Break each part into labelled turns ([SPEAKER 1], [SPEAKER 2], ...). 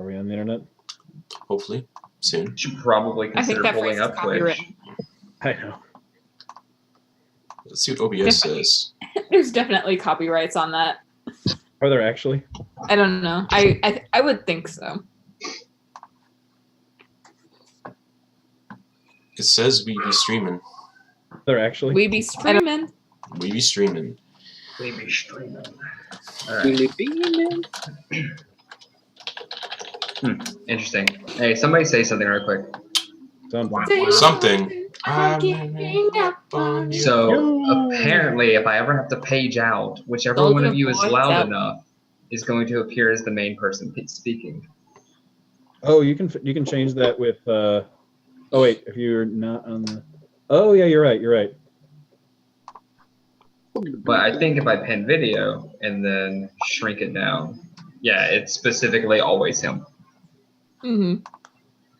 [SPEAKER 1] Are we on the internet?
[SPEAKER 2] Hopefully, soon.
[SPEAKER 3] Should probably consider pulling up Twitch.
[SPEAKER 1] I know.
[SPEAKER 2] Let's see what OBS says.
[SPEAKER 4] There's definitely copyrights on that.
[SPEAKER 1] Are there actually?
[SPEAKER 4] I don't know. I would think so.
[SPEAKER 2] It says we be streaming.
[SPEAKER 1] Are there actually?
[SPEAKER 4] We be streaming.
[SPEAKER 2] We be streaming.
[SPEAKER 3] We be streaming. Interesting. Hey, somebody say something real quick.
[SPEAKER 2] Something.
[SPEAKER 3] So apparently, if I ever have to page out, whichever one of you is loud enough is going to appear as the main person speaking.
[SPEAKER 1] Oh, you can change that with. Oh wait, if you're not on the. Oh yeah, you're right.
[SPEAKER 3] But I think if I pin video and then shrink it down, yeah, it's specifically always him.
[SPEAKER 4] Mm-hmm.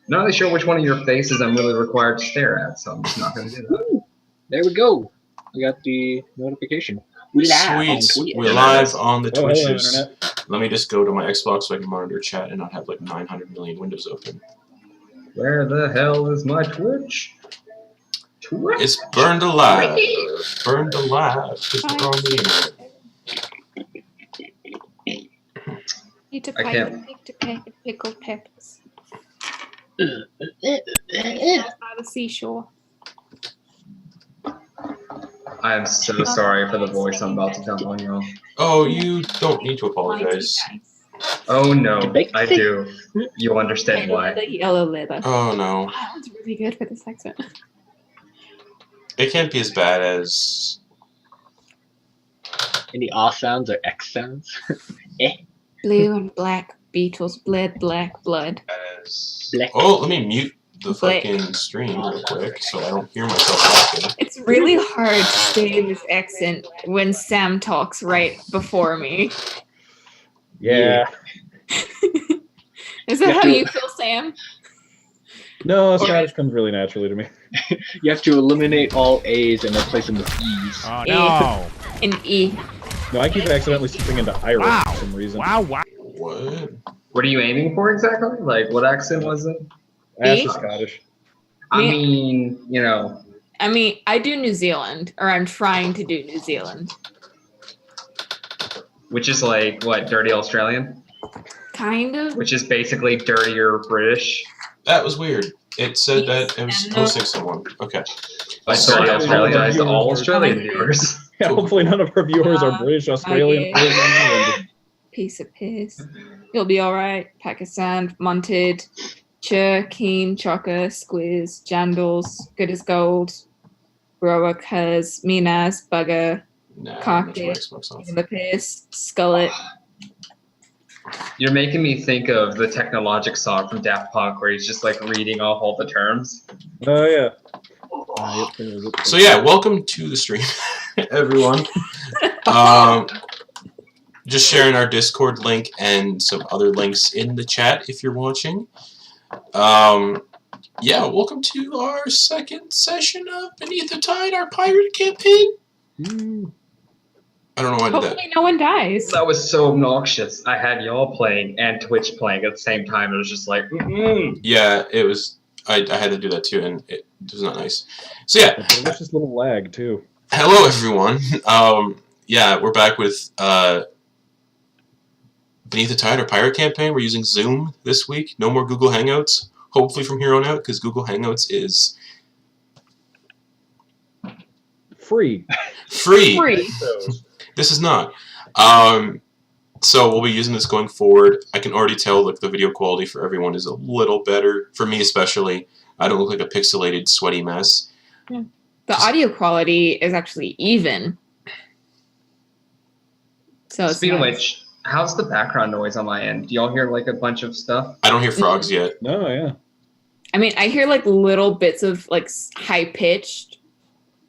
[SPEAKER 3] Not really sure which one of your faces I'm really required to stare at, so I'm just not going to do that.
[SPEAKER 5] Ooh, there we go. We got the notification.
[SPEAKER 2] We're live on the Twitches. Let me just go to my Xbox so I can monitor chat and not have like 900 million windows open.
[SPEAKER 3] Where the hell is my Twitch?
[SPEAKER 2] It's burned alive. Burned alive. Because we're on the internet.
[SPEAKER 4] Need to pickle peppers. By the seashore.
[SPEAKER 3] I am so sorry for the voice I'm about to dump on y'all.
[SPEAKER 2] Oh, you don't need to apologize.
[SPEAKER 3] Oh no, I do. You'll understand why.
[SPEAKER 4] The yellow leather.
[SPEAKER 2] Oh no.
[SPEAKER 4] That was really good for this accent.
[SPEAKER 2] It can't be as bad as...
[SPEAKER 5] Any R sounds or X sounds?
[SPEAKER 4] Blue and black beetles bled black blood.
[SPEAKER 5] Black.
[SPEAKER 2] Oh, let me mute the fucking stream real quick so I don't hear myself talking.
[SPEAKER 4] It's really hard to stay in this accent when Sam talks right before me.
[SPEAKER 1] Yeah.
[SPEAKER 4] Is that how you feel, Sam?
[SPEAKER 1] No, Scottish comes really naturally to me.
[SPEAKER 5] You have to eliminate all A's and replace them with E's.
[SPEAKER 6] Oh, no.
[SPEAKER 4] An E.
[SPEAKER 1] No, I keep accidentally slipping into Irish for some reason.
[SPEAKER 6] Wow.
[SPEAKER 2] What?
[SPEAKER 3] What are you aiming for exactly? Like, what accent was it?
[SPEAKER 1] That's Scottish.
[SPEAKER 3] I mean, you know.
[SPEAKER 4] I mean, I do New Zealand, or I'm trying to do New Zealand.
[SPEAKER 3] Which is like, what, dirty Australian?
[SPEAKER 4] Kind of.
[SPEAKER 3] Which is basically dirtier British.
[SPEAKER 2] That was weird. It said that it was hosting someone. Okay.
[SPEAKER 3] I sorry, Australia to all Australian viewers.
[SPEAKER 1] Yeah, hopefully none of our viewers are British, Australian, or New Zealand.
[SPEAKER 4] Piece of piss. You'll be alright. Pakistan, Munted, Chur, Keen, Chocker, Squiz, Jandals, Good as Gold, Grower, Cuz, Minas, Bugger, Cockpit, the Piss, Skullet.
[SPEAKER 3] You're making me think of the Technologic song from Daft Punk where he's just like reading off all the terms.
[SPEAKER 1] Oh, yeah.
[SPEAKER 2] So yeah, welcome to the stream, everyone. Just sharing our Discord link and some other links in the chat if you're watching. Yeah, welcome to our second session of Beneath the Tide, our pirate campaign. I don't know why I did that.
[SPEAKER 4] Hopefully no one dies.
[SPEAKER 3] That was so obnoxious. I had y'all playing and Twitch playing at the same time. It was just like,
[SPEAKER 2] Yeah, it was. I had to do that too, and it was not nice. So yeah,
[SPEAKER 1] there's just a little lag too.
[SPEAKER 2] Hello everyone. Yeah, we're back with Beneath the Tide, our pirate campaign. We're using Zoom this week. No more Google Hangouts. Hopefully from here on out, because Google Hangouts is
[SPEAKER 1] free.
[SPEAKER 2] This is not. So we'll be using this going forward. I can already tell like the video quality for everyone is a little better. For me especially. I don't look like a pixelated, sweaty mess.
[SPEAKER 4] Yeah. The audio quality is actually even. So
[SPEAKER 3] speaking of which, how's the background noise on my end? Do y'all hear like a bunch of stuff?
[SPEAKER 2] I don't hear frogs yet.
[SPEAKER 1] No, yeah.
[SPEAKER 4] I mean, I hear like little bits of like high-pitched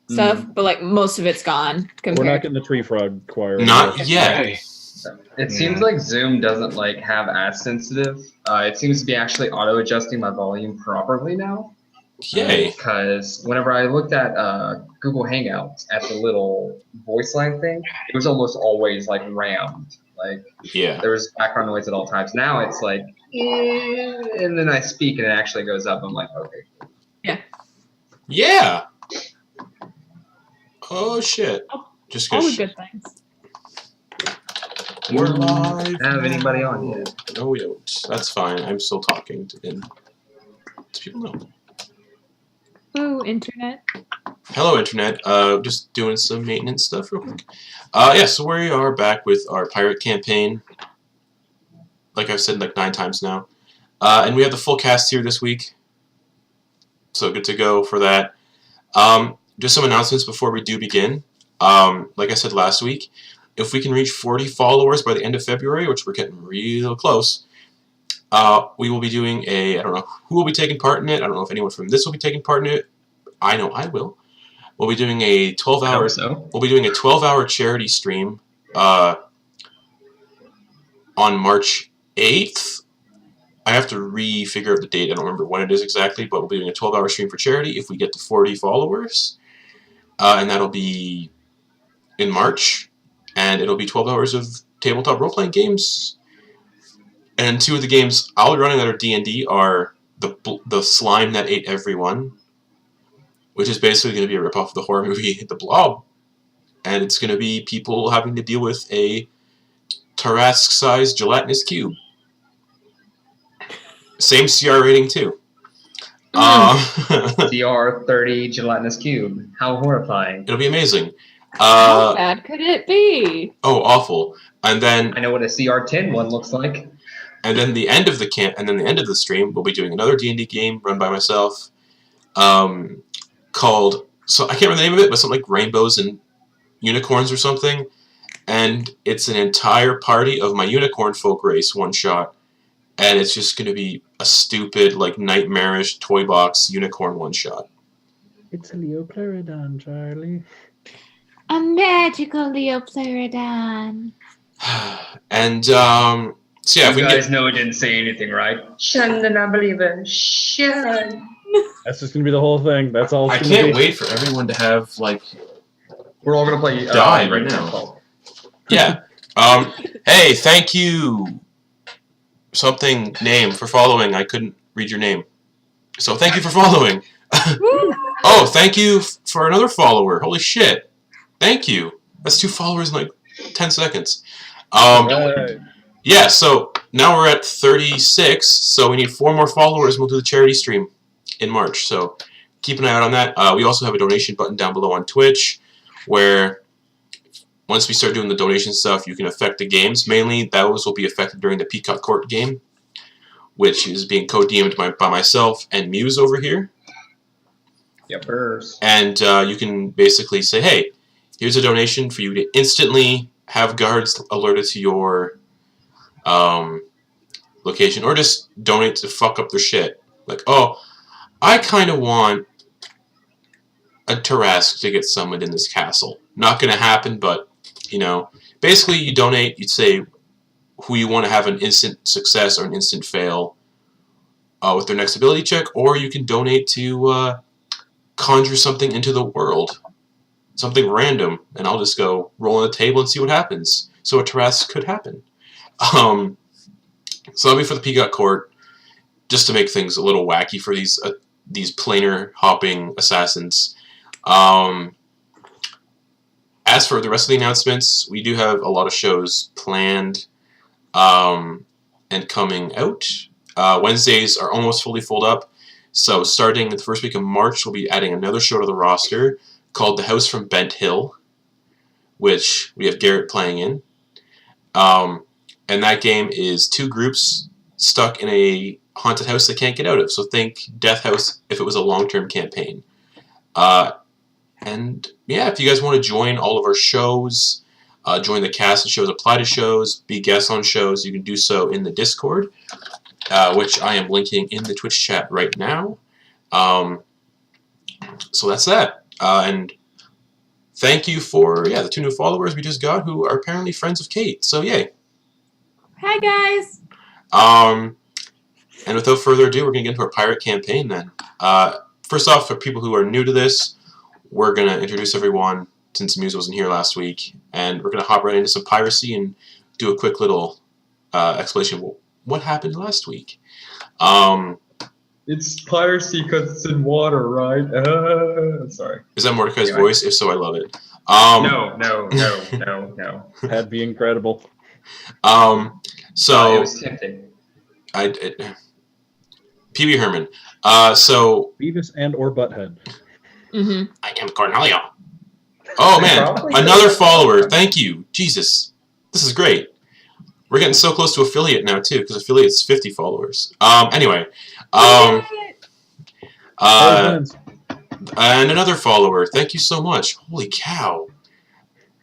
[SPEAKER 4] stuff, but like most of it's gone.
[SPEAKER 1] We're not getting the tree frog choir.
[SPEAKER 2] Not yet.
[SPEAKER 3] It seems like Zoom doesn't like have as sensitive. It seems to be actually auto-adjusting my volume properly now.
[SPEAKER 2] Yay.
[SPEAKER 3] Because whenever I looked at Google Hangouts at the little voice line thing, it was almost always like rammed. Like there was background noise at all times. Now it's like And then I speak and it actually goes up. I'm like, okay.
[SPEAKER 2] Yeah. Oh shit. Just
[SPEAKER 4] All
[SPEAKER 2] gonna
[SPEAKER 4] the good things.
[SPEAKER 2] we're live.
[SPEAKER 3] Have anybody on yet?
[SPEAKER 2] No, we don't. That's fine. I'm still talking to people know.
[SPEAKER 4] Ooh, internet.
[SPEAKER 2] Hello, internet. Just doing some maintenance stuff real quick. Yeah, so we are back with our pirate campaign. Like I've said like 9 times now. And we have the full cast here this week. So good to go for that. Just some announcements before we do begin. Like I said last week, if we can reach 40 followers by the end of February, which we're getting real close, we will be doing a, I don't know who will be taking part in it. I don't know if anyone from this will be taking part in it. I know I will. We'll be doing a 12-hour. We'll be doing a 12-hour charity stream on March 8th. I have to re-figure out the date. I don't remember when it is exactly, but we'll be doing a 12-hour stream for charity if we get to 40 followers, and that'll be in March, and it'll be 12 hours of tabletop role-playing games. And 2 of the games I'll be running that are D&D are the Slime That Ate Everyone, which is basically going to be a ripoff of the horror movie The Blob. And it's going to be people having to deal with a Tarrasque-sized gelatinous cube. Same CR rating, too.
[SPEAKER 3] CR 30 gelatinous cube. How horrifying.
[SPEAKER 2] It'll be amazing.
[SPEAKER 4] How bad could it be?
[SPEAKER 2] Oh, awful. And then
[SPEAKER 3] I know what a CR 10 one looks like.
[SPEAKER 2] And then the end of the stream, we'll be doing another D&D game run by myself, called, so I can't remember the name of it, but something like Rainbows and Unicorns or something. And it's an entire party of my unicorn folk race one shot, and it's just going to be a stupid, like, nightmarish toy box unicorn one shot.
[SPEAKER 1] It's a Leopleurodon, Charlie.
[SPEAKER 4] A magical Leopleurodon.
[SPEAKER 2] And so yeah, if we
[SPEAKER 3] You
[SPEAKER 2] can
[SPEAKER 3] guys know it didn't say anything, right? Shun the non-believer. Shun.
[SPEAKER 1] That's just gonna be the whole thing. That's all.
[SPEAKER 2] I
[SPEAKER 1] It's gonna
[SPEAKER 2] can't
[SPEAKER 1] be.
[SPEAKER 2] wait for everyone to have, like,
[SPEAKER 3] We're all gonna play
[SPEAKER 2] Die right now. Yeah. Hey, thank you. Something name for following. I couldn't read your name. So thank you for following. Oh, thank you for another follower. Holy shit. Thank you. That's 2 followers in like 10 seconds.
[SPEAKER 1] Right.
[SPEAKER 2] Yeah, so now we're at 36, so we need 4 more followers and we'll do the charity stream in March. So keep an eye out on that. We also have a donation button down below on Twitch where once we start doing the donation stuff, you can affect the games. Mainly, those will be affected during the Peacock Court game, which is being co-DM'd by myself and Muse over here.
[SPEAKER 3] Yepers.
[SPEAKER 2] And you can basically say, hey, here's a donation for you to instantly have guards alerted to your location, or just donate to fuck up their shit. Like, oh, I kind of want a Tarrasque to get summoned in this castle. Not going to happen, but, you know, basically you donate, you'd say who you want to have an instant success or an instant fail with their next ability check, or you can donate to conjure something into the world. Something random, and I'll just go roll on the table and see what happens. So a Tarrasque could happen. So that'll be for the Peacock Court, just to make things a little wacky for these planar hopping assassins. As for the rest of the announcements, we do have a lot of shows planned and coming out. Wednesdays are almost fully filled up, so starting the first week of March, we'll be adding another show to the roster called The House from Bent Hill, which we have Garrett playing in. And that game is 2 groups stuck in a haunted house they can't get out of. So think Death House if it was a long-term campaign. And yeah, if you guys want to join all of our shows, join the cast and shows, apply to shows, be guests on shows, you can do so in the Discord, which I am linking in the Twitch chat right now. So that's that. And thank you for the 2 new followers we just got who are apparently friends of Kate. So yay.
[SPEAKER 4] Hi guys.
[SPEAKER 2] And without further ado, we're going to get into our pirate campaign then. First off, for people who are new to this, we're going to introduce everyone since Muse wasn't here last week, and we're going to hop right into some piracy and do a quick little explanation what happened last week.
[SPEAKER 3] It's piracy because it's in water, right? Sorry.
[SPEAKER 2] Is that Mordecai's
[SPEAKER 3] Anyway.
[SPEAKER 2] voice? If so, I love it.
[SPEAKER 3] No.
[SPEAKER 1] That'd be incredible.
[SPEAKER 3] It
[SPEAKER 2] So
[SPEAKER 3] was tempting.
[SPEAKER 2] PB Herman. So
[SPEAKER 1] Beavis and or Butthead.
[SPEAKER 4] Mm-hmm.
[SPEAKER 2] I am Cornelio. Oh man,
[SPEAKER 3] Probably.
[SPEAKER 2] another follower. Thank you, Jesus. This is great. We're getting so close to affiliate now too, because affiliate's 50 followers. Anyway,
[SPEAKER 1] Oh,
[SPEAKER 2] and another follower. Thank you so much. Holy cow!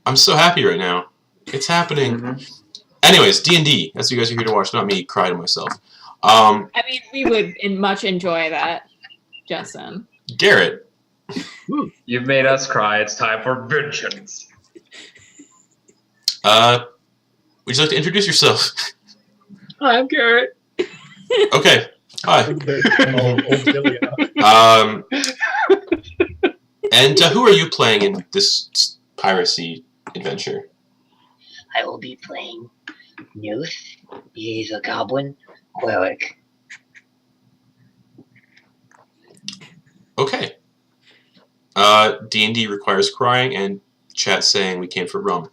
[SPEAKER 2] I'm so happy right now. It's happening.
[SPEAKER 3] Mhm.
[SPEAKER 2] Anyways, D&D. That's what you guys are here to watch, not me cry to myself.
[SPEAKER 4] I mean, we would much enjoy that, Justin.
[SPEAKER 2] Garrett.
[SPEAKER 3] You've made us cry. It's time for vengeance.
[SPEAKER 2] Would you like to introduce yourself?
[SPEAKER 5] Hi, I'm Garrett.
[SPEAKER 2] Okay. Hi.
[SPEAKER 1] Old Billy.
[SPEAKER 2] And who are you playing in this piracy adventure?
[SPEAKER 6] I will be playing Muse. He's a goblin cleric.
[SPEAKER 2] Okay. D&D requires crying and chat saying we came for rum.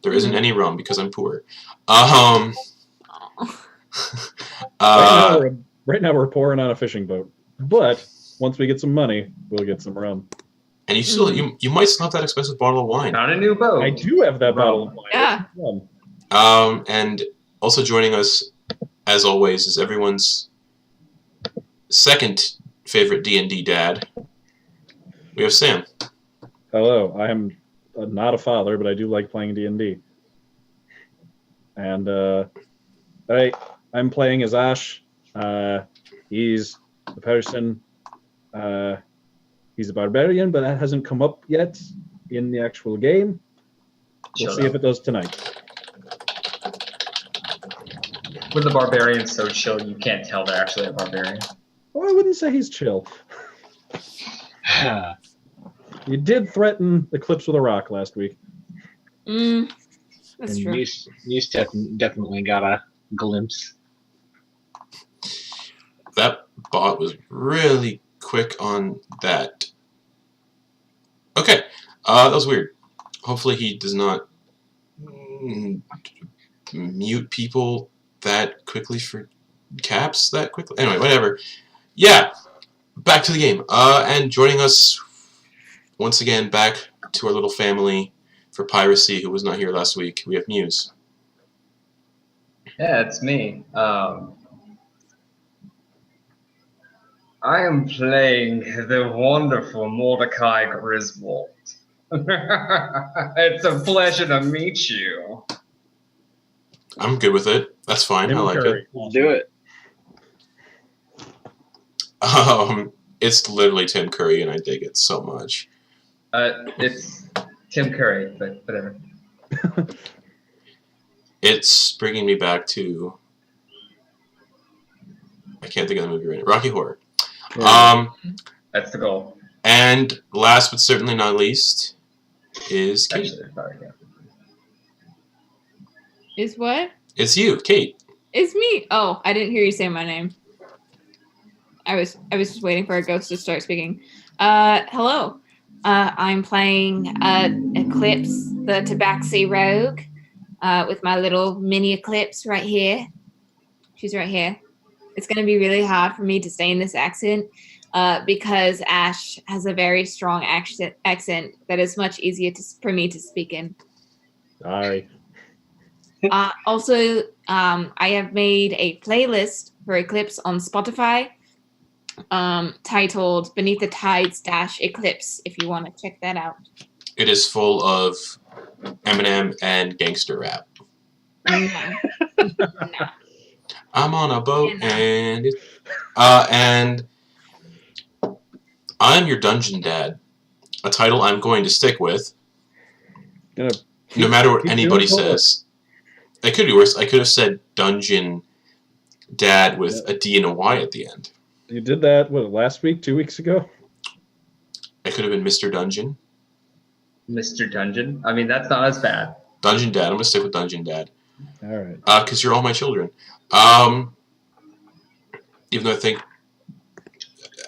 [SPEAKER 2] There isn't any rum because I'm poor.
[SPEAKER 1] Right now we're pouring on a fishing boat, but once we get some money, we'll get some rum.
[SPEAKER 2] and you still you might still have that expensive bottle of wine.
[SPEAKER 3] Found a new boat.
[SPEAKER 1] I do have that bottle of wine.
[SPEAKER 4] Yeah.
[SPEAKER 1] Rum.
[SPEAKER 2] And also joining us, as always, is everyone's second favorite D&D dad. We have Sam.
[SPEAKER 1] Hello, I am not a father, but I do like playing D&D. And I'm playing as Ash. He's the person. He's a barbarian, but that hasn't come up yet in the actual game. We'll
[SPEAKER 3] Shut
[SPEAKER 1] see
[SPEAKER 3] up.
[SPEAKER 1] if it does tonight.
[SPEAKER 3] With the barbarians so chill, you can't tell they're actually a barbarian.
[SPEAKER 1] Well, I wouldn't say he's chill. You did threaten Eclipse with a rock last week.
[SPEAKER 4] That's
[SPEAKER 5] And
[SPEAKER 4] true.
[SPEAKER 5] Muse definitely got a glimpse.
[SPEAKER 2] That bot was really quick on that. Okay, that was weird. Hopefully he does not mute people that quickly for caps that quickly. Anyway, whatever. Yeah, back to the game. And joining us once again back to our little family for piracy who was not here last week, we have Muse.
[SPEAKER 3] Yeah, it's me. I am playing the wonderful Mordecai Griswald. It's a pleasure to meet you.
[SPEAKER 2] I'm good with it. That's fine. I like it.
[SPEAKER 5] Let's do it.
[SPEAKER 2] It's literally Tim Curry, and I dig it so much.
[SPEAKER 3] It's Tim Curry, but whatever.
[SPEAKER 2] It's bringing me back to I can't think of the movie right now. Rocky Horror.
[SPEAKER 3] That's the goal.
[SPEAKER 2] And last but certainly not least is Kate.
[SPEAKER 3] Actually, sorry, yeah.
[SPEAKER 4] Is what?
[SPEAKER 2] It's you, Kate.
[SPEAKER 4] It's me. Oh, I didn't hear you say my name. I was just waiting for a ghost to start speaking. Hello. I'm playing Eclipse, the Tabaxi Rogue, with my little mini Eclipse right here. She's right here. It's going to be really hard for me to stay in this accent because Ash has a very strong accent that is much easier for me to speak in.
[SPEAKER 1] Sorry.
[SPEAKER 4] Also, I have made a playlist for Eclipse on Spotify titled Beneath the Tides Eclipse, if you want to check that out.
[SPEAKER 2] It is full of Eminem and gangster rap.
[SPEAKER 4] No.
[SPEAKER 2] I'm on a boat
[SPEAKER 4] Yeah.
[SPEAKER 2] and I'm your dungeon dad. A title I'm going to stick with.
[SPEAKER 1] Gonna
[SPEAKER 2] No matter what
[SPEAKER 1] keep
[SPEAKER 2] anybody
[SPEAKER 1] doing forward.
[SPEAKER 2] says. It could be worse. I could have said dungeon dad with a D and a Y at the end.
[SPEAKER 1] You did that, what, last week, 2 weeks ago?
[SPEAKER 2] It could have been Mr. Dungeon.
[SPEAKER 3] Mr. Dungeon. I mean, that's not as bad.
[SPEAKER 2] Dungeon Dad. I'm going to stick with Dungeon Dad.
[SPEAKER 1] All right.
[SPEAKER 2] Because you're all my children. Even though I think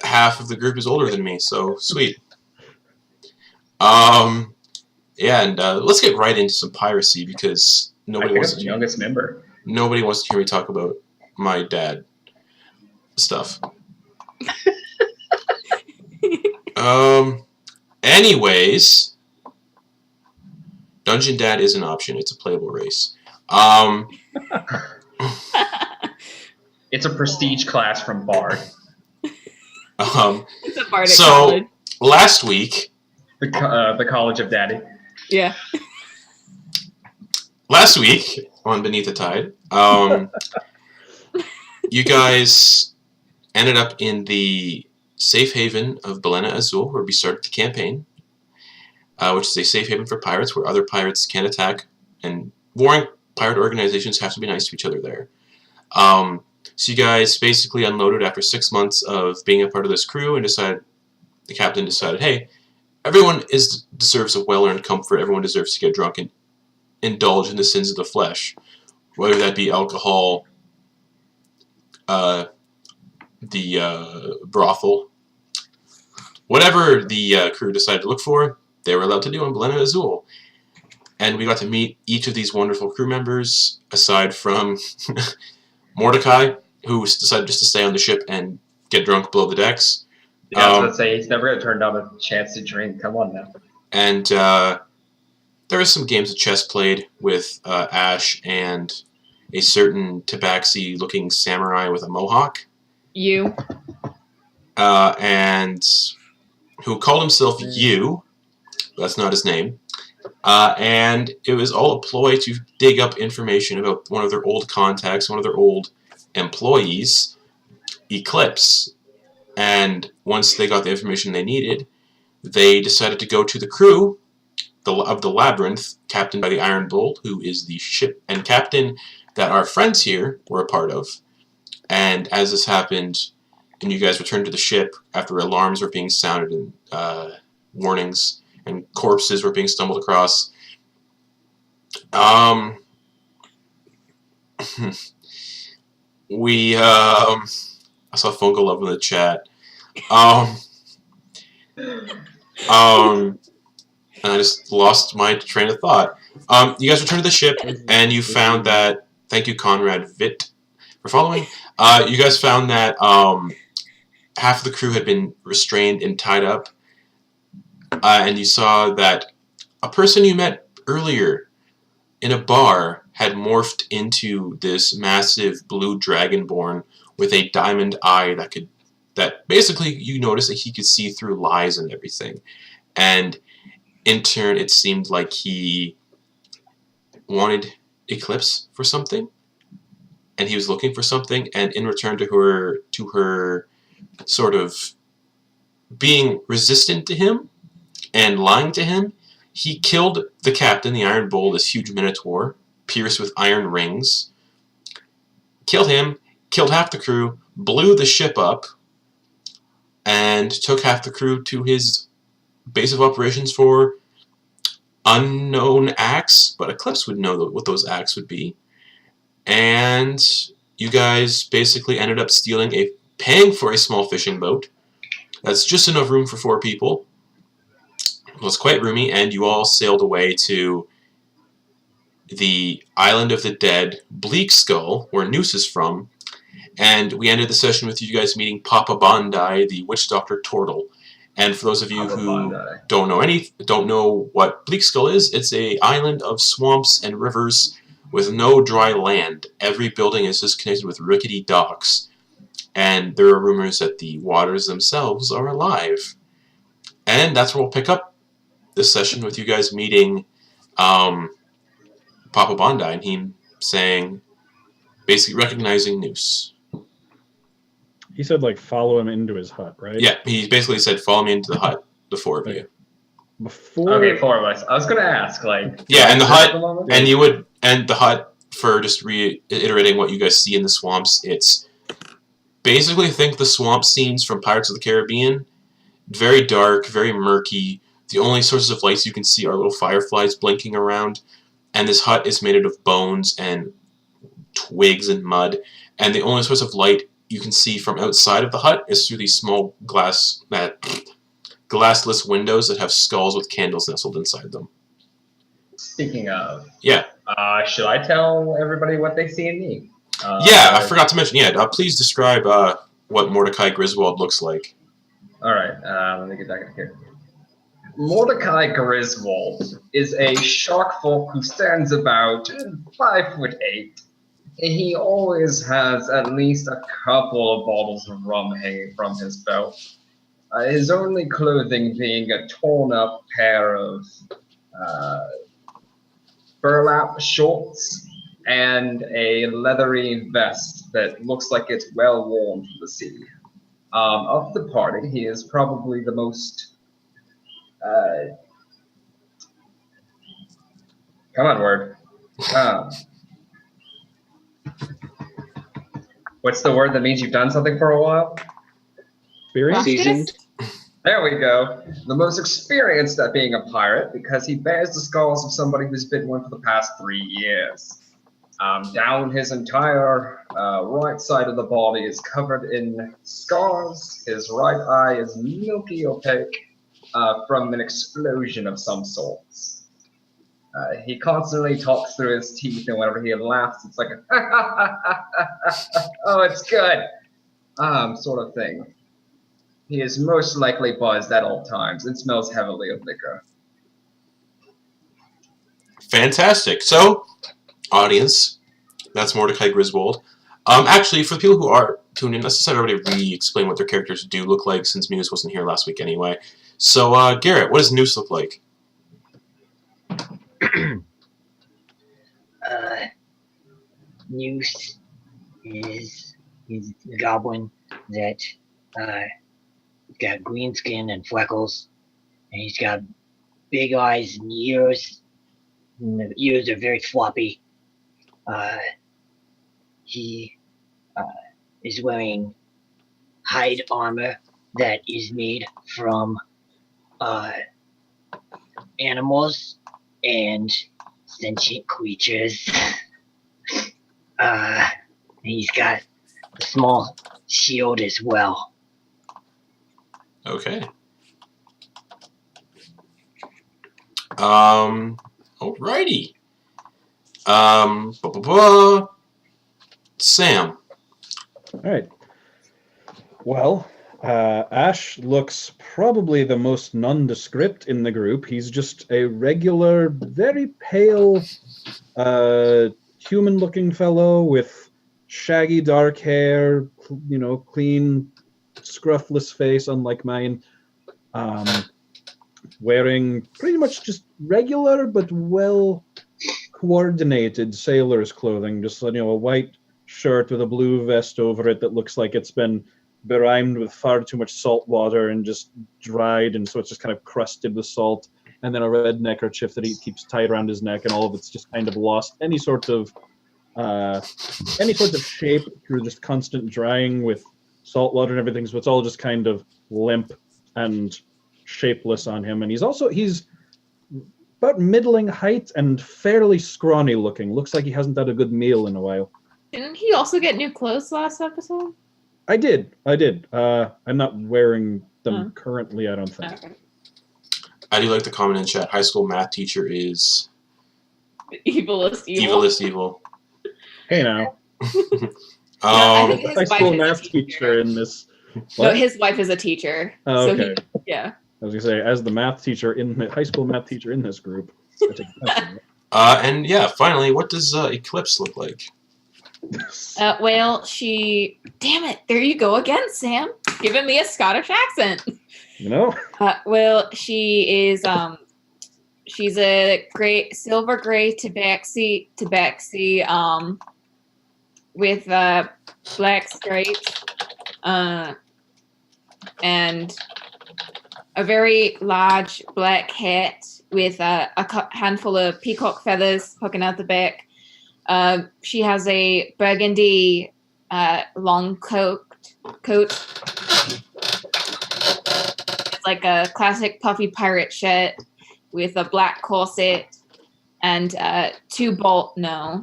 [SPEAKER 2] half of the group is older than me, so sweet. Yeah, and let's get right into some piracy because nobody wants
[SPEAKER 3] the youngest member.
[SPEAKER 2] Nobody wants to hear me talk about my dad stuff. Anyways, Dungeon Dad is an option. It's a playable race.
[SPEAKER 3] It's a prestige class from Bard.
[SPEAKER 4] It's a Bardic
[SPEAKER 2] so
[SPEAKER 4] college.
[SPEAKER 2] last week,
[SPEAKER 3] The College of Daddy.
[SPEAKER 4] Yeah.
[SPEAKER 2] Last week on Beneath the Tide, you guys ended up in the safe haven of Balena Azul, where we started the campaign, which is a safe haven for pirates, where other pirates can attack, and warring pirate organizations have to be nice to each other there. So you guys basically unloaded after 6 months of being a part of this crew, and the captain decided, hey, everyone deserves a well-earned comfort. Everyone deserves to get drunk and indulge in the sins of the flesh, whether that be alcohol, the brothel, whatever the crew decided to look for, they were allowed to do on Balena Azul. And we got to meet each of these wonderful crew members, aside from Mordecai, who decided just to stay on the ship and get drunk below the decks.
[SPEAKER 3] Yeah, I was going to say, he's never going to turn down a chance to drink. Come on now.
[SPEAKER 2] And there were some games of chess played with Ash and a certain tabaxi-looking samurai with a mohawk.
[SPEAKER 4] You.
[SPEAKER 2] And who called himself You. That's not his name. And it was all a ploy to dig up information about one of their old contacts, one of their old employees, Eclipse. And once they got the information they needed, they decided to go to the crew of the Labyrinth, captained by the Iron Bull, who is the ship and captain that our friends here were a part of. And as this happened, and you guys returned to the ship after alarms were being sounded and warnings, and corpses were being stumbled across, we I saw phone go up in the chat. And I just lost my train of thought. You guys returned to the ship, and you found that. Thank you, Conrad Vitt, for following. You guys found that half of the crew had been restrained and tied up, and you saw that a person you met earlier in a bar had morphed into this massive blue dragonborn with a diamond eye that basically you noticed that he could see through lies and everything. And in turn, it seemed like he wanted Eclipse for something, and he was looking for something, and in return to her sort of being resistant to him and lying to him, he killed the captain, the Iron Bull, this huge minotaur, pierced with iron rings, killed him, killed half the crew, blew the ship up, and took half the crew to his base of operations for unknown acts, but Eclipse would know what those acts would be. And you guys basically ended up paying for a small fishing boat. That's just enough room for 4 people. It was quite roomy, and you all sailed away to the island of the dead, Bleakskull, where Muse is from. And we ended the session with you guys meeting Papa Bondi, the witch doctor Tortle. And for those of you who don't know what Bleakskull is, it's an island of swamps and rivers with no dry land. Every building is just connected with rickety docks. And there are rumors that the waters themselves are alive. And that's where we'll pick up this session with you guys meeting Papa Bondi and him saying, basically recognizing Muse.
[SPEAKER 1] He said, like, follow him into his hut, right?
[SPEAKER 2] Yeah, he basically said, follow me into the hut, the 4 of you.
[SPEAKER 3] Okay, 4 of us. I was going to ask, like...
[SPEAKER 2] Yeah, and the hut, and the hut, for just reiterating what you guys see in the swamps, it's basically think the swamp scenes from Pirates of the Caribbean. Very dark, very murky. The only sources of lights you can see are little fireflies blinking around. and this hut is made out of bones and twigs and mud, and the only source of light you can see from outside of the hut is through these small glassless windows that have skulls with candles nestled inside them.
[SPEAKER 3] Speaking of,
[SPEAKER 2] Yeah.
[SPEAKER 3] Should I tell everybody what they see in me?
[SPEAKER 2] I forgot to mention. Yeah, please describe what Mordecai Griswold looks like.
[SPEAKER 3] All right, let me get back in here. Mordecai Griswold is a shark folk who stands about 5'8". He always has at least a couple of bottles of rum hanging from his belt. His only clothing being a torn-up pair of burlap shorts and a leathery vest that looks like it's well worn from the sea. Of the party, he is probably the most... come on, word. What's the word that means you've done something for a while?
[SPEAKER 5] Seasoned.
[SPEAKER 3] There we go. The most experienced at being a pirate because he bears the scars of somebody who's been one for the past 3 years. Down his entire right side of the body is covered in scars. His right eye is milky opaque from an explosion of some sorts. He constantly talks through his teeth, and whenever he laughs, it's like a oh, it's good, sort of thing. He is most likely buzzed at all times and smells heavily of liquor.
[SPEAKER 2] Fantastic. So, audience, that's Mordecai Griswold. Actually, for the people who are tuned in, let's just have everybody re-explain what their characters do look like, since Muse wasn't here last week anyway. So, Garrett, what does Noose look like?
[SPEAKER 6] Muse is a goblin that got green skin and freckles, and he's got big eyes and ears. And the ears are very floppy. He is wearing hide armor that is made from animals and sentient creatures. He's got a small shield as well.
[SPEAKER 2] Okay. Alrighty. Sam.
[SPEAKER 1] All right. Well, Ash looks probably the most nondescript in the group. He's just a regular, very pale, human-looking fellow with shaggy dark hair, clean, scruffless face, unlike mine. Wearing pretty much just regular but well-coordinated sailor's clothing. Just, a white shirt with a blue vest over it that looks like it's been berimed with far too much salt water and just dried, and so it's just kind of crusted with salt. And then a red neckerchief that he keeps tied around his neck, and all of it's just kind of lost any sort of shape through just constant drying with salt water and everything. So it's all just kind of limp and shapeless on him. And he's about middling height and fairly scrawny looking. Looks like he hasn't had a good meal in a while.
[SPEAKER 4] Didn't he also get new clothes last episode?
[SPEAKER 1] I did. I'm not wearing them currently, I don't think.
[SPEAKER 4] Okay.
[SPEAKER 2] I do like the comment in chat. High school math teacher is...
[SPEAKER 4] Evilest evil.
[SPEAKER 2] Evilest evil.
[SPEAKER 1] Hey now.
[SPEAKER 4] I think his
[SPEAKER 1] High
[SPEAKER 4] wife
[SPEAKER 1] school
[SPEAKER 4] is
[SPEAKER 1] math
[SPEAKER 4] a
[SPEAKER 1] teacher in this.
[SPEAKER 4] No,
[SPEAKER 1] What?
[SPEAKER 4] his wife is a teacher.
[SPEAKER 1] Oh,
[SPEAKER 4] So
[SPEAKER 1] okay.
[SPEAKER 4] yeah.
[SPEAKER 1] I was gonna say, as the high school math teacher in this group. I take offense to
[SPEAKER 2] And yeah, finally, what does Eclipse look like?
[SPEAKER 1] that.
[SPEAKER 4] Well, damn it, there you go again, Sam. Giving me a Scottish accent. Well, she is, she's a silver gray tabaxi, with black stripes, and a very large black hat with a handful of peacock feathers poking out the back. She has a burgundy long coat. It's like a classic puffy pirate shirt with a black corset and two baldricks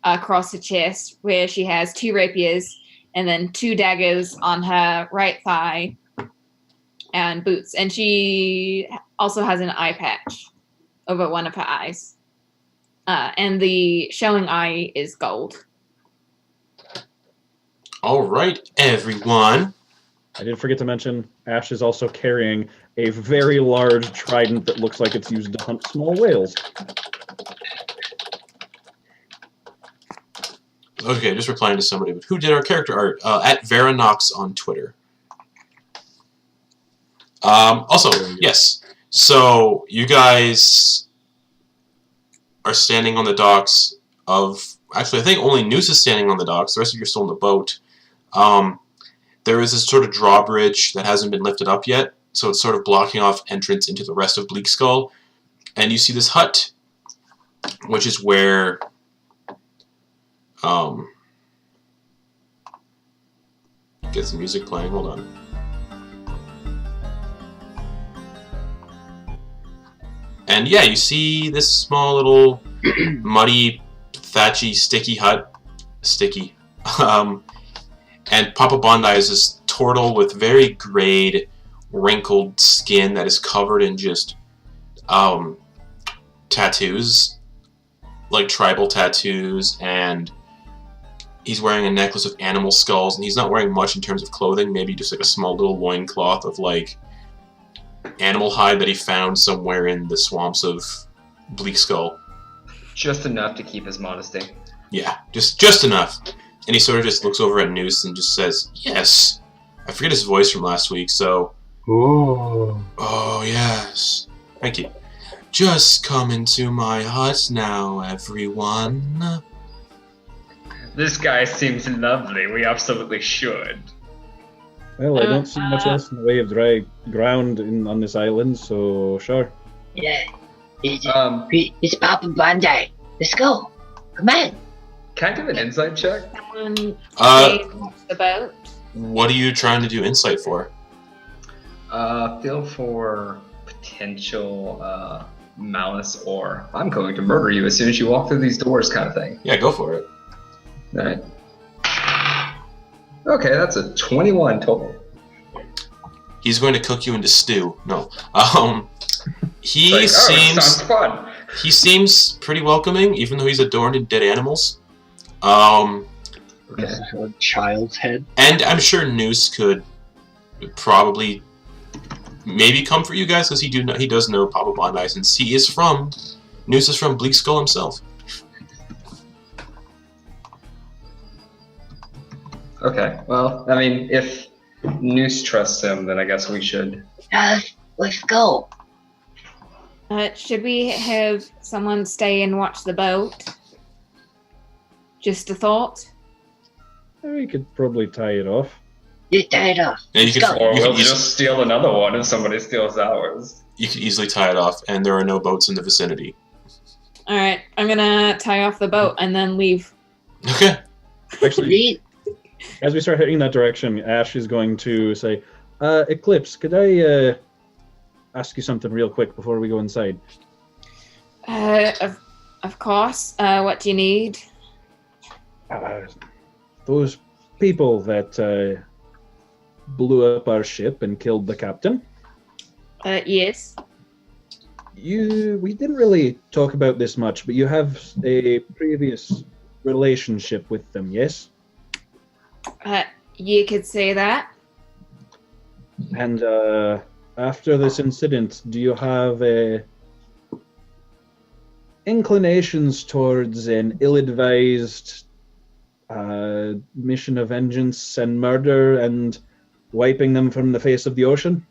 [SPEAKER 4] across her chest, where she has 2 rapiers and then 2 daggers on her right thigh and boots. And she also has an eye patch over one of her eyes. And the showing eye is gold.
[SPEAKER 2] All right, everyone.
[SPEAKER 1] I did forget to mention, Ash is also carrying a very large trident that looks like it's used to hunt small whales.
[SPEAKER 2] Okay, just replying to somebody. Who did our character art? At Veranox on Twitter. Also, yes. So you guys are standing on the docks of. Actually, I think only Noose is standing on the docks. The rest of you are still in the boat. There is this sort of drawbridge that hasn't been lifted up yet, so it's sort of blocking off entrance into the rest of Bleakskull. And you see this hut, which is where get some music playing. Hold on. And yeah, you see this small little muddy, thatchy, sticky hut. Sticky. And Papa Bondi is this turtle with very grayed, wrinkled skin that is covered in just tattoos, like tribal tattoos, and he's wearing a necklace of animal skulls, and he's not wearing much in terms of clothing, maybe just like a small little loincloth of like animal hide that he found somewhere in the swamps of Bleakskull.
[SPEAKER 3] Just enough to keep his modesty.
[SPEAKER 2] Yeah, just enough. And he sort of just looks over at Noose and just says, yes. I forget his voice from last week, so... Oh, yes. Thank you. Just come into my hut now, everyone.
[SPEAKER 3] This guy seems lovely. We absolutely should.
[SPEAKER 1] Well, I don't see much else in the way of dry ground on this island, so sure.
[SPEAKER 6] Yeah. It's Papa Bondi. Let's go. Come on.
[SPEAKER 3] Can I do an insight check?
[SPEAKER 4] Someone watch the boat.
[SPEAKER 2] What are you trying to do insight for?
[SPEAKER 3] Feel for potential malice or I'm going to murder you as soon as you walk through these doors kind of thing.
[SPEAKER 2] Yeah, go for it.
[SPEAKER 3] Alright. Okay, that's a 21 total.
[SPEAKER 2] He's going to cook you into stew. No. He
[SPEAKER 3] Like,
[SPEAKER 2] seems
[SPEAKER 3] sounds fun.
[SPEAKER 2] he seems pretty welcoming, even though he's adorned in dead animals. Okay.
[SPEAKER 5] This is a child's head.
[SPEAKER 2] And I'm sure Noose could probably maybe comfort you guys, because he does know Papa Bondi, since Noose is from Bleakskull himself.
[SPEAKER 3] Okay, well, I mean, if Noose trusts him, then I guess we should.
[SPEAKER 6] Let's go.
[SPEAKER 4] Should we have someone stay and watch the boat? Just a thought.
[SPEAKER 1] We could probably tie it off.
[SPEAKER 6] You tie it off.
[SPEAKER 2] Yeah, you
[SPEAKER 6] Let's
[SPEAKER 2] could,
[SPEAKER 6] go.
[SPEAKER 3] Or
[SPEAKER 2] you
[SPEAKER 3] we'll
[SPEAKER 2] could
[SPEAKER 3] just steal another one if somebody steals ours.
[SPEAKER 2] you could easily tie it off, and there are no boats in the vicinity.
[SPEAKER 4] All right, I'm gonna tie off the boat and then leave.
[SPEAKER 2] Okay.
[SPEAKER 1] Actually, as we start heading that direction, Ash is going to say, Eclipse, could I ask you something real quick before we go inside?
[SPEAKER 4] Of course. What do you need?
[SPEAKER 1] Those people that blew up our ship and killed the captain.
[SPEAKER 4] Yes.
[SPEAKER 1] We didn't really talk about this much, but you have a previous relationship with them, yes?
[SPEAKER 4] You could say that.
[SPEAKER 1] And after this incident, do you have inclinations towards an ill-advised mission of vengeance and murder and wiping them from the face of the ocean?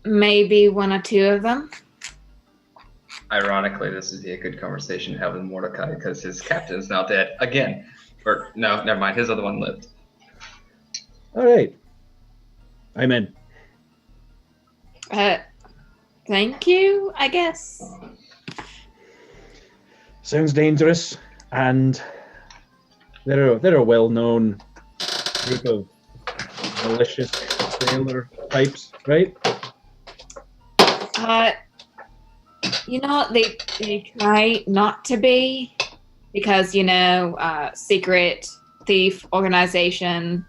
[SPEAKER 4] Maybe one or two of them.
[SPEAKER 3] Ironically, this would be a good conversation to have with Mordecai because his captain's now dead again. Or no, never mind. His other one lived.
[SPEAKER 1] All right. I'm in.
[SPEAKER 4] Thank you, I guess.
[SPEAKER 1] Sounds dangerous, and they're a well-known group of malicious sailor types, right?
[SPEAKER 4] You know, they try not to be because, you know, secret thief organization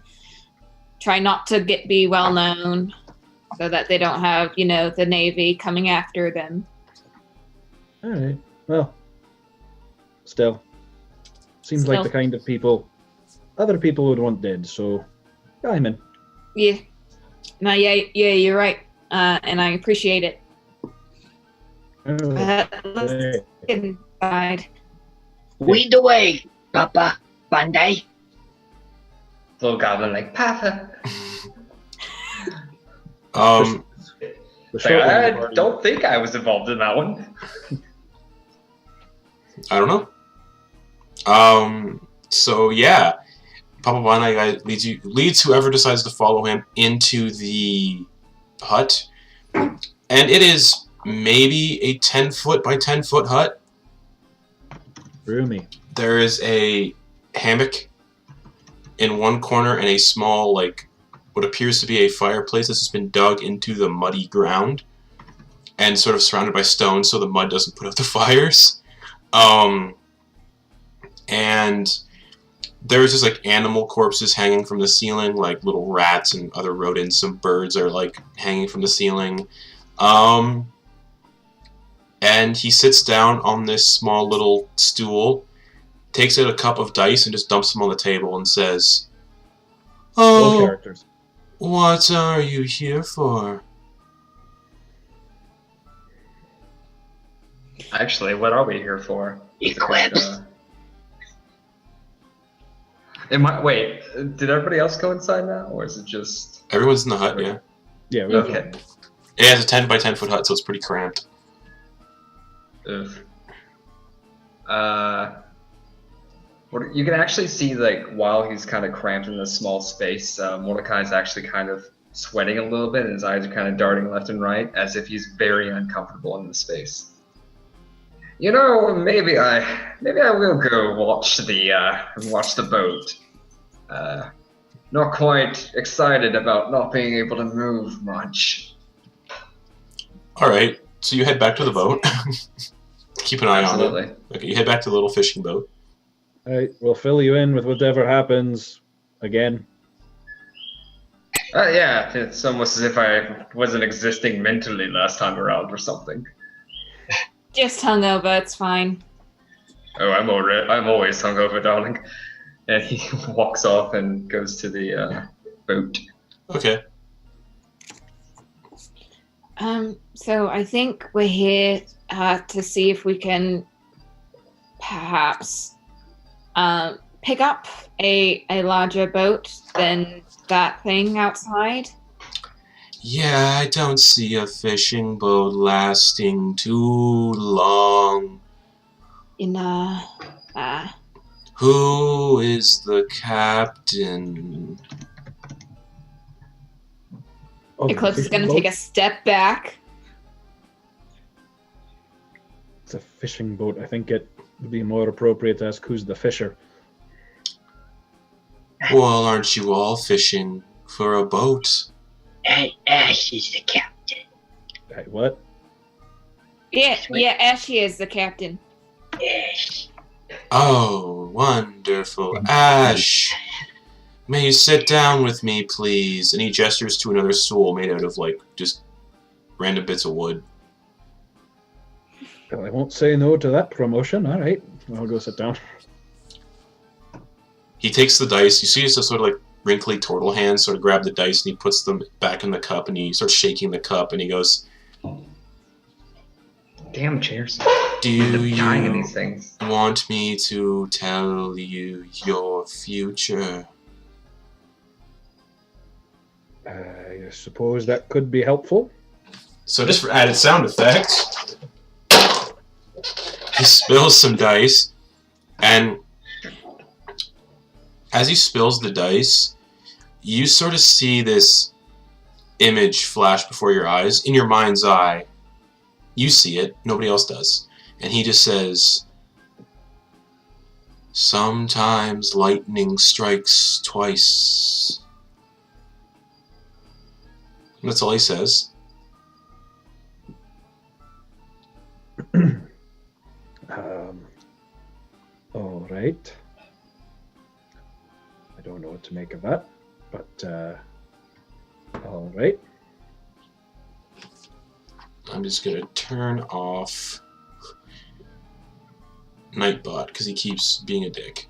[SPEAKER 4] try not to be well known so that they don't have, you know, the Navy coming after them.
[SPEAKER 1] All right. Well, still, seems like the kind of people other people would want dead. So, I'm in.
[SPEAKER 4] Yeah. No, yeah, you're right. And I appreciate it. Let's get inside.
[SPEAKER 6] Lead the way, Papa Bandai.
[SPEAKER 3] Little goblin like, Papa.
[SPEAKER 1] The
[SPEAKER 3] Like,
[SPEAKER 1] short
[SPEAKER 3] I
[SPEAKER 1] one-
[SPEAKER 3] don't think I was involved in that one.
[SPEAKER 2] I don't know. So yeah, Papa Bandai leads whoever decides to follow him into the hut, and it is maybe a 10-foot by 10-foot hut.
[SPEAKER 1] Roomy.
[SPEAKER 2] There is a hammock in one corner and a small, like, what appears to be a fireplace that's just been dug into the muddy ground and sort of surrounded by stone so the mud doesn't put out the fires. And there's just like animal corpses hanging from the ceiling, like little rats and other rodents. Some birds are like hanging from the ceiling. And he sits down on this small little stool, takes out a cup of dice and just dumps them on the table and says,
[SPEAKER 1] All
[SPEAKER 2] "Oh,
[SPEAKER 1] characters.
[SPEAKER 2] what are you here for?"
[SPEAKER 3] Actually, what are we here for?
[SPEAKER 6] Eclipse.
[SPEAKER 3] Wait, did everybody else go inside now, or is it just?
[SPEAKER 2] Everyone's in the hut, yeah.
[SPEAKER 1] Yeah.
[SPEAKER 3] Okay.
[SPEAKER 2] It has a 10 by 10 foot hut, so it's pretty cramped.
[SPEAKER 3] Ugh. You can actually see, like, while he's kind of cramped in this small space, Mordecai's actually kind of sweating a little bit, and his eyes are kind of darting left and right, as if he's very uncomfortable in the space. You know, maybe I will go watch the boat. Not quite excited about not being able to move much.
[SPEAKER 2] Alright, so you head back to the boat. Keep an eye on it.
[SPEAKER 3] Absolutely.
[SPEAKER 2] Okay, you head back to the little fishing boat.
[SPEAKER 1] All right. We'll fill you in with whatever happens. Again.
[SPEAKER 3] Yeah, it's almost as if I wasn't existing mentally last time around or something.
[SPEAKER 4] Just hungover, it's fine.
[SPEAKER 3] Oh, I'm always hungover, darling. And he walks off and goes to the boat.
[SPEAKER 2] Okay.
[SPEAKER 4] So I think we're here to see if we can perhaps pick up a larger boat than that thing outside.
[SPEAKER 2] Yeah, I don't see a fishing boat lasting too long. Who is the captain?
[SPEAKER 1] Oh,
[SPEAKER 4] Eclipse is
[SPEAKER 1] fishing
[SPEAKER 4] going to
[SPEAKER 1] boat?
[SPEAKER 4] take a step back.
[SPEAKER 1] It's a fishing boat. I think it would be more appropriate to ask who's the fisher.
[SPEAKER 6] Oh.
[SPEAKER 2] Well, aren't you all fishing for a boat?
[SPEAKER 6] Ash is the captain.
[SPEAKER 1] Right, what?
[SPEAKER 4] Yeah, Ashy is the captain.
[SPEAKER 6] Ash.
[SPEAKER 2] Oh, wonderful. Ash, may you sit down with me, please? And he gestures to another stool made out of, like, just random bits of wood.
[SPEAKER 1] Well, I won't say no to that promotion. All right. I'll go sit down.
[SPEAKER 2] He takes the dice. You see his sort of, like, wrinkly turtle hands sort of grab the dice and he puts them back in the cup and he starts shaking the cup and he goes,
[SPEAKER 3] Damn chairs.
[SPEAKER 2] "Do
[SPEAKER 3] Dying in
[SPEAKER 2] you
[SPEAKER 3] these things.
[SPEAKER 2] want me to tell you your future?"
[SPEAKER 1] I suppose that could be helpful.
[SPEAKER 2] So just for added sound effects, he spills some dice, and as he spills the dice, you sort of see this image flash before your eyes. In your mind's eye, you see it, nobody else does. And he just says, "Sometimes lightning strikes twice." And that's all he says.
[SPEAKER 1] All right. I don't know what to make of that, but all right.
[SPEAKER 2] I'm just gonna turn off Nightbot because he keeps being a dick.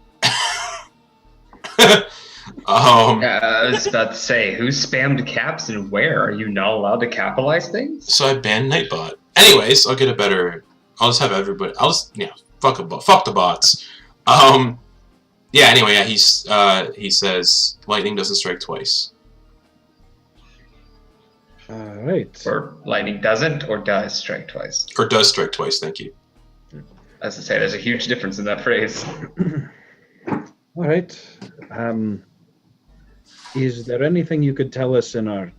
[SPEAKER 3] I was about to say, who spammed caps and where? Are you not allowed to capitalize things?
[SPEAKER 2] So I banned Nightbot. Anyways, I'll get a better. I'll just have everybody. Fuck the bots. Yeah. Anyway, yeah. He says lightning doesn't strike twice.
[SPEAKER 1] All right.
[SPEAKER 3] Or lightning doesn't, or does strike twice.
[SPEAKER 2] Or does strike twice. Thank you.
[SPEAKER 3] As I say, there's a huge difference in that phrase.
[SPEAKER 1] All right. Is there anything you could tell us in our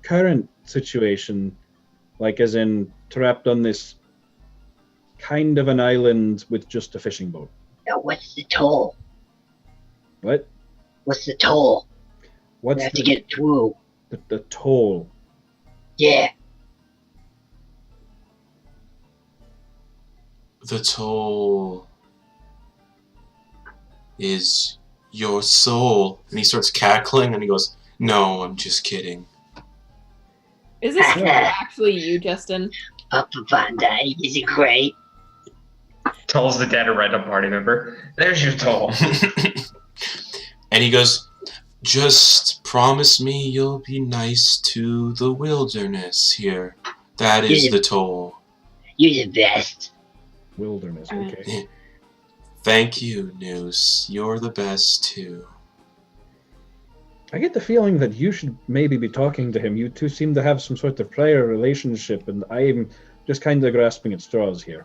[SPEAKER 1] current situation, like as in trapped on this kind of an island with just a fishing boat?
[SPEAKER 6] Now, what's the toll?
[SPEAKER 1] What?
[SPEAKER 6] What's the toll?
[SPEAKER 1] What's
[SPEAKER 6] We have to get through.
[SPEAKER 1] the toll?
[SPEAKER 6] Yeah.
[SPEAKER 2] The toll is your soul. And he starts cackling and he goes, "No, I'm just kidding."
[SPEAKER 4] Is this actually you, Justin?
[SPEAKER 6] Up Bandai, is it great?
[SPEAKER 3] Toll's the dead or random party member. There's your toll.
[SPEAKER 2] And he goes, "Just promise me you'll be nice to the wilderness here. That is the toll."
[SPEAKER 6] You're the best.
[SPEAKER 1] Wilderness, okay.
[SPEAKER 2] Thank you, Noose. You're the best too.
[SPEAKER 1] I get the feeling that you should maybe be talking to him. You two seem to have some sort of prior relationship, and I'm just kind of grasping at straws here.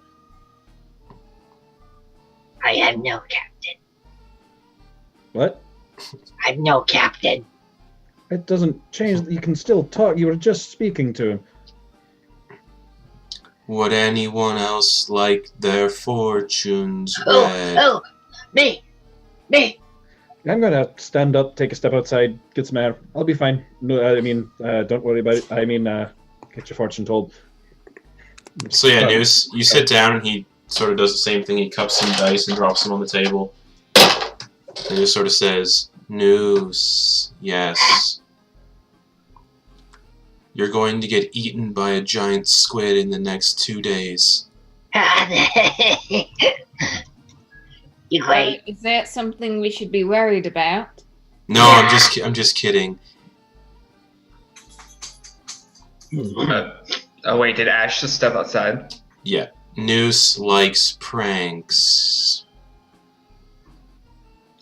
[SPEAKER 6] I am no captain.
[SPEAKER 1] What?
[SPEAKER 6] I'm no captain.
[SPEAKER 1] It doesn't change. You can still talk. You were just speaking to him.
[SPEAKER 2] Would anyone else like their fortunes read?
[SPEAKER 6] Oh, me.
[SPEAKER 1] I'm gonna stand up, take a step outside, get some air. I'll be fine. No, don't worry about it. Get your fortune told.
[SPEAKER 2] So yeah, Noose, you sit down and he sort of does the same thing. He cups some dice and drops them on the table. And just sort of says, "Noose, yes. You're going to get eaten by a giant squid in the next 2 days."
[SPEAKER 6] You're great.
[SPEAKER 4] Is that something we should be worried about?
[SPEAKER 2] No, I'm just kidding.
[SPEAKER 3] Oh wait, did Ash just step outside?
[SPEAKER 2] Yeah, Noose likes pranks.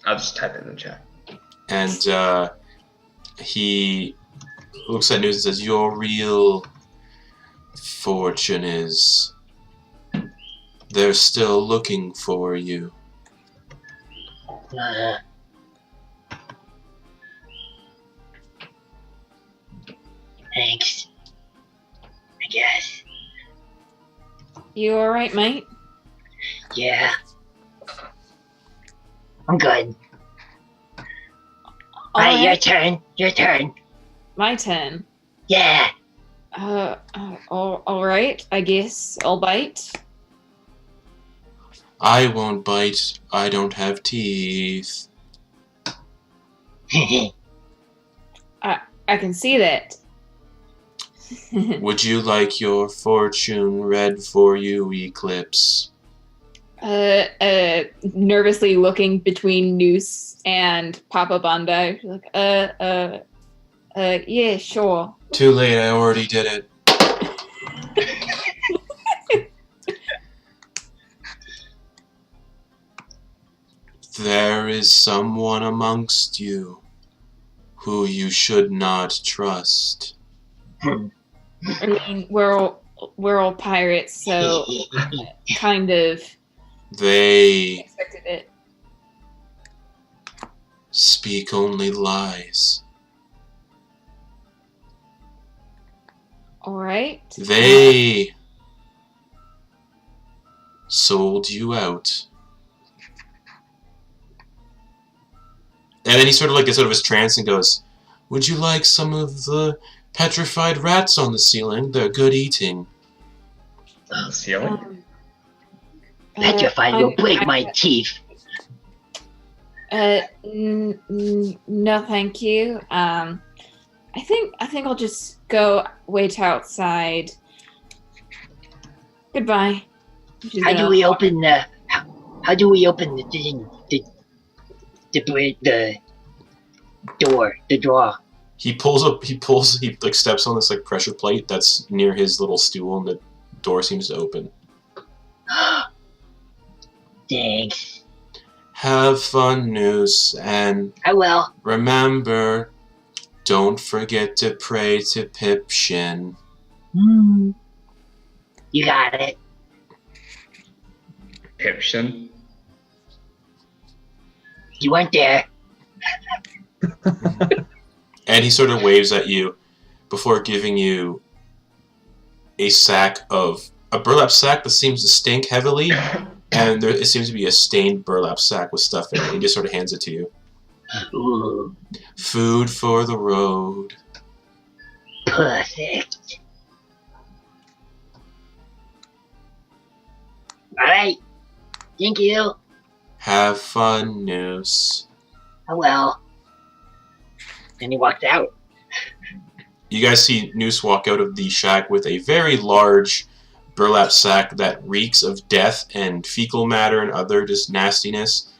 [SPEAKER 3] I'll just type it in the chat.
[SPEAKER 2] And he looks at Noose and says, "Your real fortune is they're still looking for you."
[SPEAKER 6] Thanks. I guess.
[SPEAKER 4] You alright, mate?
[SPEAKER 6] Yeah. I'm good. Alright, your turn. Your turn.
[SPEAKER 4] My turn.
[SPEAKER 6] Yeah.
[SPEAKER 4] Alright, I guess I'll bite.
[SPEAKER 2] I won't bite. I don't have teeth.
[SPEAKER 4] I can see that.
[SPEAKER 2] Would you like your fortune read for you, Eclipse?
[SPEAKER 4] Nervously looking between Noose and Papa Bondo. Like, yeah, sure.
[SPEAKER 2] Too late, I already did it. There is someone amongst you who you should not trust.
[SPEAKER 4] I mean, we're all pirates, so kind of
[SPEAKER 2] They
[SPEAKER 4] expected it.
[SPEAKER 2] speak only lies.
[SPEAKER 4] Alright.
[SPEAKER 2] They sold you out. And then he sort of like gets out of his trance and goes, "Would you like some of the petrified rats on the ceiling? They're good eating."
[SPEAKER 3] On the ceiling?
[SPEAKER 6] Petrified will break my teeth.
[SPEAKER 4] No, thank you. I think I'll just go wait outside. Goodbye.
[SPEAKER 6] How do we open the thing? The door, the drawer.
[SPEAKER 2] He like steps on this like pressure plate that's near his little stool, and the door seems to open.
[SPEAKER 6] Thanks.
[SPEAKER 2] Have fun, Muse, and
[SPEAKER 6] I will.
[SPEAKER 2] remember, don't forget to pray to Pipshin.
[SPEAKER 6] You got it.
[SPEAKER 3] Pipshin.
[SPEAKER 6] You weren't there.
[SPEAKER 2] And he sort of waves at you before giving you a burlap sack that seems to stink heavily, and it seems to be a stained burlap sack with stuff in it. He just sort of hands it to you.
[SPEAKER 6] Ooh,
[SPEAKER 2] Food for the road.
[SPEAKER 6] perfect. Alright. Thank you.
[SPEAKER 2] Have fun, Muse.
[SPEAKER 6] I will. And he walked out.
[SPEAKER 2] You guys see Noose walk out of the shack with a very large burlap sack that reeks of death and fecal matter and other just nastiness.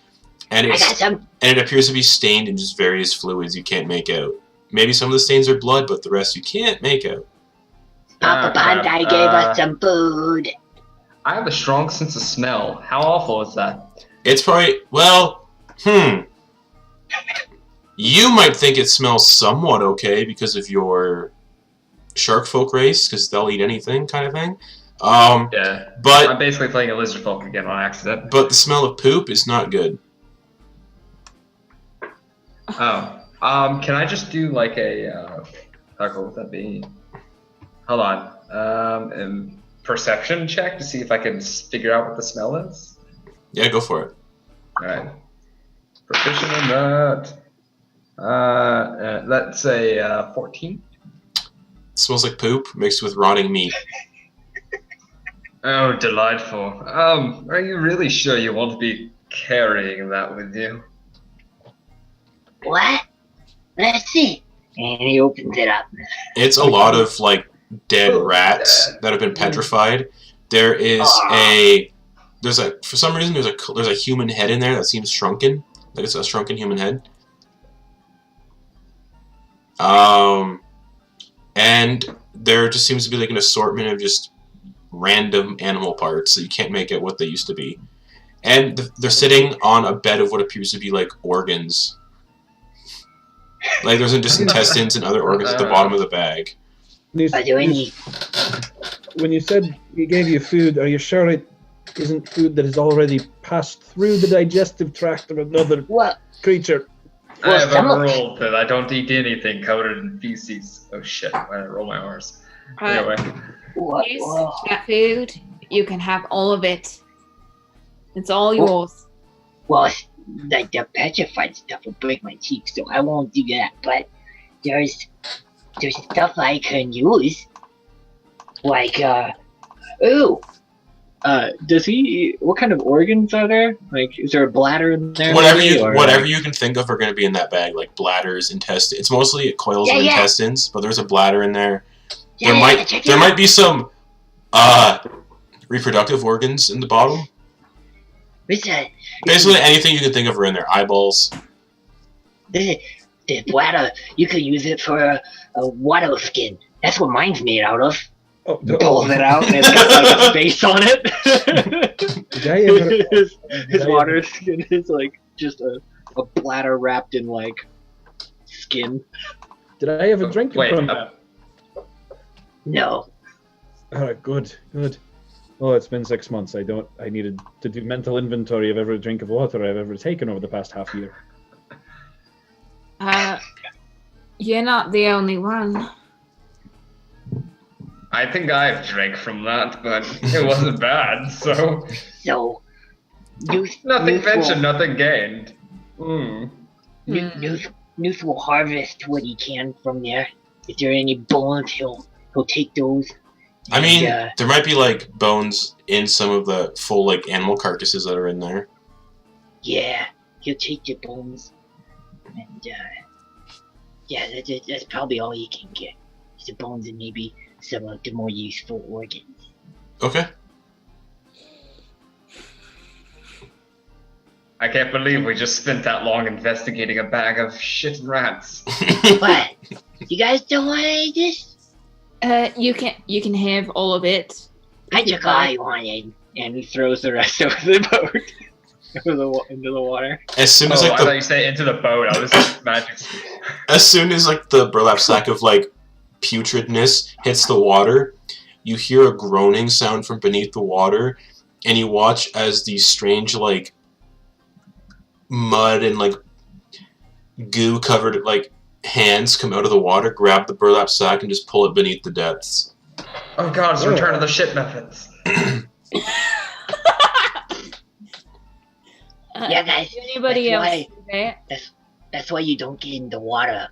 [SPEAKER 2] And
[SPEAKER 6] I got some.
[SPEAKER 2] it appears to be stained in just various fluids you can't make out. Maybe some of the stains are blood, but the rest you can't make out.
[SPEAKER 6] Papa Bandai gave us some food.
[SPEAKER 3] I have a strong sense of smell. How awful is that?
[SPEAKER 2] It's probably, you might think it smells somewhat okay because of your shark folk race, because they'll eat anything kind of thing.
[SPEAKER 3] Yeah.
[SPEAKER 2] But
[SPEAKER 3] I'm basically playing a lizard folk again on accident.
[SPEAKER 2] But the smell of poop is not good.
[SPEAKER 3] Oh. Can I just do like a what would that be? Hold on. A perception check to see if I can figure out what the smell is?
[SPEAKER 2] Yeah, go for it.
[SPEAKER 3] Alright. Proficient in that. Let's say 14.
[SPEAKER 2] It smells like poop mixed with rotting meat.
[SPEAKER 3] Oh, delightful. Are you really sure you want to be carrying that with you?
[SPEAKER 6] What? Let's see. And he opens it up.
[SPEAKER 2] It's a lot of like dead rats that have been petrified. There is for some reason there's a human head in there that seems shrunken. Like it's a shrunken human head. And there just seems to be like an assortment of just random animal parts that you can't make out what they used to be. And they're sitting on a bed of what appears to be like organs. Like there's just intestines and other organs at the bottom of the bag.
[SPEAKER 6] Are there any?
[SPEAKER 1] When you said he gave you food, are you sure it isn't food that has already passed through the digestive tract of another creature?
[SPEAKER 3] I have a rule that I don't eat anything coated in feces. Oh shit, why did I roll my R's? Anyway.
[SPEAKER 4] Use that food. You can have all of it. It's all yours.
[SPEAKER 6] Well, like the petrified stuff will break my teeth, so I won't do that. But there's stuff I can use, like
[SPEAKER 5] does he? What kind of organs are there? Like, is there a bladder in there?
[SPEAKER 2] Whatever you can think of are going to be in that bag, like bladders, intestines. It's mostly coils of intestines, but there's a bladder in there. There might be some reproductive organs in the bottom.
[SPEAKER 6] What's that?
[SPEAKER 2] Basically, anything you can think of are in there. Eyeballs.
[SPEAKER 6] The bladder, you could use it for a water skin. That's what mine's made out of.
[SPEAKER 1] Oh,
[SPEAKER 5] Pulls it out and it's got like a face on it. His water skin is like just a bladder wrapped in like skin.
[SPEAKER 1] Did I have a drink from that?
[SPEAKER 6] No.
[SPEAKER 1] Alright, good. Oh, it's been 6 months. I needed to do mental inventory of every drink of water I've ever taken over the past half year.
[SPEAKER 4] You're not the only one.
[SPEAKER 3] I think I've drank from that, but it wasn't bad, so...
[SPEAKER 6] So...
[SPEAKER 3] Nothing ventured, nothing gained.
[SPEAKER 6] Newt will harvest what he can from there. If there are any bones, he'll take those.
[SPEAKER 2] I mean, there might be like bones in some of the full like animal carcasses that are in there.
[SPEAKER 6] Yeah. he'll take your bones, and yeah, that's probably all you can get. The bones and maybe some of the more useful organs.
[SPEAKER 2] Okay.
[SPEAKER 3] I can't believe we just spent that long investigating a bag of shit and rats.
[SPEAKER 6] What? You guys don't want any of this?
[SPEAKER 4] You can have all of it.
[SPEAKER 6] I took all I wanted.
[SPEAKER 5] And he throws the rest of the boat into the water.
[SPEAKER 2] As soon as
[SPEAKER 3] I
[SPEAKER 2] like
[SPEAKER 3] thought you said into the boat. I was just magic.
[SPEAKER 2] as soon as like the burlap sack of like putridness hits the water, you hear a groaning sound from beneath the water, and you watch as these strange like mud and like goo covered like hands come out of the water, grab the burlap sack, and just pull it beneath the depths.
[SPEAKER 3] Oh god, it's return of the shit methods.
[SPEAKER 6] Yeah, guys.
[SPEAKER 4] Does anybody
[SPEAKER 6] that's
[SPEAKER 4] else do that?
[SPEAKER 6] That's why you don't get in the water.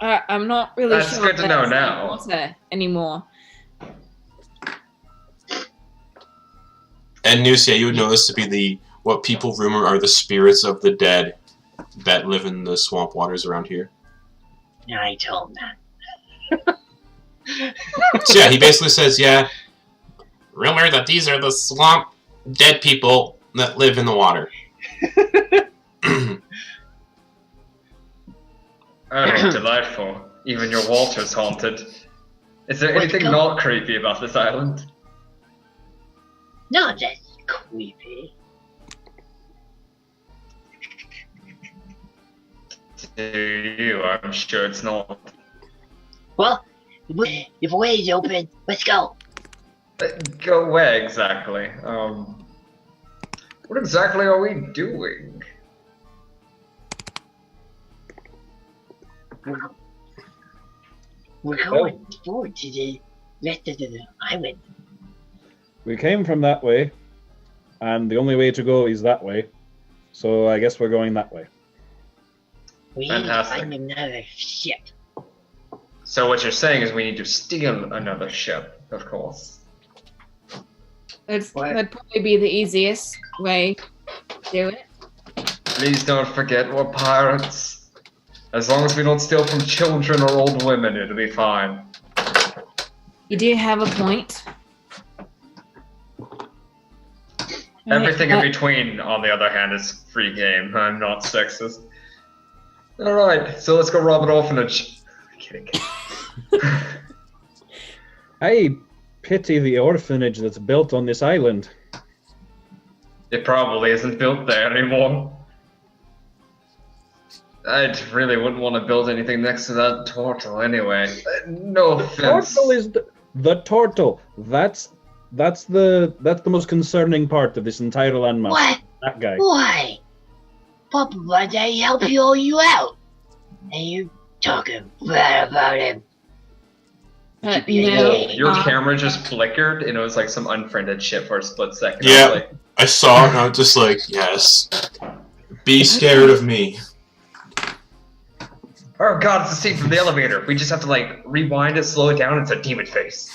[SPEAKER 4] I'm not really
[SPEAKER 3] That's
[SPEAKER 4] sure.
[SPEAKER 3] good to know now.
[SPEAKER 4] Water anymore.
[SPEAKER 2] And Nusia, you would know this to be the what people rumor are the spirits of the dead that live in the swamp waters around here.
[SPEAKER 6] And I told him that.
[SPEAKER 2] So yeah, he basically says, yeah, rumor that these are the swamp dead people that live in the water.
[SPEAKER 3] Oh, delightful. Even your Walter's haunted. Is there
[SPEAKER 6] Let's
[SPEAKER 3] anything
[SPEAKER 6] go.
[SPEAKER 3] not creepy about this island?
[SPEAKER 6] No, that's creepy.
[SPEAKER 3] To you, I'm sure it's not.
[SPEAKER 6] Well, if the way is open, let's go.
[SPEAKER 3] Go where exactly? What exactly are we doing?
[SPEAKER 6] We're going forward to the rest of the island.
[SPEAKER 1] We came from that way, and the only way to go is that way. So I guess we're going that way.
[SPEAKER 6] We
[SPEAKER 3] Fantastic.
[SPEAKER 6] need to find another ship.
[SPEAKER 3] So what you're saying is we need to steal another ship, of course.
[SPEAKER 4] That'd
[SPEAKER 6] What?
[SPEAKER 4] probably be the easiest way to do it.
[SPEAKER 3] Please don't forget we're pirates. As long as we don't steal from children or old women, it'll be fine.
[SPEAKER 4] You do have a point.
[SPEAKER 3] Everything in
[SPEAKER 4] Right,
[SPEAKER 3] between, on the other hand, is free game. I'm not sexist. Alright, so let's go rob an orphanage. Kidding.
[SPEAKER 1] I pity the orphanage that's built on this island.
[SPEAKER 3] It probably isn't built there anymore. I really wouldn't want to build anything next to that turtle anyway. No offense.
[SPEAKER 1] Turtle is the turtle. That's the most concerning part of this entire landmass.
[SPEAKER 6] What?
[SPEAKER 1] That guy.
[SPEAKER 6] Why? Papa Monday help you out. And you talking bad about him.
[SPEAKER 3] Your camera just flickered and it was like some unfriended shit for a split second.
[SPEAKER 2] Yeah.
[SPEAKER 3] I was like,
[SPEAKER 2] I saw it and I was just like, yes. Be scared of me.
[SPEAKER 3] oh god, it's the scene from the elevator. We just have to like rewind it, slow it down, it's a demon face.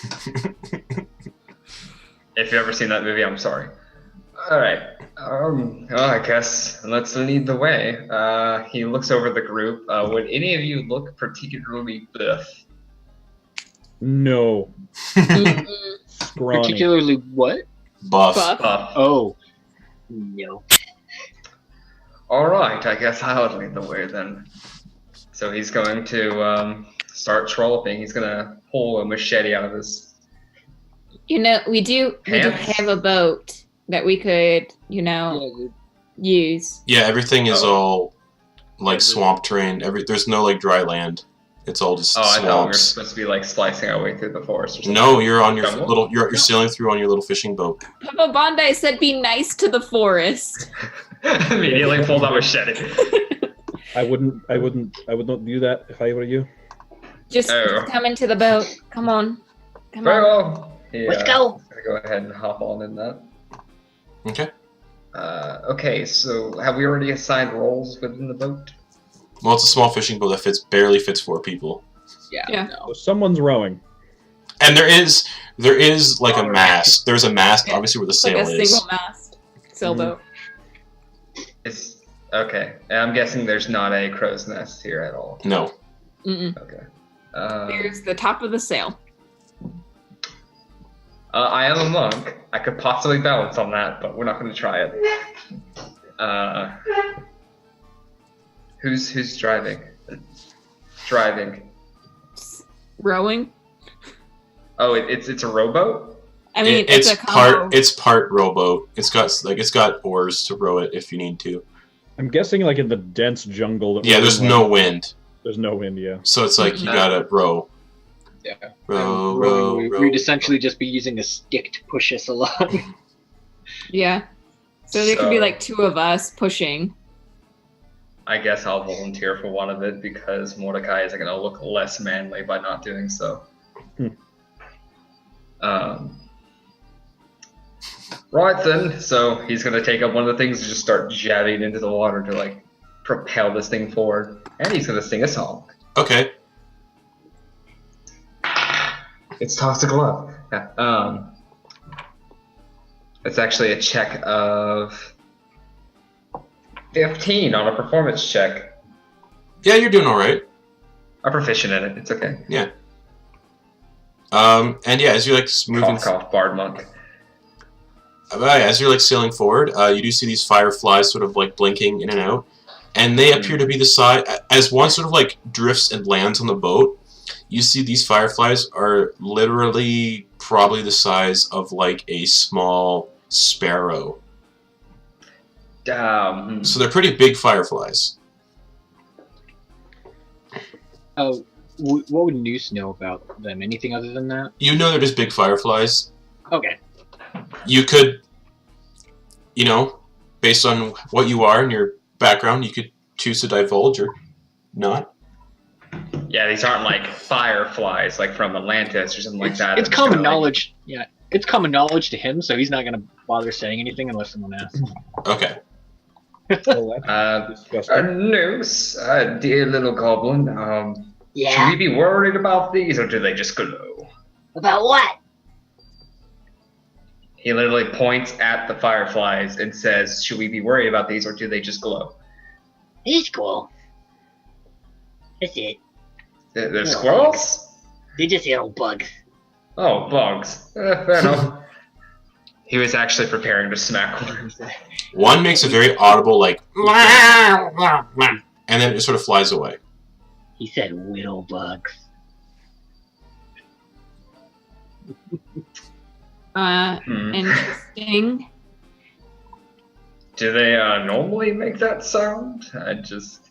[SPEAKER 3] If you've ever seen that movie, I'm sorry. Alright. Well, I guess let's lead the way. He looks over the group. Would any of you look particularly biff?
[SPEAKER 1] No.
[SPEAKER 4] Mm-mm.
[SPEAKER 1] Scrawny.
[SPEAKER 5] Particularly what?
[SPEAKER 2] Buff.
[SPEAKER 4] Buff.
[SPEAKER 5] Oh.
[SPEAKER 6] No.
[SPEAKER 3] Alright, I guess I'll lead the way then. So he's going to start trolloping. He's gonna pull a machete out of his.
[SPEAKER 4] We do
[SPEAKER 3] Pants?
[SPEAKER 4] have a boat that we could, use.
[SPEAKER 2] Yeah, everything is
[SPEAKER 3] Oh.
[SPEAKER 2] all like swamp terrain. There's no like dry land. It's all just
[SPEAKER 3] Oh, I thought we were
[SPEAKER 2] swamps.
[SPEAKER 3] supposed to be like slicing our way through the forest or something.
[SPEAKER 2] No, you're on your
[SPEAKER 3] Double?
[SPEAKER 2] little. You're sailing through on your little fishing boat.
[SPEAKER 4] Papa Bondi said be nice to the forest.
[SPEAKER 3] Immediately pulled out machete.
[SPEAKER 1] I would not do that if I were you.
[SPEAKER 4] Just
[SPEAKER 3] Oh.
[SPEAKER 4] come into the boat. Come on. Come
[SPEAKER 3] Very
[SPEAKER 4] on.
[SPEAKER 3] well.
[SPEAKER 6] Let's go.
[SPEAKER 3] Gonna go ahead and hop on in that.
[SPEAKER 2] Okay.
[SPEAKER 3] Okay, so have we already assigned roles within the boat?
[SPEAKER 2] Well, it's a small fishing boat that barely fits 4 people.
[SPEAKER 4] Yeah.
[SPEAKER 5] No.
[SPEAKER 1] So someone's rowing.
[SPEAKER 2] And there is like a
[SPEAKER 3] Alright.
[SPEAKER 2] mast. There's a mast, obviously, where the
[SPEAKER 4] Like
[SPEAKER 2] sail
[SPEAKER 4] a
[SPEAKER 2] is.
[SPEAKER 4] single mast sailboat.
[SPEAKER 3] It's okay. I'm guessing there's not a crow's nest here at all.
[SPEAKER 2] No.
[SPEAKER 4] Mm-mm.
[SPEAKER 3] Okay.
[SPEAKER 4] Here's the top of the sail.
[SPEAKER 3] I am a monk. I could possibly balance on that, but we're not going to try it. Who's driving? Driving.
[SPEAKER 4] Rowing.
[SPEAKER 3] Oh, it's a rowboat.
[SPEAKER 4] I mean,
[SPEAKER 2] it's
[SPEAKER 4] a combo.
[SPEAKER 2] part rowboat. It's got oars to row it if you need to.
[SPEAKER 1] I'm guessing like in the dense jungle. That
[SPEAKER 2] Yeah,
[SPEAKER 1] we're
[SPEAKER 2] there's
[SPEAKER 1] in,
[SPEAKER 2] no
[SPEAKER 1] like,
[SPEAKER 2] wind,
[SPEAKER 1] There's no wind. Yeah.
[SPEAKER 2] so it's like you gotta row.
[SPEAKER 5] Yeah.
[SPEAKER 2] Row,
[SPEAKER 5] And
[SPEAKER 2] row,
[SPEAKER 5] we'd
[SPEAKER 2] row.
[SPEAKER 5] essentially just be using a stick to push us along.
[SPEAKER 4] Yeah. So there could be
[SPEAKER 3] So-
[SPEAKER 4] like two of us pushing.
[SPEAKER 3] I guess I'll volunteer for one of it because Mordecai is going to look less manly by not doing so. Right then, so he's going to take up one of the things and just start jabbing into the water to like propel this thing forward, and he's going to sing a song.
[SPEAKER 2] Okay.
[SPEAKER 3] It's Toxic Love. Yeah. It's actually a check of 15 on a performance check.
[SPEAKER 2] Yeah, you're doing all right.
[SPEAKER 3] I'm proficient in it. It's okay.
[SPEAKER 2] And yeah, as you're like moving,
[SPEAKER 3] Cough, cough, bard monk.
[SPEAKER 2] as you're like sailing forward, you do see these fireflies sort of like blinking in and out, and they appear to be the size. As one sort of like drifts and lands on the boat, you see these fireflies are literally probably the size of like a small sparrow. So they're pretty big fireflies.
[SPEAKER 5] Oh, what would Noose know about them? Anything other than that?
[SPEAKER 2] You know they're just big fireflies.
[SPEAKER 5] Okay.
[SPEAKER 2] You could, you know, based on what you are and your background, you could choose to divulge or not.
[SPEAKER 3] Yeah, these aren't like fireflies like from Atlantis or something like that.
[SPEAKER 5] It's common knowledge. Yeah, it's common knowledge to him, so he's not going to bother saying anything unless someone asks.
[SPEAKER 2] Okay.
[SPEAKER 1] Well, that's disgusting.
[SPEAKER 3] Noose, dear little goblin, should
[SPEAKER 6] Yeah.
[SPEAKER 3] we be worried about these or do they just glow?
[SPEAKER 6] About what?
[SPEAKER 3] He literally points at the fireflies and says, should we be worried about these or do they just glow?
[SPEAKER 6] It's cool. That's it.
[SPEAKER 3] They're squirrels?
[SPEAKER 6] They're just little bugs.
[SPEAKER 3] Oh, bugs. Fair enough. He was actually preparing to smack one.
[SPEAKER 2] One makes a very audible like, and then it sort of flies away.
[SPEAKER 6] He said little bugs.
[SPEAKER 4] Interesting.
[SPEAKER 3] Do they normally make that sound? I just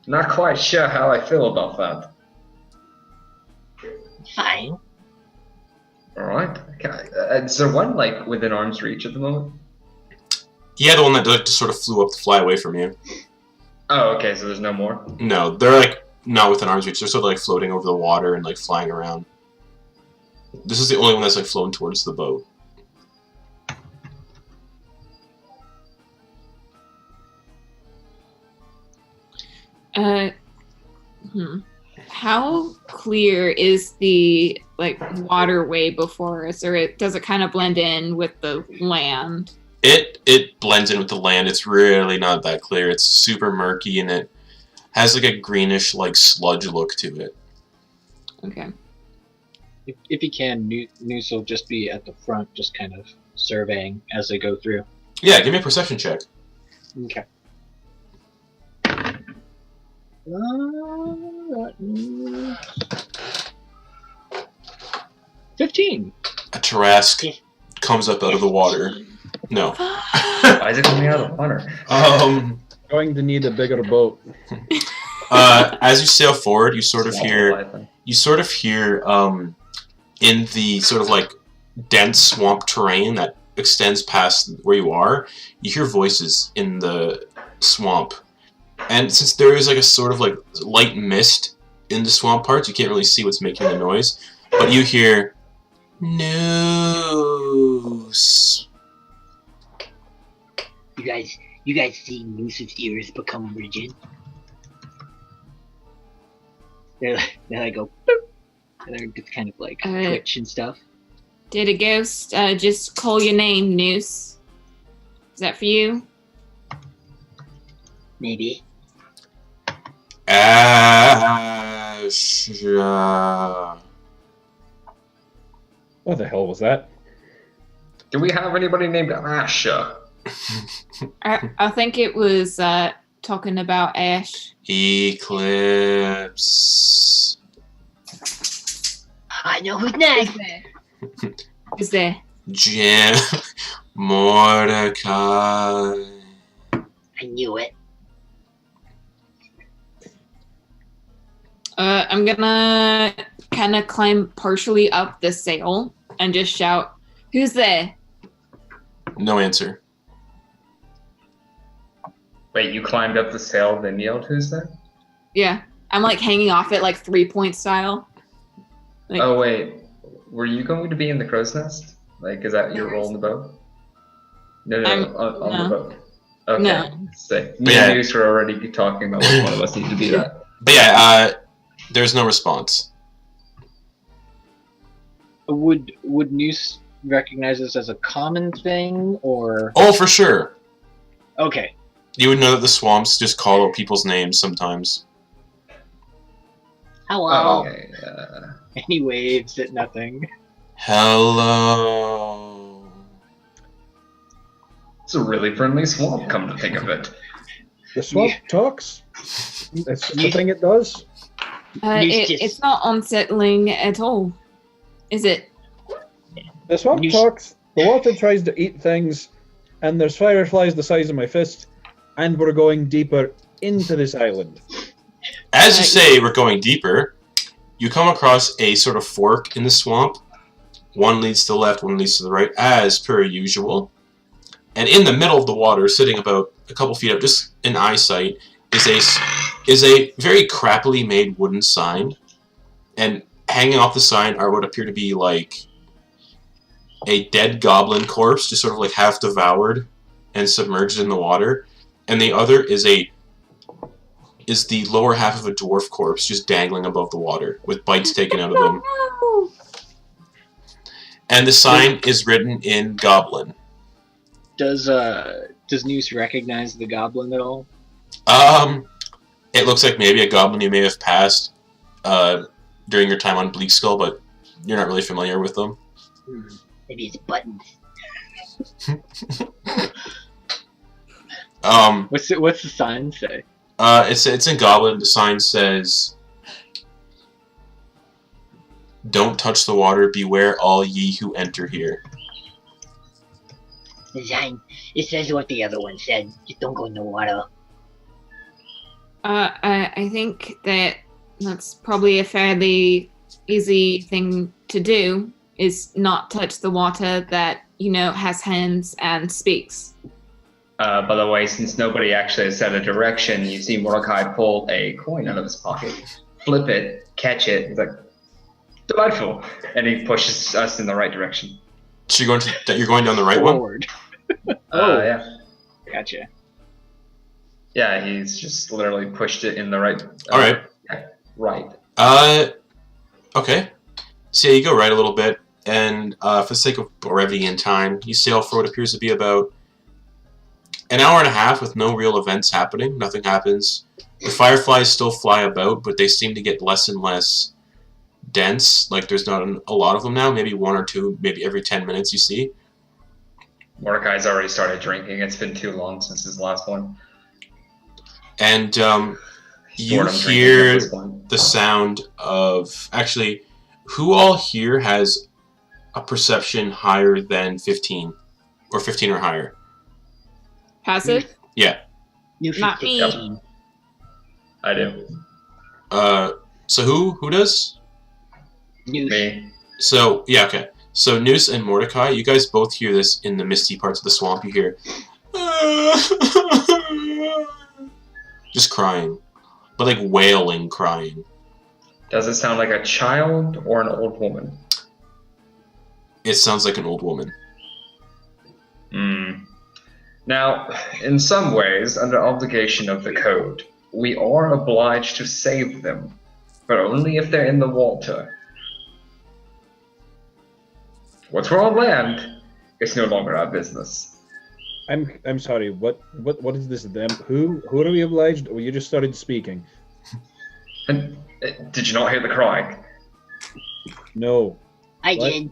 [SPEAKER 3] not quite sure how I feel about that.
[SPEAKER 6] Fine.
[SPEAKER 3] All right. Okay. Is there one like within arm's reach at the moment?
[SPEAKER 2] Yeah, the one that like, just sort of flew up to fly away from you.
[SPEAKER 3] Oh, okay. So there's no more.
[SPEAKER 2] No, they're like not within arm's reach. They're sort of like floating over the water and like flying around. This is the only one that's like flown towards the boat.
[SPEAKER 4] How clear is the like waterway before us, or does it kind of blend in with the land?
[SPEAKER 2] It blends in with the land. It's really not that clear. It's super murky and it has like a greenish like sludge look to it.
[SPEAKER 4] Okay.
[SPEAKER 5] If he can, Noose will just be at the front, just kind of surveying as they go through.
[SPEAKER 2] Yeah, give me a perception check.
[SPEAKER 5] Okay. 15.
[SPEAKER 2] A Tarask comes up out of the water. No.
[SPEAKER 3] Why is it coming out of the water?
[SPEAKER 1] Going to need a bigger boat.
[SPEAKER 2] As you sail forward, you sort of hear in the sort of like dense swamp terrain that extends past where you are, you hear voices in the swamp. And since there is like a sort of like light mist in the swamp parts, you can't really see what's making the noise. But you hear Noose.
[SPEAKER 6] You guys see Moose's ears become rigid? They like go boop, and they're just kind of like twitch and stuff.
[SPEAKER 4] Did a ghost just call your name, Noose? Is that for you?
[SPEAKER 6] Maybe.
[SPEAKER 2] Ash.
[SPEAKER 1] What the hell was that?
[SPEAKER 3] Do we have anybody named Asha?
[SPEAKER 4] I think it was talking about Ash.
[SPEAKER 2] Eclipse.
[SPEAKER 6] I know who's next.
[SPEAKER 4] Is there?
[SPEAKER 2] Jim. Mordecai.
[SPEAKER 6] I knew it.
[SPEAKER 4] I'm gonna kind of climb partially up the sail and just shout, "Who's there?"
[SPEAKER 2] No answer.
[SPEAKER 3] Wait, you climbed up the sail, then yelled, "Who's there?"
[SPEAKER 4] Yeah, I'm like hanging off it like 3-point style. Like,
[SPEAKER 3] Oh wait, were you going to be in the crow's nest? Like, is that your role in the boat? No, on the boat. Okay.
[SPEAKER 4] No.
[SPEAKER 3] Sick. Me
[SPEAKER 2] Yeah.
[SPEAKER 3] and Muse were already talking about which one of us need to be that.
[SPEAKER 2] But yeah, there's no response.
[SPEAKER 5] Would Noose recognize this as a common thing, or
[SPEAKER 2] Oh, for sure.
[SPEAKER 5] okay?
[SPEAKER 2] You would know that the swamps just call out people's names sometimes.
[SPEAKER 6] Hello.
[SPEAKER 3] Okay.
[SPEAKER 5] And he waves at nothing.
[SPEAKER 2] Hello.
[SPEAKER 3] It's a really friendly swamp, come to think of it.
[SPEAKER 1] The swamp talks. It's the thing it does.
[SPEAKER 4] it's not unsettling at all, is it?
[SPEAKER 1] The swamp talks. The water tries to eat things, and there's fireflies the size of my fist, and we're going deeper into this island.
[SPEAKER 2] As you say, we're going deeper. You come across a sort of fork in the swamp. One leads to the left, one leads to the right, as per usual. And in the middle of the water, sitting about a couple feet up, just in eyesight, is a very crappily made wooden sign. And hanging off the sign are what appear to be like a dead goblin corpse, just sort of like half devoured and submerged in the water. And the other is the lower half of a dwarf corpse just dangling above the water with bites taken out of them. And the sign is written in Goblin.
[SPEAKER 5] Does Noose recognize the goblin at all?
[SPEAKER 2] It looks like maybe a goblin you may have passed during your time on Bleakskull, but you're not really familiar with them.
[SPEAKER 6] Maybe it's buttons.
[SPEAKER 5] What's the sign say?
[SPEAKER 2] It's in Goblin. The sign says, "Don't touch the water. Beware all ye who enter here."
[SPEAKER 6] The sign, it says what the other one said. Just don't go in the water.
[SPEAKER 4] I think that's probably a fairly easy thing to do, is not touch the water that, has hands and speaks.
[SPEAKER 3] By the way, since nobody actually said a direction, you see Mordecai pull a coin out of his pocket, flip it, catch it. He's like, delightful. And he pushes us in the right direction.
[SPEAKER 2] So you're going down the right one?
[SPEAKER 5] Forward.
[SPEAKER 3] Yeah.
[SPEAKER 5] Gotcha.
[SPEAKER 3] Yeah, he's just literally pushed it in the right.
[SPEAKER 2] All right.
[SPEAKER 3] Right.
[SPEAKER 2] Okay. So yeah, you go right a little bit, and for the sake of brevity and time, you sail for what appears to be about an hour and a half with no real events happening. Nothing happens. The fireflies still fly about, but they seem to get less and less dense. Like there's not a lot of them now. Maybe one or two, maybe every 10 minutes you see.
[SPEAKER 3] Mordecai's already started drinking. It's been too long since his last one.
[SPEAKER 2] And you
[SPEAKER 3] Boredom drinking at
[SPEAKER 2] hear
[SPEAKER 3] this point.
[SPEAKER 2] the sound of... Actually, who all here has a perception higher than 15? Or 15 or higher?
[SPEAKER 4] Passive?
[SPEAKER 2] Yeah.
[SPEAKER 6] New
[SPEAKER 4] Not me.
[SPEAKER 6] 15.
[SPEAKER 3] I do.
[SPEAKER 2] So who does?
[SPEAKER 6] Noose.
[SPEAKER 3] Me.
[SPEAKER 2] So, yeah, okay. So Noose and Mordecai, you guys both hear this in the misty parts of the swamp. You hear... just crying. But like wailing crying.
[SPEAKER 3] Does it sound like a child or an old woman?
[SPEAKER 2] It sounds like an old woman.
[SPEAKER 3] Now, in some ways, under obligation of the code, we are obliged to save them, but only if they're in the water. Once we're on land, it's no longer our business.
[SPEAKER 1] I'm sorry. What is this? Them? Who are we obliged? Well, you just started speaking.
[SPEAKER 3] And, did you not hear the crying?
[SPEAKER 1] No.
[SPEAKER 6] I
[SPEAKER 1] What?
[SPEAKER 6] did.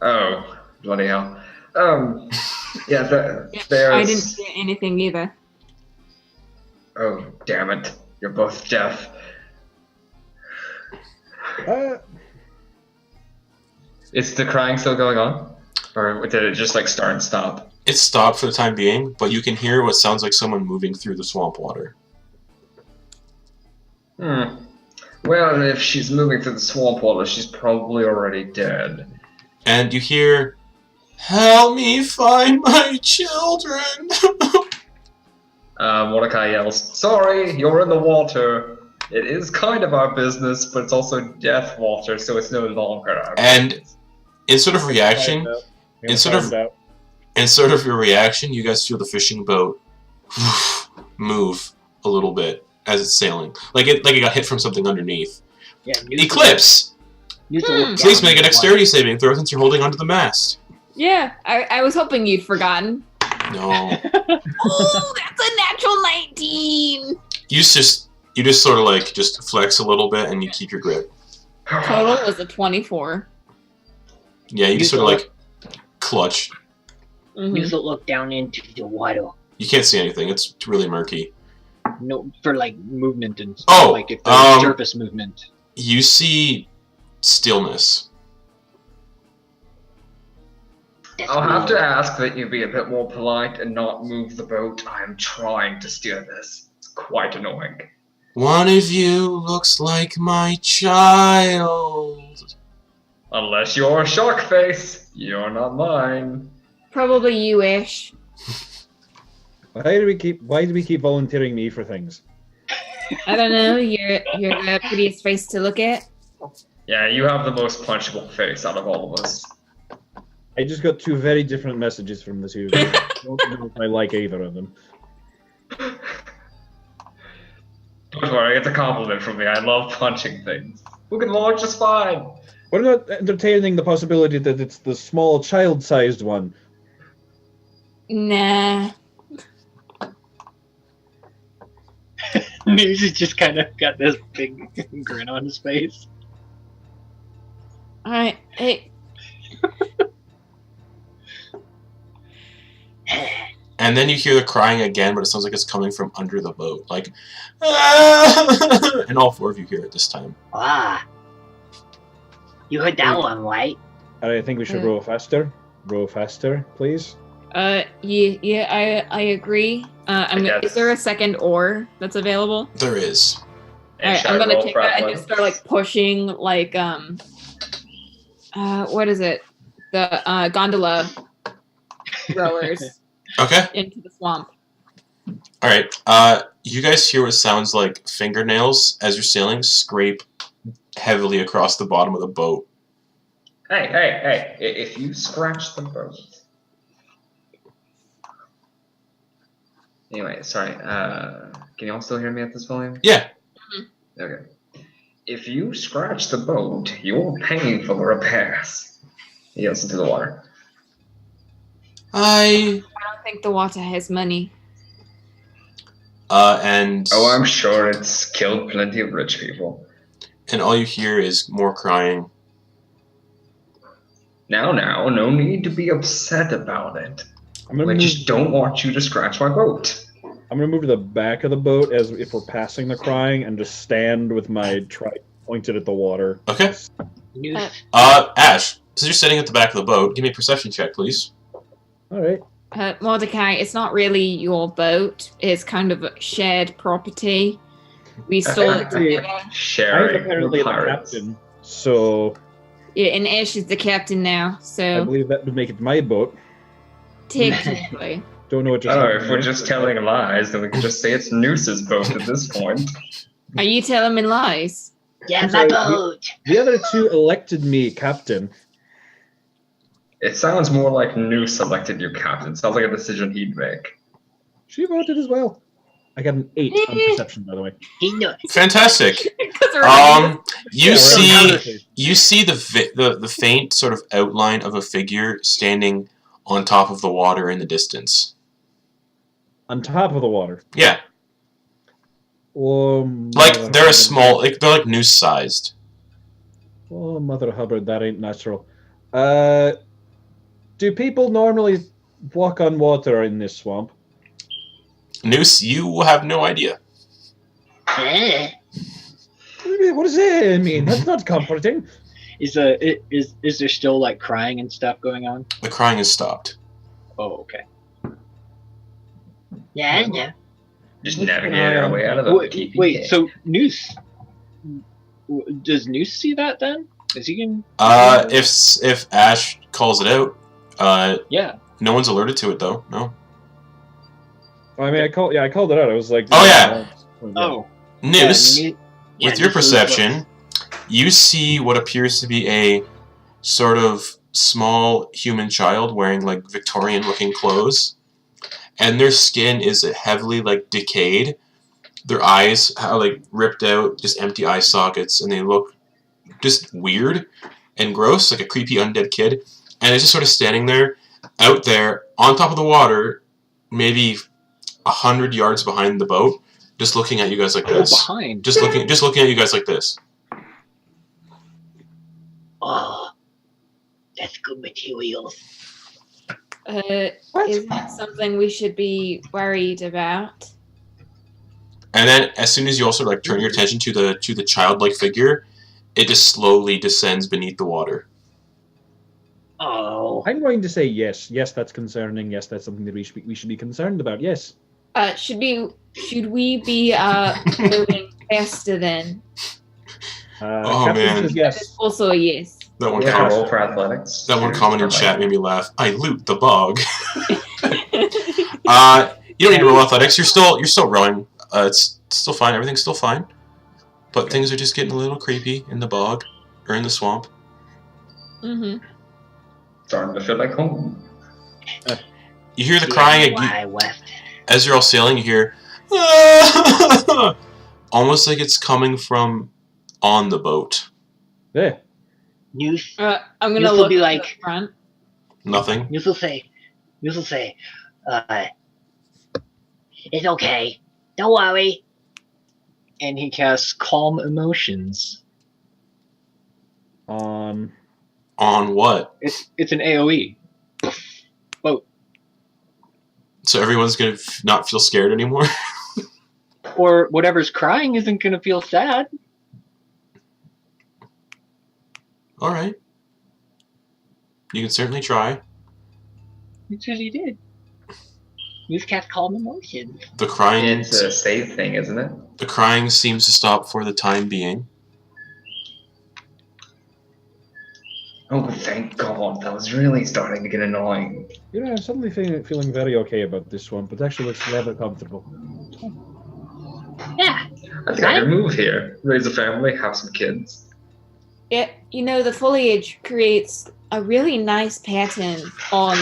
[SPEAKER 3] Oh, bloody hell. Yeah,
[SPEAKER 4] I
[SPEAKER 3] there's...
[SPEAKER 4] didn't hear anything either.
[SPEAKER 3] Oh, damn it. You're both deaf. Is the crying still going on? Or did it just like start and stop?
[SPEAKER 2] It stopped for the time being, but you can hear what sounds like someone moving through the swamp water.
[SPEAKER 3] Well, if she's moving through the swamp water, she's probably already dead.
[SPEAKER 2] And you hear, "Help me find my children!"
[SPEAKER 3] Mordecai yells, "Sorry, you're in the water. It is kind of our business, but it's also death water, so it's no longer our
[SPEAKER 2] And
[SPEAKER 3] business."
[SPEAKER 2] in sort of reaction, in sort of your reaction, you guys feel the fishing boat move a little bit as it's sailing, like it got hit from something underneath.
[SPEAKER 5] Yeah,
[SPEAKER 2] Eclipse! Please make a dexterity saving throw since you're holding onto the mast.
[SPEAKER 4] Yeah, I was hoping you'd forgotten.
[SPEAKER 2] No.
[SPEAKER 4] Oh, that's a natural 19.
[SPEAKER 2] You just sort of like just flex a little bit and you keep your grip.
[SPEAKER 4] Total was a 24.
[SPEAKER 2] Yeah, you just sort of like clutch.
[SPEAKER 4] Mhm.
[SPEAKER 6] Use it look down into the water.
[SPEAKER 2] You can't see anything. It's really murky.
[SPEAKER 5] No, for like movement and stuff.
[SPEAKER 2] Oh,
[SPEAKER 5] Like if there's surface movement.
[SPEAKER 2] You see stillness.
[SPEAKER 6] That's
[SPEAKER 3] I'll have to
[SPEAKER 6] weird.
[SPEAKER 3] ask that you be a bit more polite and not move the boat. I am trying to steer this. It's quite annoying.
[SPEAKER 2] One of you looks like my child.
[SPEAKER 3] Unless you're a shark face, you're not mine.
[SPEAKER 4] Probably you-ish.
[SPEAKER 1] Why do we keep volunteering me for things?
[SPEAKER 4] I don't know. You're the prettiest face to look at.
[SPEAKER 3] Yeah, you have the most punchable face out of all of us.
[SPEAKER 1] I just got two very different messages from the two. I don't know if I like either of them.
[SPEAKER 3] Don't worry, it's a compliment from me. I love punching things. Who can launch is fine.
[SPEAKER 1] What about entertaining the possibility that it's the small child-sized one?
[SPEAKER 4] Nah.
[SPEAKER 5] Muse has just kind of got this big grin on his face.
[SPEAKER 4] Alright, hey.
[SPEAKER 2] And then you hear the crying again, but it sounds like it's coming from under the boat. Like, "Ah!" And all four of you hear it this time.
[SPEAKER 6] Ah. You heard that one, right?
[SPEAKER 1] I think we should row faster. Row faster, please.
[SPEAKER 4] Yeah, I agree. Is there a second oar that's available?
[SPEAKER 2] There is.
[SPEAKER 3] And
[SPEAKER 4] Alright, I'm gonna
[SPEAKER 3] roll
[SPEAKER 4] take
[SPEAKER 3] for
[SPEAKER 4] that and
[SPEAKER 3] athletics?
[SPEAKER 4] just start like pushing like what is it? The gondola rowers
[SPEAKER 2] Okay.
[SPEAKER 4] into the swamp.
[SPEAKER 2] All right. You guys hear what sounds like fingernails as you're sailing scrape heavily across the bottom of the boat.
[SPEAKER 3] Hey, if you scratch the boat. Anyway, sorry, can y'all still hear me at this volume?
[SPEAKER 2] Yeah.
[SPEAKER 3] Okay. If you scratch the boat, you're paying for the repairs. He yells into the water.
[SPEAKER 2] I
[SPEAKER 4] don't think the water has money.
[SPEAKER 2] and
[SPEAKER 3] Oh, I'm sure it's killed plenty of rich people.
[SPEAKER 2] and all you hear is more crying.
[SPEAKER 3] Now, no need to be upset about it.
[SPEAKER 1] I'm gonna
[SPEAKER 3] I
[SPEAKER 1] move,
[SPEAKER 3] just don't want you to scratch my boat.
[SPEAKER 1] I'm gonna move to the back of the boat as if we're passing the crying, and just stand with my trident pointed at the water.
[SPEAKER 2] Okay.
[SPEAKER 6] Muse.
[SPEAKER 2] Ash, since you're sitting at the back of the boat, give me a perception check, please.
[SPEAKER 1] All right.
[SPEAKER 4] Mordecai, it's not really your boat. It's kind of a shared property. We stole it together.
[SPEAKER 1] I'm
[SPEAKER 3] Sharing
[SPEAKER 1] apparently the
[SPEAKER 3] pirates.
[SPEAKER 1] captain, so
[SPEAKER 4] Yeah, and Ash is the captain now,
[SPEAKER 1] I
[SPEAKER 4] so
[SPEAKER 1] believe that would make it my boat.
[SPEAKER 4] technically.
[SPEAKER 1] Don't know what just
[SPEAKER 3] Oh,
[SPEAKER 1] happened
[SPEAKER 3] if we're
[SPEAKER 1] there.
[SPEAKER 3] just telling lies, then we can just say it's Noose's boat at this point.
[SPEAKER 4] Are you telling me lies?
[SPEAKER 6] Yeah,
[SPEAKER 1] I'm
[SPEAKER 6] my
[SPEAKER 1] sorry,
[SPEAKER 6] boat.
[SPEAKER 1] The other two elected me captain.
[SPEAKER 3] It sounds more like Noose elected you captain. Sounds like a decision he'd make.
[SPEAKER 1] She voted as well. I got an 8 on perception, by the way.
[SPEAKER 6] He knows.
[SPEAKER 2] Fantastic.
[SPEAKER 4] 'Cause we're-
[SPEAKER 2] You
[SPEAKER 1] Yeah, we're
[SPEAKER 2] see
[SPEAKER 1] on
[SPEAKER 2] you see the faint sort of outline of a figure standing on top of the water in the distance.
[SPEAKER 1] On top of the water.
[SPEAKER 2] Yeah.
[SPEAKER 1] Oh,
[SPEAKER 2] Like,
[SPEAKER 1] Mother
[SPEAKER 2] they're a
[SPEAKER 1] Hubbard.
[SPEAKER 2] small... Like, they're like noose-sized.
[SPEAKER 1] Oh, Mother Hubbard, that ain't natural. Do people normally walk on water in this swamp?
[SPEAKER 2] Noose, you have no idea.
[SPEAKER 6] Eh?
[SPEAKER 1] What does that mean? That's not comforting.
[SPEAKER 5] Is there still like crying and stuff going on?
[SPEAKER 2] The crying has stopped.
[SPEAKER 5] Oh, okay.
[SPEAKER 6] Yeah, I know.
[SPEAKER 3] Just navigate our way out of the TPK.
[SPEAKER 5] Wait, so Noose, does Noose see that then? Is he in?
[SPEAKER 2] If Ash calls it out,
[SPEAKER 5] Yeah.
[SPEAKER 2] no one's alerted to it though. No.
[SPEAKER 1] I mean, I called it out. I was like,
[SPEAKER 2] Oh, yeah.
[SPEAKER 5] Oh.
[SPEAKER 2] Noose,
[SPEAKER 5] Yeah,
[SPEAKER 2] with your
[SPEAKER 5] Noose is
[SPEAKER 2] perception, you see what appears to be a sort of small human child wearing like Victorian-looking clothes, and their skin is heavily like decayed. Their eyes are like ripped out, just empty eye sockets, and they look just weird and gross, like a creepy undead kid. And it's just sort of standing there, out there, on top of the water, maybe 100 yards behind the boat, just looking at you guys like
[SPEAKER 5] Oh,
[SPEAKER 2] this.
[SPEAKER 5] behind.
[SPEAKER 2] Just looking at you guys like this.
[SPEAKER 6] Oh, that's good materials.
[SPEAKER 4] Is that something we should be worried about?
[SPEAKER 2] And then, as soon as you also like turn your attention to the childlike figure, it just slowly descends beneath the water.
[SPEAKER 6] Oh,
[SPEAKER 1] I'm going to say yes. Yes, that's concerning. Yes, that's something that we should be concerned about. Yes.
[SPEAKER 4] Should we be moving faster then?
[SPEAKER 2] Oh,
[SPEAKER 1] Captain
[SPEAKER 2] man.
[SPEAKER 1] says
[SPEAKER 4] That
[SPEAKER 1] yes.
[SPEAKER 4] is also a yes.
[SPEAKER 2] That one
[SPEAKER 3] Yeah,
[SPEAKER 2] comment,
[SPEAKER 3] roll for athletics.
[SPEAKER 2] that one comment in chat made me laugh. I loot the bog.
[SPEAKER 4] Uh,
[SPEAKER 2] You don't need to roll athletics. You're still rowing. It's still fine. Everything's still fine. But things are just getting a little creepy in the bog or in the swamp.
[SPEAKER 4] mm-hmm.
[SPEAKER 3] Starting to feel like home.
[SPEAKER 2] You hear the crying
[SPEAKER 6] why west?
[SPEAKER 2] as you're all sailing. You hear almost like it's coming from on the boat.
[SPEAKER 1] There.
[SPEAKER 6] Noose,
[SPEAKER 4] I'm gonna
[SPEAKER 6] This will
[SPEAKER 4] look
[SPEAKER 6] be
[SPEAKER 4] at
[SPEAKER 6] like-
[SPEAKER 4] the front.
[SPEAKER 2] Nothing.
[SPEAKER 6] Noose will say, it's okay. Don't worry.
[SPEAKER 5] And he casts Calm Emotions.
[SPEAKER 1] On.
[SPEAKER 2] On what?
[SPEAKER 5] It's an AOE.
[SPEAKER 2] So everyone's gonna not feel scared anymore.
[SPEAKER 5] Or whatever's crying isn't gonna feel sad.
[SPEAKER 2] All right. You can certainly try.
[SPEAKER 5] That's what he did.
[SPEAKER 6] Noose cast Calm Emotions.
[SPEAKER 2] The crying.
[SPEAKER 3] It's a save thing, isn't it?
[SPEAKER 2] The crying seems to stop for the time being.
[SPEAKER 3] Oh, thank God. That was really starting to get annoying.
[SPEAKER 1] You know, I'm suddenly feeling very okay about this one, but actually looks rather comfortable.
[SPEAKER 6] Yeah.
[SPEAKER 3] I think I can move here. Raise a family, have some kids.
[SPEAKER 4] Yeah, you know, the foliage creates a really nice pattern on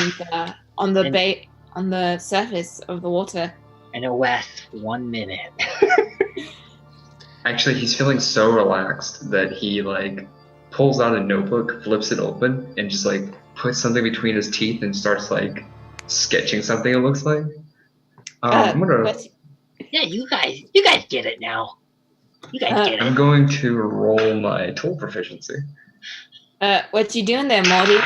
[SPEAKER 4] the surface of the water.
[SPEAKER 6] And a west 1 minute.
[SPEAKER 3] Actually, he's feeling so relaxed that he, like, pulls out a notebook, flips it open, and just, like, puts something between his teeth and starts, like, sketching something, it looks like. I'm gonna...
[SPEAKER 4] But,
[SPEAKER 6] Yeah, you guys get it now. You guys get
[SPEAKER 3] I'm
[SPEAKER 6] it.
[SPEAKER 3] going to roll my tool proficiency.
[SPEAKER 4] what you doing there, Morty?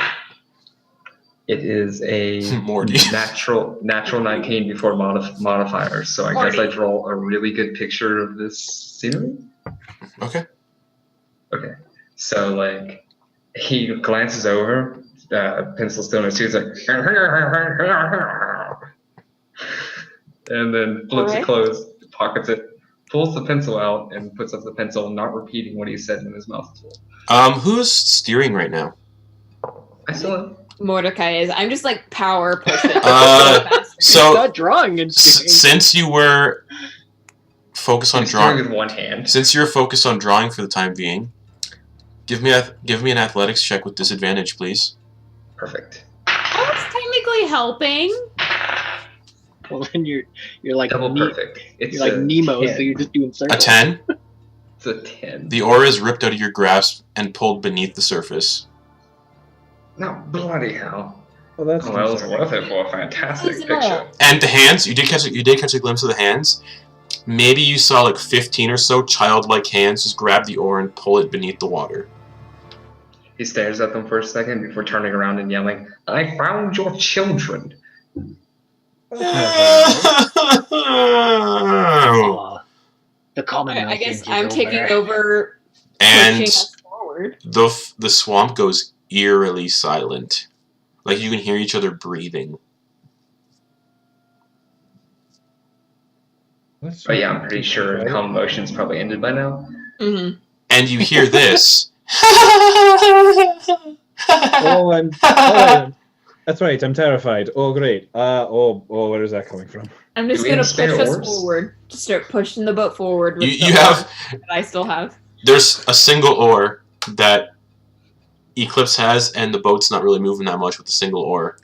[SPEAKER 3] It is a
[SPEAKER 2] Morty.
[SPEAKER 3] natural 19 before modifiers, so I guess
[SPEAKER 4] Morty.
[SPEAKER 3] I draw a really good picture of this scenery.
[SPEAKER 2] Okay.
[SPEAKER 3] Okay, so like he glances over, pencil still in his teeth, like, and then flips it
[SPEAKER 4] Alright.
[SPEAKER 3] closed, pockets it, pulls the pencil out, and puts up the pencil, not repeating what he said in his mouth.
[SPEAKER 2] Who's steering right now?
[SPEAKER 3] I still am.
[SPEAKER 4] Mordecai is. I'm just like power pushing.
[SPEAKER 2] So
[SPEAKER 5] Not drawing and
[SPEAKER 2] since you were focused on
[SPEAKER 3] I'm steering
[SPEAKER 2] drawing,
[SPEAKER 3] with one hand.
[SPEAKER 2] since you're focused on drawing for the time being, give me an athletics check with disadvantage, please.
[SPEAKER 3] Perfect.
[SPEAKER 4] I was technically helping.
[SPEAKER 5] well, then you're like
[SPEAKER 3] Double perfect. It's
[SPEAKER 5] You're like
[SPEAKER 3] a
[SPEAKER 5] Nemo,
[SPEAKER 3] 10.
[SPEAKER 5] so you're just doing circles.
[SPEAKER 2] A 10.
[SPEAKER 3] It's a 10.
[SPEAKER 2] The aura is ripped out of your grasp and pulled beneath the surface.
[SPEAKER 3] No, bloody hell.
[SPEAKER 1] Well, that's
[SPEAKER 3] Oh, that was
[SPEAKER 1] concerning.
[SPEAKER 3] worth it for a fantastic
[SPEAKER 4] Isn't
[SPEAKER 3] picture.
[SPEAKER 4] it?
[SPEAKER 2] And the hands, you did catch a glimpse of the hands. Maybe you saw like 15 or so childlike hands just grab the oar and pull it beneath the water.
[SPEAKER 3] He stares at them for a second before turning around and yelling, "I found your children."
[SPEAKER 6] Oh, the common
[SPEAKER 4] I guess
[SPEAKER 6] message is
[SPEAKER 4] I'm taking
[SPEAKER 6] over.
[SPEAKER 4] over,
[SPEAKER 2] And
[SPEAKER 4] pushing us forward.
[SPEAKER 2] the swamp goes eerily silent. Like you can hear each other breathing.
[SPEAKER 3] But yeah, I'm pretty sure calm motion's probably ended by now.
[SPEAKER 4] Mm-hmm.
[SPEAKER 2] And you hear this.
[SPEAKER 1] Oh, that's right. I'm terrified. Oh, great. Where is that coming from?
[SPEAKER 4] I'm just
[SPEAKER 3] Do we
[SPEAKER 4] gonna
[SPEAKER 3] have spare
[SPEAKER 4] push us
[SPEAKER 3] oars?
[SPEAKER 4] forward. Just start pushing the boat forward. With
[SPEAKER 2] You
[SPEAKER 4] the
[SPEAKER 2] have-
[SPEAKER 4] oars that I still have.
[SPEAKER 2] There's a single oar that Eclipse has, and the boat's not really moving that much with the single oar.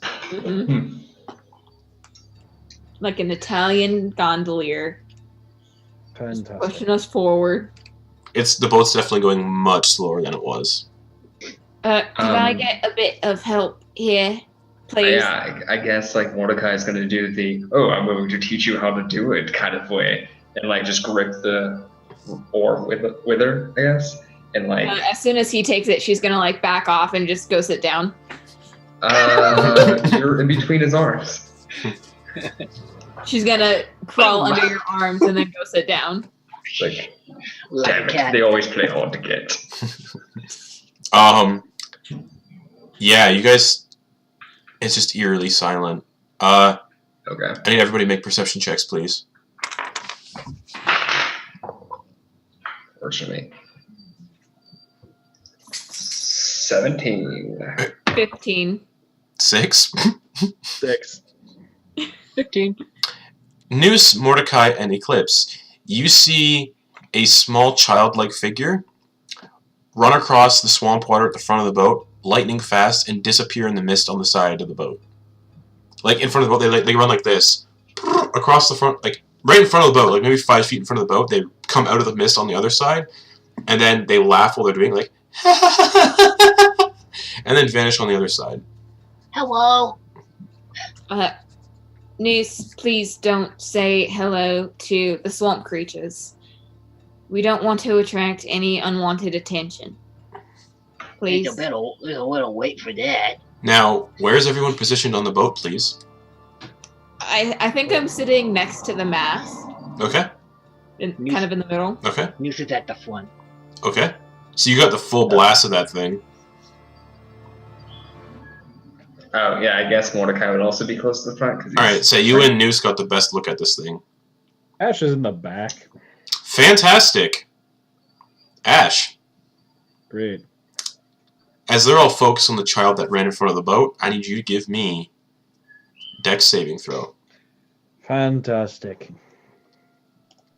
[SPEAKER 4] Mm-hmm. Like an Italian gondolier,
[SPEAKER 1] Fantastic.
[SPEAKER 4] pushing us forward.
[SPEAKER 2] The boat's definitely going much slower than it was.
[SPEAKER 4] Can I
[SPEAKER 3] Um,
[SPEAKER 4] get a bit of help here, please?
[SPEAKER 3] Yeah, I guess like Mordecai is gonna do the I'm going to teach you how to do it kind of way, and like just grip the oar with her, I guess, and like
[SPEAKER 4] As soon as he takes it, she's gonna like back off and just go sit down.
[SPEAKER 3] you're in between his arms.
[SPEAKER 4] She's gonna crawl under your arms and then go sit down.
[SPEAKER 3] Like,
[SPEAKER 6] Like
[SPEAKER 3] damn
[SPEAKER 6] a
[SPEAKER 3] it,
[SPEAKER 6] cat.
[SPEAKER 3] they always play hard to get.
[SPEAKER 2] Yeah, you guys. It's just eerily silent.
[SPEAKER 3] Okay.
[SPEAKER 2] I need everybody to make perception checks, please.
[SPEAKER 3] Works for me. 17.
[SPEAKER 4] 15.
[SPEAKER 2] 6.
[SPEAKER 1] 6.
[SPEAKER 5] 15.
[SPEAKER 2] Noose, Mordecai, and Eclipse. You see a small childlike figure run across the swamp water at the front of the boat, lightning fast, and disappear in the mist on the side of the boat. Like in front of the boat, they run like this across the front, like right in front of the boat, like maybe 5 feet in front of the boat. They come out of the mist on the other side, and then they laugh while they're doing like, and then vanish on the other side.
[SPEAKER 6] Hello.
[SPEAKER 4] Noose, please don't say hello to the swamp creatures. We don't want to attract any unwanted attention. Please.
[SPEAKER 6] There's a little wait for that.
[SPEAKER 2] Now, where is everyone positioned on the boat, please?
[SPEAKER 4] I think I'm sitting next to the mast,
[SPEAKER 2] Okay,
[SPEAKER 4] kind of in the middle.
[SPEAKER 2] okay,
[SPEAKER 6] Noose is at the front.
[SPEAKER 2] okay. So you got the full blast of that thing.
[SPEAKER 3] Oh, yeah, I guess Mordecai would also be close to the front. Cause
[SPEAKER 2] Alright, so you and Noose got the best look at this thing.
[SPEAKER 1] Ash is in the back.
[SPEAKER 2] Fantastic! Ash,
[SPEAKER 1] Great.
[SPEAKER 2] as they're all focused on the child that ran in front of the boat, I need you to give me Dex saving throw.
[SPEAKER 1] Fantastic.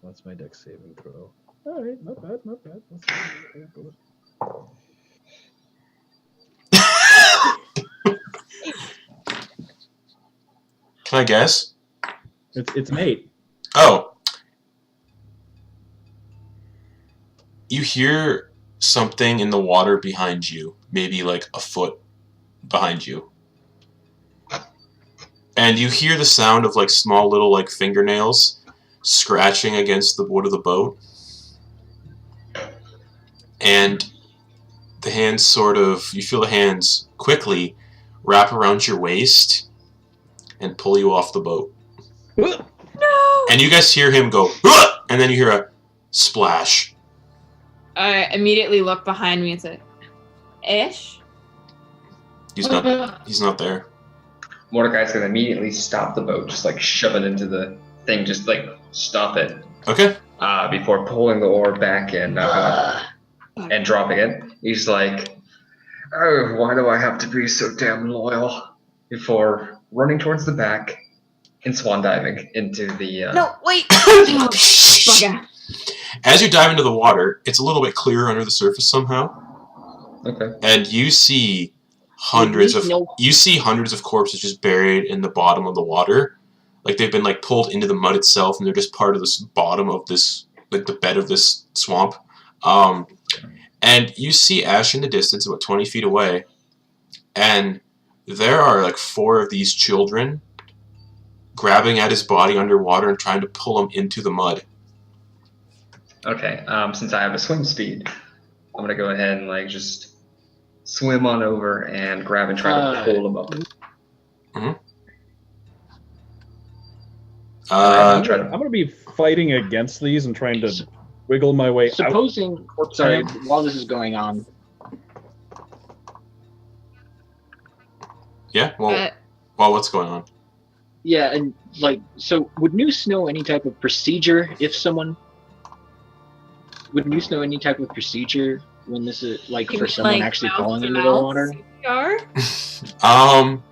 [SPEAKER 1] What's my dex saving throw? Alright, not bad, not bad. Let's see.
[SPEAKER 2] Can I guess?
[SPEAKER 1] It's an 8.
[SPEAKER 2] Oh. You hear something in the water behind you, maybe like a foot behind you. And you hear the sound of like small little like fingernails scratching against the wood of the boat. And the hands you feel the hands quickly wrap around your waist and pull you off the boat.
[SPEAKER 4] No!
[SPEAKER 2] And you guys hear him go, "Ugh!" And then you hear a splash.
[SPEAKER 4] I immediately look behind me and say, Ash?
[SPEAKER 2] He's not there.
[SPEAKER 3] Mordecai's gonna immediately stop the boat, just like shove it into the thing, just like stop it.
[SPEAKER 2] Okay.
[SPEAKER 3] Before pulling the oar back and dropping it. He's like, oh, why do I have to be so damn loyal? Before running towards the back and swan diving into the...
[SPEAKER 4] No, wait! Oh, bugger.
[SPEAKER 2] As you dive into the water, it's a little bit clearer under the surface somehow.
[SPEAKER 3] Okay.
[SPEAKER 2] And you see hundreds of corpses just buried in the bottom of the water. Like they've been like pulled into the mud itself, and they're just part of this bottom of this, like the bed of this swamp. And you see Ash in the distance, about 20 feet away, and there are like 4 of these children grabbing at his body underwater and trying to pull him into the mud.
[SPEAKER 3] Okay, since I have a swim speed, I'm gonna go ahead and like just swim on over and grab and try to pull him up.
[SPEAKER 1] I'm gonna be fighting against these and trying to wiggle my way
[SPEAKER 5] Supposing,
[SPEAKER 1] out.
[SPEAKER 5] sorry, while this is going on.
[SPEAKER 2] Yeah, well, what's going on?
[SPEAKER 5] Yeah, and like, so would Muse know any type of procedure if someone? Would Muse know any type of procedure when this is like for someone actually falling into the water?
[SPEAKER 4] CPR?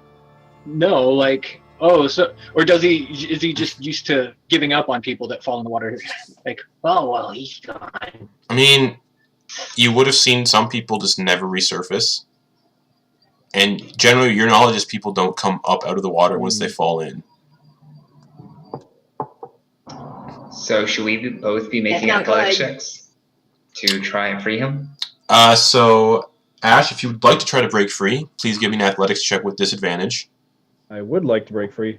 [SPEAKER 5] No, like, oh, so, or does he? Is he just used to giving up on people that fall in the water? Like,
[SPEAKER 6] Oh, well, he's gone.
[SPEAKER 2] I mean, you would have seen some people just never resurface. And generally, your knowledge is people don't come up out of the water once they fall in.
[SPEAKER 3] So should we both be making
[SPEAKER 6] That's not
[SPEAKER 3] athletic
[SPEAKER 6] good.
[SPEAKER 3] checks to try and free him?
[SPEAKER 2] So, Ash, if you would like to try to break free, please give me an athletics check with disadvantage.
[SPEAKER 1] I would like to break free.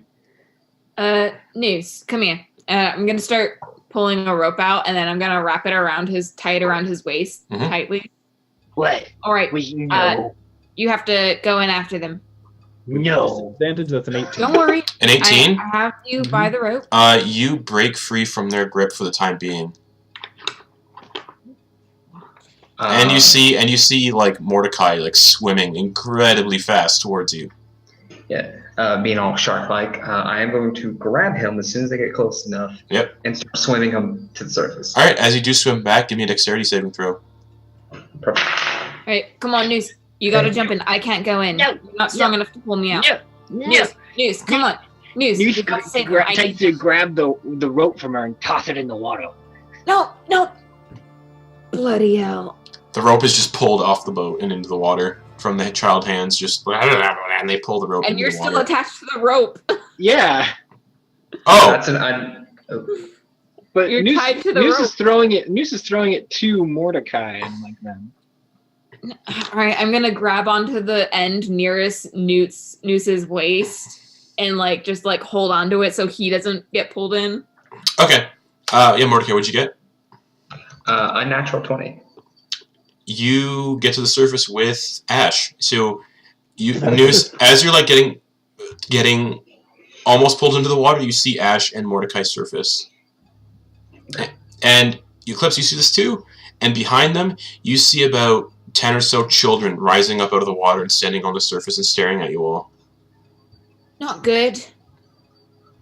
[SPEAKER 4] News, come here. I'm gonna start pulling a rope out, and then I'm gonna wrap it tight around his waist,
[SPEAKER 2] Mhm.
[SPEAKER 4] tightly.
[SPEAKER 6] What?
[SPEAKER 4] All right,
[SPEAKER 6] We know.
[SPEAKER 4] you have to go in after them.
[SPEAKER 6] No.
[SPEAKER 1] Disadvantage, that's an 18.
[SPEAKER 4] Don't worry.
[SPEAKER 2] An 18?
[SPEAKER 4] I have you by the rope.
[SPEAKER 2] You break free from their grip for the time being. And you see like Mordecai like swimming incredibly fast towards you.
[SPEAKER 3] Being all shark-like, I am going to grab him as soon as they get close enough.
[SPEAKER 2] Yep.
[SPEAKER 3] And start swimming him to the surface.
[SPEAKER 2] Alright, as you do swim back, give me a dexterity saving throw.
[SPEAKER 3] Perfect.
[SPEAKER 4] All right, come on, News. You gotta jump in. I can't go in.
[SPEAKER 6] No,
[SPEAKER 4] You're not strong enough to pull me out.
[SPEAKER 6] No.
[SPEAKER 4] News, come on. News,
[SPEAKER 6] You
[SPEAKER 4] you gotta save her. I
[SPEAKER 6] try
[SPEAKER 4] need-
[SPEAKER 6] to grab the rope from her and toss it in the water.
[SPEAKER 4] No. Bloody hell.
[SPEAKER 2] The rope is just pulled off the boat and into the water from the child hands, just and they pull the rope
[SPEAKER 4] And
[SPEAKER 2] into
[SPEAKER 4] you're
[SPEAKER 2] the
[SPEAKER 4] still
[SPEAKER 2] water.
[SPEAKER 4] attached to the rope.
[SPEAKER 5] yeah,
[SPEAKER 2] Oh,
[SPEAKER 3] That's oh.
[SPEAKER 5] but
[SPEAKER 4] You're
[SPEAKER 5] Muse,
[SPEAKER 4] tied to the
[SPEAKER 5] Muse
[SPEAKER 4] rope.
[SPEAKER 5] is throwing it. Muse is throwing it to Mordecai and like that.
[SPEAKER 4] All right, I'm gonna grab onto the end nearest Noose's waist and like just like hold onto it so he doesn't get pulled in.
[SPEAKER 2] okay. Yeah, Mordecai, what'd you get?
[SPEAKER 3] A natural 20.
[SPEAKER 2] You get to the surface with Ash. So you Noose, as you're like getting almost pulled into the water, you see Ash and Mordecai surface. And Eclipse, you see this too? And behind them, you see about 10 or so children rising up out of the water and standing on the surface and staring at you all.
[SPEAKER 4] Not good.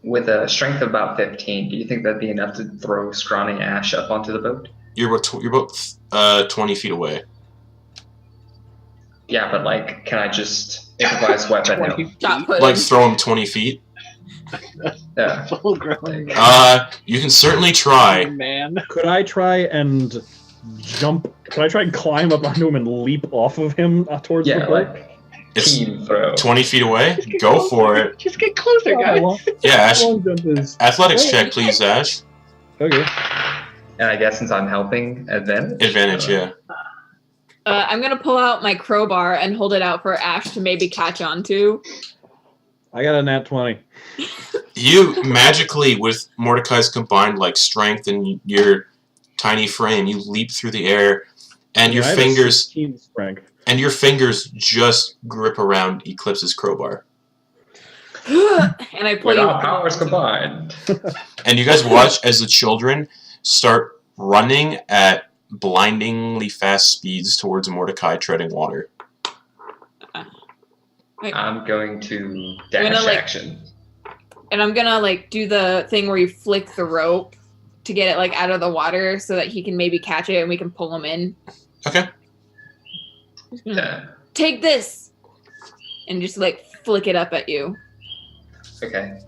[SPEAKER 3] With a strength of about 15, do you think that'd be enough to throw scrawny Ash up onto the boat?
[SPEAKER 2] You're about 20 feet away.
[SPEAKER 3] Yeah, but like, can I just improvise weapon?
[SPEAKER 5] 20
[SPEAKER 3] him?
[SPEAKER 4] Shot
[SPEAKER 5] feet,
[SPEAKER 4] put.
[SPEAKER 2] Like throw him 20 feet.
[SPEAKER 3] Yeah.
[SPEAKER 5] full grown
[SPEAKER 2] You can certainly try.
[SPEAKER 5] man.
[SPEAKER 1] Could I try and climb up onto him and leap off of him towards the
[SPEAKER 3] Yeah,
[SPEAKER 1] boat?
[SPEAKER 3] like
[SPEAKER 2] It's
[SPEAKER 3] team throw.
[SPEAKER 2] 20 feet away.
[SPEAKER 5] Just get
[SPEAKER 2] Go
[SPEAKER 5] closer.
[SPEAKER 2] for it.
[SPEAKER 5] Just get closer, guys.
[SPEAKER 2] Yeah, Ash.
[SPEAKER 1] Long jump is
[SPEAKER 2] Athletics check, please, Ash.
[SPEAKER 1] okay.
[SPEAKER 3] And I guess since I'm helping, advantage?
[SPEAKER 2] Advantage, yeah.
[SPEAKER 4] I'm gonna pull out my crowbar and hold it out for Ash to maybe catch onto.
[SPEAKER 1] I got a nat 20.
[SPEAKER 2] You magically, with Mordecai's combined like strength and your tiny frame, you leap through the air, and your
[SPEAKER 1] I have a
[SPEAKER 2] fingers
[SPEAKER 1] 16 strength.
[SPEAKER 2] just grip around Eclipse's crowbar.
[SPEAKER 4] And I pull
[SPEAKER 3] With
[SPEAKER 4] you.
[SPEAKER 3] our powers combined.
[SPEAKER 2] And you guys watch as the children start running at blindingly fast speeds towards Mordecai treading water.
[SPEAKER 3] I'm going to
[SPEAKER 4] I'm
[SPEAKER 3] dash
[SPEAKER 4] gonna, like-
[SPEAKER 3] action.
[SPEAKER 4] And I'm gonna like do the thing where you flick the rope to get it like out of the water so that he can maybe catch it and we can pull him in.
[SPEAKER 2] Okay.
[SPEAKER 4] Just gonna,
[SPEAKER 3] Yeah.
[SPEAKER 4] Take this, and just like flick it up at you.
[SPEAKER 3] Okay.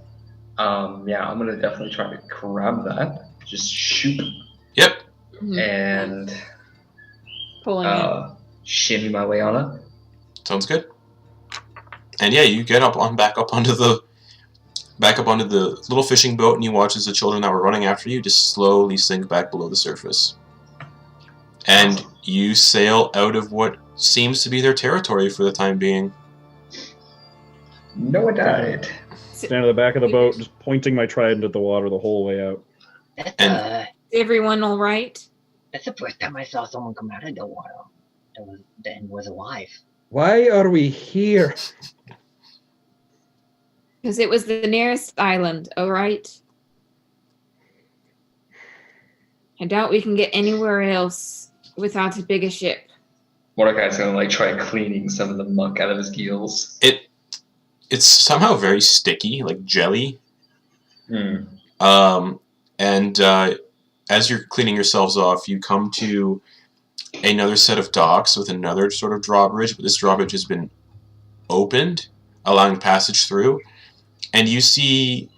[SPEAKER 3] Yeah, I'm gonna definitely try to grab that. Just shoot
[SPEAKER 2] Yep.
[SPEAKER 4] Mhm.
[SPEAKER 3] and
[SPEAKER 4] Pulling it.
[SPEAKER 3] shimmy my way on it.
[SPEAKER 2] Sounds good. And yeah, you get back up onto the little fishing boat, and you watch as the children that were running after you just slowly sink back below the surface. And you sail out of what seems to be their territory for the time being.
[SPEAKER 3] Noah died.
[SPEAKER 1] Stand at the back of the boat, just pointing my trident at the water the whole way out.
[SPEAKER 6] That's
[SPEAKER 4] Everyone all right?
[SPEAKER 6] that's the first time I saw someone come out of the water that was alive.
[SPEAKER 1] Why are we here?
[SPEAKER 4] Because it was the nearest island, all right? I doubt we can get anywhere else without a bigger ship.
[SPEAKER 3] Mordecai's gonna like try cleaning some of the muck out of his gills.
[SPEAKER 2] It's somehow very sticky, like jelly.
[SPEAKER 3] Hmm.
[SPEAKER 2] And as you're cleaning yourselves off, you come to another set of docks with another sort of drawbridge, but this drawbridge has been opened, allowing passage through. And you see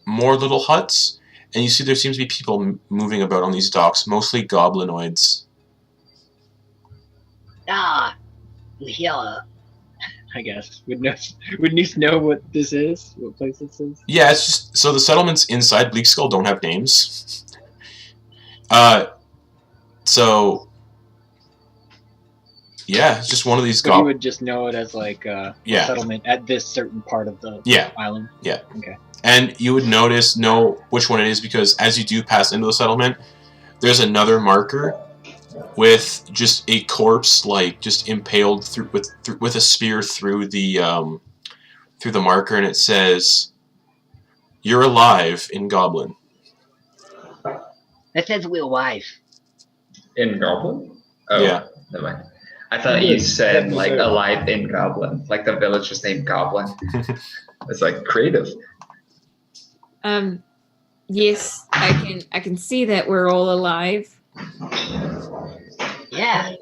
[SPEAKER 2] more little huts, and you see there seems to be people moving about on these docks, mostly goblinoids.
[SPEAKER 6] Yeah.
[SPEAKER 5] I guess. Would Noose know what this is? What place this is?
[SPEAKER 2] Yeah, it's just so the settlements inside Bleakskull don't have names. So yeah, it's just one of these
[SPEAKER 5] So you would just know it as like a
[SPEAKER 2] Yeah.
[SPEAKER 5] settlement at this certain part of the island.
[SPEAKER 2] Yeah.
[SPEAKER 5] Okay.
[SPEAKER 2] And you would know which one it is because as you do pass into the settlement, there's another marker with just a corpse, like just impaled through with a spear through the marker, and it says, "You're alive" in Goblin.
[SPEAKER 6] That says we're alive.
[SPEAKER 3] In Goblin? Oh,
[SPEAKER 2] Yeah.
[SPEAKER 3] never mind. I thought you said like alive in Goblin, like the village was named Goblin. It's like creative.
[SPEAKER 4] Yes, I can see that we're all alive.
[SPEAKER 6] Yeah.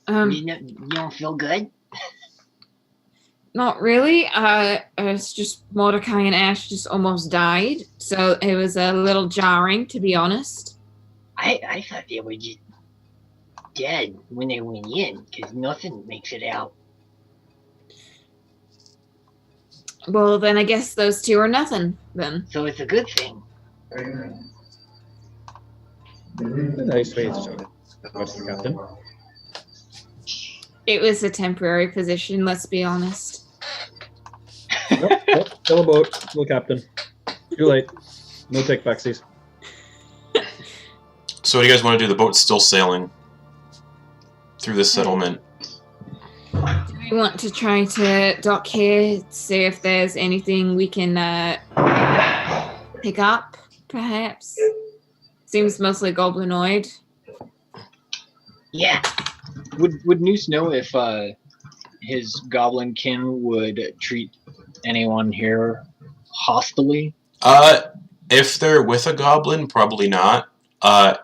[SPEAKER 6] You don't feel good?
[SPEAKER 4] Not really. It's just Mordecai and Ash just almost died, so it was a little jarring, to be honest.
[SPEAKER 6] I thought they were just dead when they went in, because nothing makes it out.
[SPEAKER 4] Well, then I guess those two are nothing, then.
[SPEAKER 6] So it's a good thing.
[SPEAKER 1] Nice way to say it, Mr. Captain.
[SPEAKER 4] It was a temporary position, let's be honest.
[SPEAKER 1] Nope, still a boat, still captain. Too late. No take backsies.
[SPEAKER 2] So what do you guys want to do? The boat's still sailing through this settlement.
[SPEAKER 4] Do we want to try to dock here, see if there's anything we can pick up, perhaps? Seems mostly goblinoid.
[SPEAKER 6] Yeah.
[SPEAKER 5] Would Noose know if his goblin kin would treat anyone here hostilely?
[SPEAKER 2] If they're with a goblin, probably not.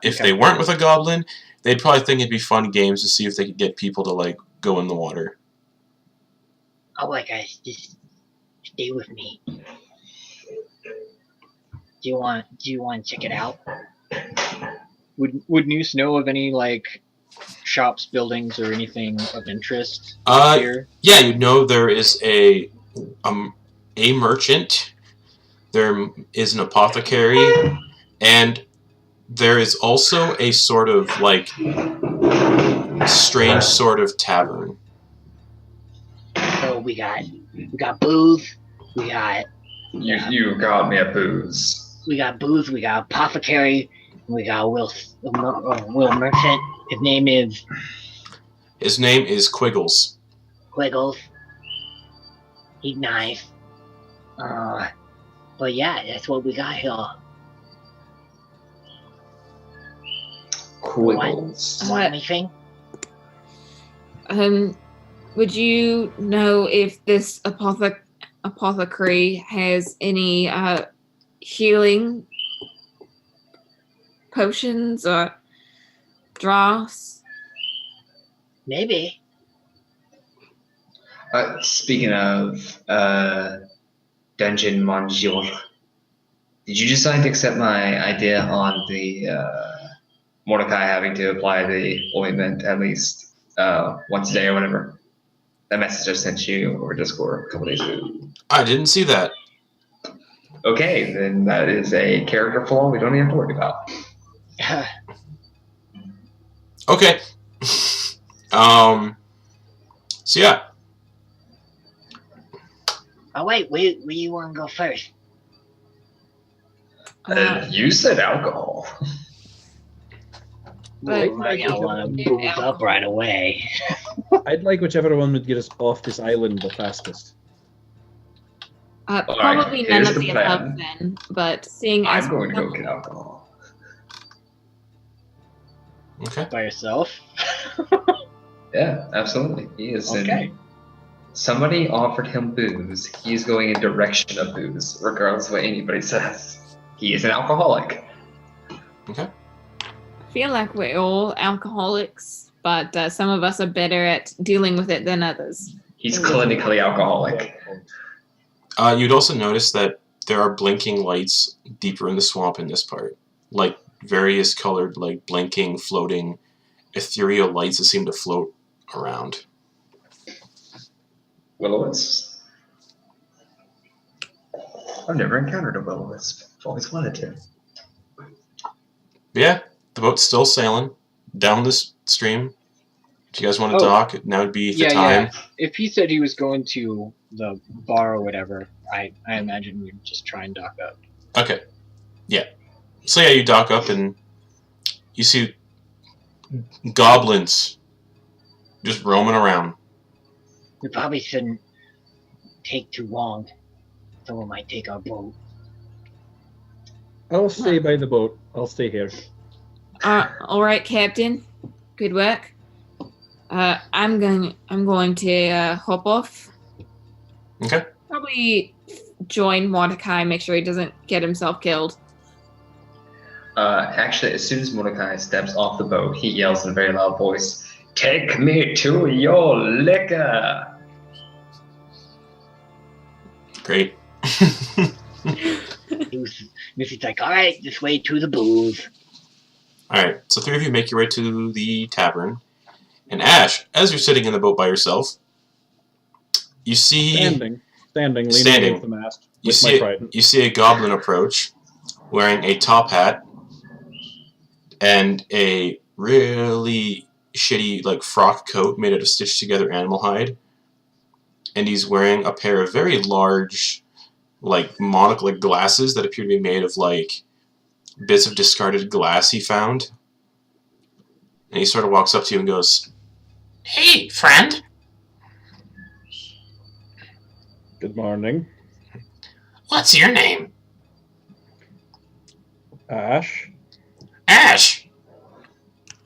[SPEAKER 2] If they weren't with a goblin, they'd probably think it'd be fun games to see if they could get people to like go in the water.
[SPEAKER 6] Oh, like guys, just stay with me. Do you want to check it out?
[SPEAKER 5] Would Noose know of any like shops, buildings, or anything of interest here?
[SPEAKER 2] Yeah, you know there is a merchant. There is an apothecary, and there is also a sort of like strange sort of tavern.
[SPEAKER 6] So we got booze, we got
[SPEAKER 3] You got me a booze.
[SPEAKER 6] we got apothecary, and we got Will Merchant. His name is
[SPEAKER 2] Quiggles.
[SPEAKER 6] Quiggles. He's nice. But yeah, that's what we got here.
[SPEAKER 3] Quiggles.
[SPEAKER 6] Want anything?
[SPEAKER 4] Would you know if this apothecary has any healing potions or drafts?
[SPEAKER 6] Maybe.
[SPEAKER 3] Speaking of Dungeon Monsieur, did you decide to accept my idea on the Mordecai having to apply the ointment at least once a day or whatever? That message I sent you over Discord a couple days ago.
[SPEAKER 2] I didn't see that.
[SPEAKER 3] Okay, then that is a character flaw we don't even have to worry about.
[SPEAKER 2] Okay. So yeah,
[SPEAKER 6] Oh wait, where you want to go first?
[SPEAKER 3] You said alcohol.
[SPEAKER 4] But
[SPEAKER 6] Well, I want to booze up right away.
[SPEAKER 1] I'd like whichever one would get us off this island the fastest.
[SPEAKER 4] Probably none
[SPEAKER 3] here's
[SPEAKER 4] of
[SPEAKER 3] the
[SPEAKER 4] the
[SPEAKER 3] plan.
[SPEAKER 4] above then, but seeing as
[SPEAKER 3] I'm going to go get alcohol.
[SPEAKER 2] okay.
[SPEAKER 5] By yourself?
[SPEAKER 3] Yeah, absolutely. He is
[SPEAKER 5] Okay.
[SPEAKER 3] Somebody offered him booze. He's going in direction of booze, regardless of what anybody says. He is an alcoholic.
[SPEAKER 2] Okay.
[SPEAKER 4] I feel like we're all alcoholics, but some of us are better at dealing with it than others.
[SPEAKER 3] He's clinically alcoholic.
[SPEAKER 2] You'd also notice that there are blinking lights deeper in the swamp in this part, like various colored, like blinking, floating, ethereal lights that seem to float around.
[SPEAKER 3] Will-o-wisp. I've never encountered a will-o-wisp. I've always wanted to.
[SPEAKER 2] Yeah, the boat's still sailing down this stream. If you guys want to dock, now would be the time.
[SPEAKER 5] Yeah. If he said he was going to the bar or whatever, I imagine we'd just try and dock up.
[SPEAKER 2] Okay. Yeah. So yeah, you dock up and you see goblins just roaming around.
[SPEAKER 6] We probably shouldn't take too long. Someone might take our boat.
[SPEAKER 1] I'll stay by the boat. I'll stay here.
[SPEAKER 4] All right, Captain. Good work. I'm going to hop off.
[SPEAKER 2] Okay.
[SPEAKER 4] Probably join Mordecai. Make sure he doesn't get himself killed.
[SPEAKER 3] Actually, as soon as Mordecai steps off the boat, he yells in a very loud voice, "Take me to your liquor!"
[SPEAKER 2] Great.
[SPEAKER 6] Missy's like, all right, this way to the booze.
[SPEAKER 2] Alright, so three of you make your way to the tavern. And Ash, as you're sitting in the boat by yourself, you see...
[SPEAKER 1] Standing, leaning
[SPEAKER 2] Standing.
[SPEAKER 1] against the mast.
[SPEAKER 2] You
[SPEAKER 1] with
[SPEAKER 2] see,
[SPEAKER 1] my trident.
[SPEAKER 2] you see a goblin approach, wearing a top hat and a really shitty like frock coat made out of stitched together animal hide, and he's wearing a pair of very large, like monocle glasses that appear to be made of like bits of discarded glass he found. And he sort of walks up to you and goes, "Hey, friend."
[SPEAKER 1] Good morning.
[SPEAKER 2] "What's your name?"
[SPEAKER 1] Ash.
[SPEAKER 2] "Ash.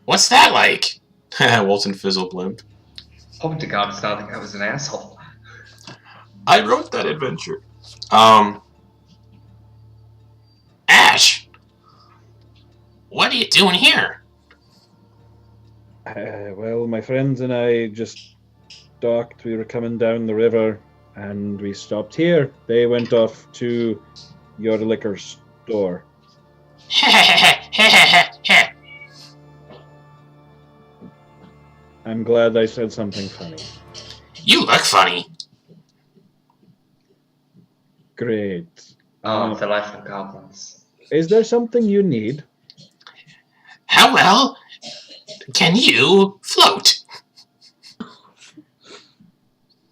[SPEAKER 2] What's that like?" Walton Fizzle Blimp.
[SPEAKER 3] Oh, to God, it's not like I was an asshole.
[SPEAKER 2] I wrote that adventure. Ash, what are you doing here?
[SPEAKER 1] Well, my friends and I just docked. We were coming down the river, and we stopped here. They went off to your liquor store. I'm glad I said something funny.
[SPEAKER 2] You look funny.
[SPEAKER 1] Great.
[SPEAKER 3] Oh, the life of goblins.
[SPEAKER 1] Is there something you need?
[SPEAKER 2] How well can you float?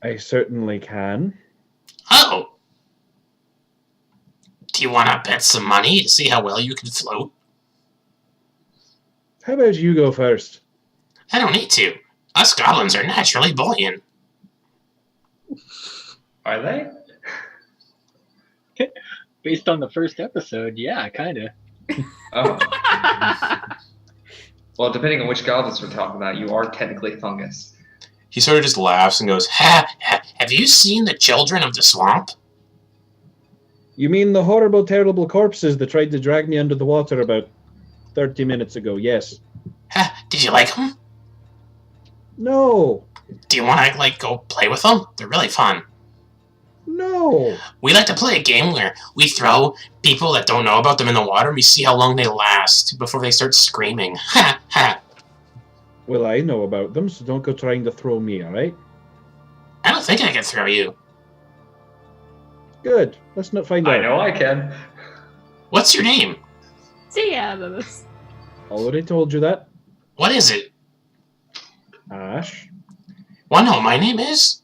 [SPEAKER 1] I certainly can.
[SPEAKER 2] Oh. Do you want to bet some money to see how well you can float?
[SPEAKER 1] How about you go first?
[SPEAKER 2] I don't need to. Us goblins are naturally buoyant.
[SPEAKER 3] Are they?
[SPEAKER 5] Based on the first episode, yeah, kind of.
[SPEAKER 3] Oh. Well, depending on which goblins we're talking about, you are technically fungus.
[SPEAKER 2] He sort of just laughs and goes, have you seen the children of the swamp?
[SPEAKER 1] You mean the horrible, terrible corpses that tried to drag me under the water about 30 minutes ago? Yes.
[SPEAKER 2] Did you like them?
[SPEAKER 1] No.
[SPEAKER 2] Do you want to, like, go play with them? They're really fun.
[SPEAKER 1] No.
[SPEAKER 2] We like to play a game where we throw people that don't know about them in the water and we see how long they last before they start screaming. Ha ha.
[SPEAKER 1] Well, I know about them, so don't go trying to throw me, alright?
[SPEAKER 2] I don't think I can throw you.
[SPEAKER 1] Good. Let's not find out.
[SPEAKER 3] I know I can.
[SPEAKER 2] What's your name?
[SPEAKER 4] Stay out of this.
[SPEAKER 1] Already told you that.
[SPEAKER 2] What is it?
[SPEAKER 1] Ash.
[SPEAKER 2] Well, no, my name is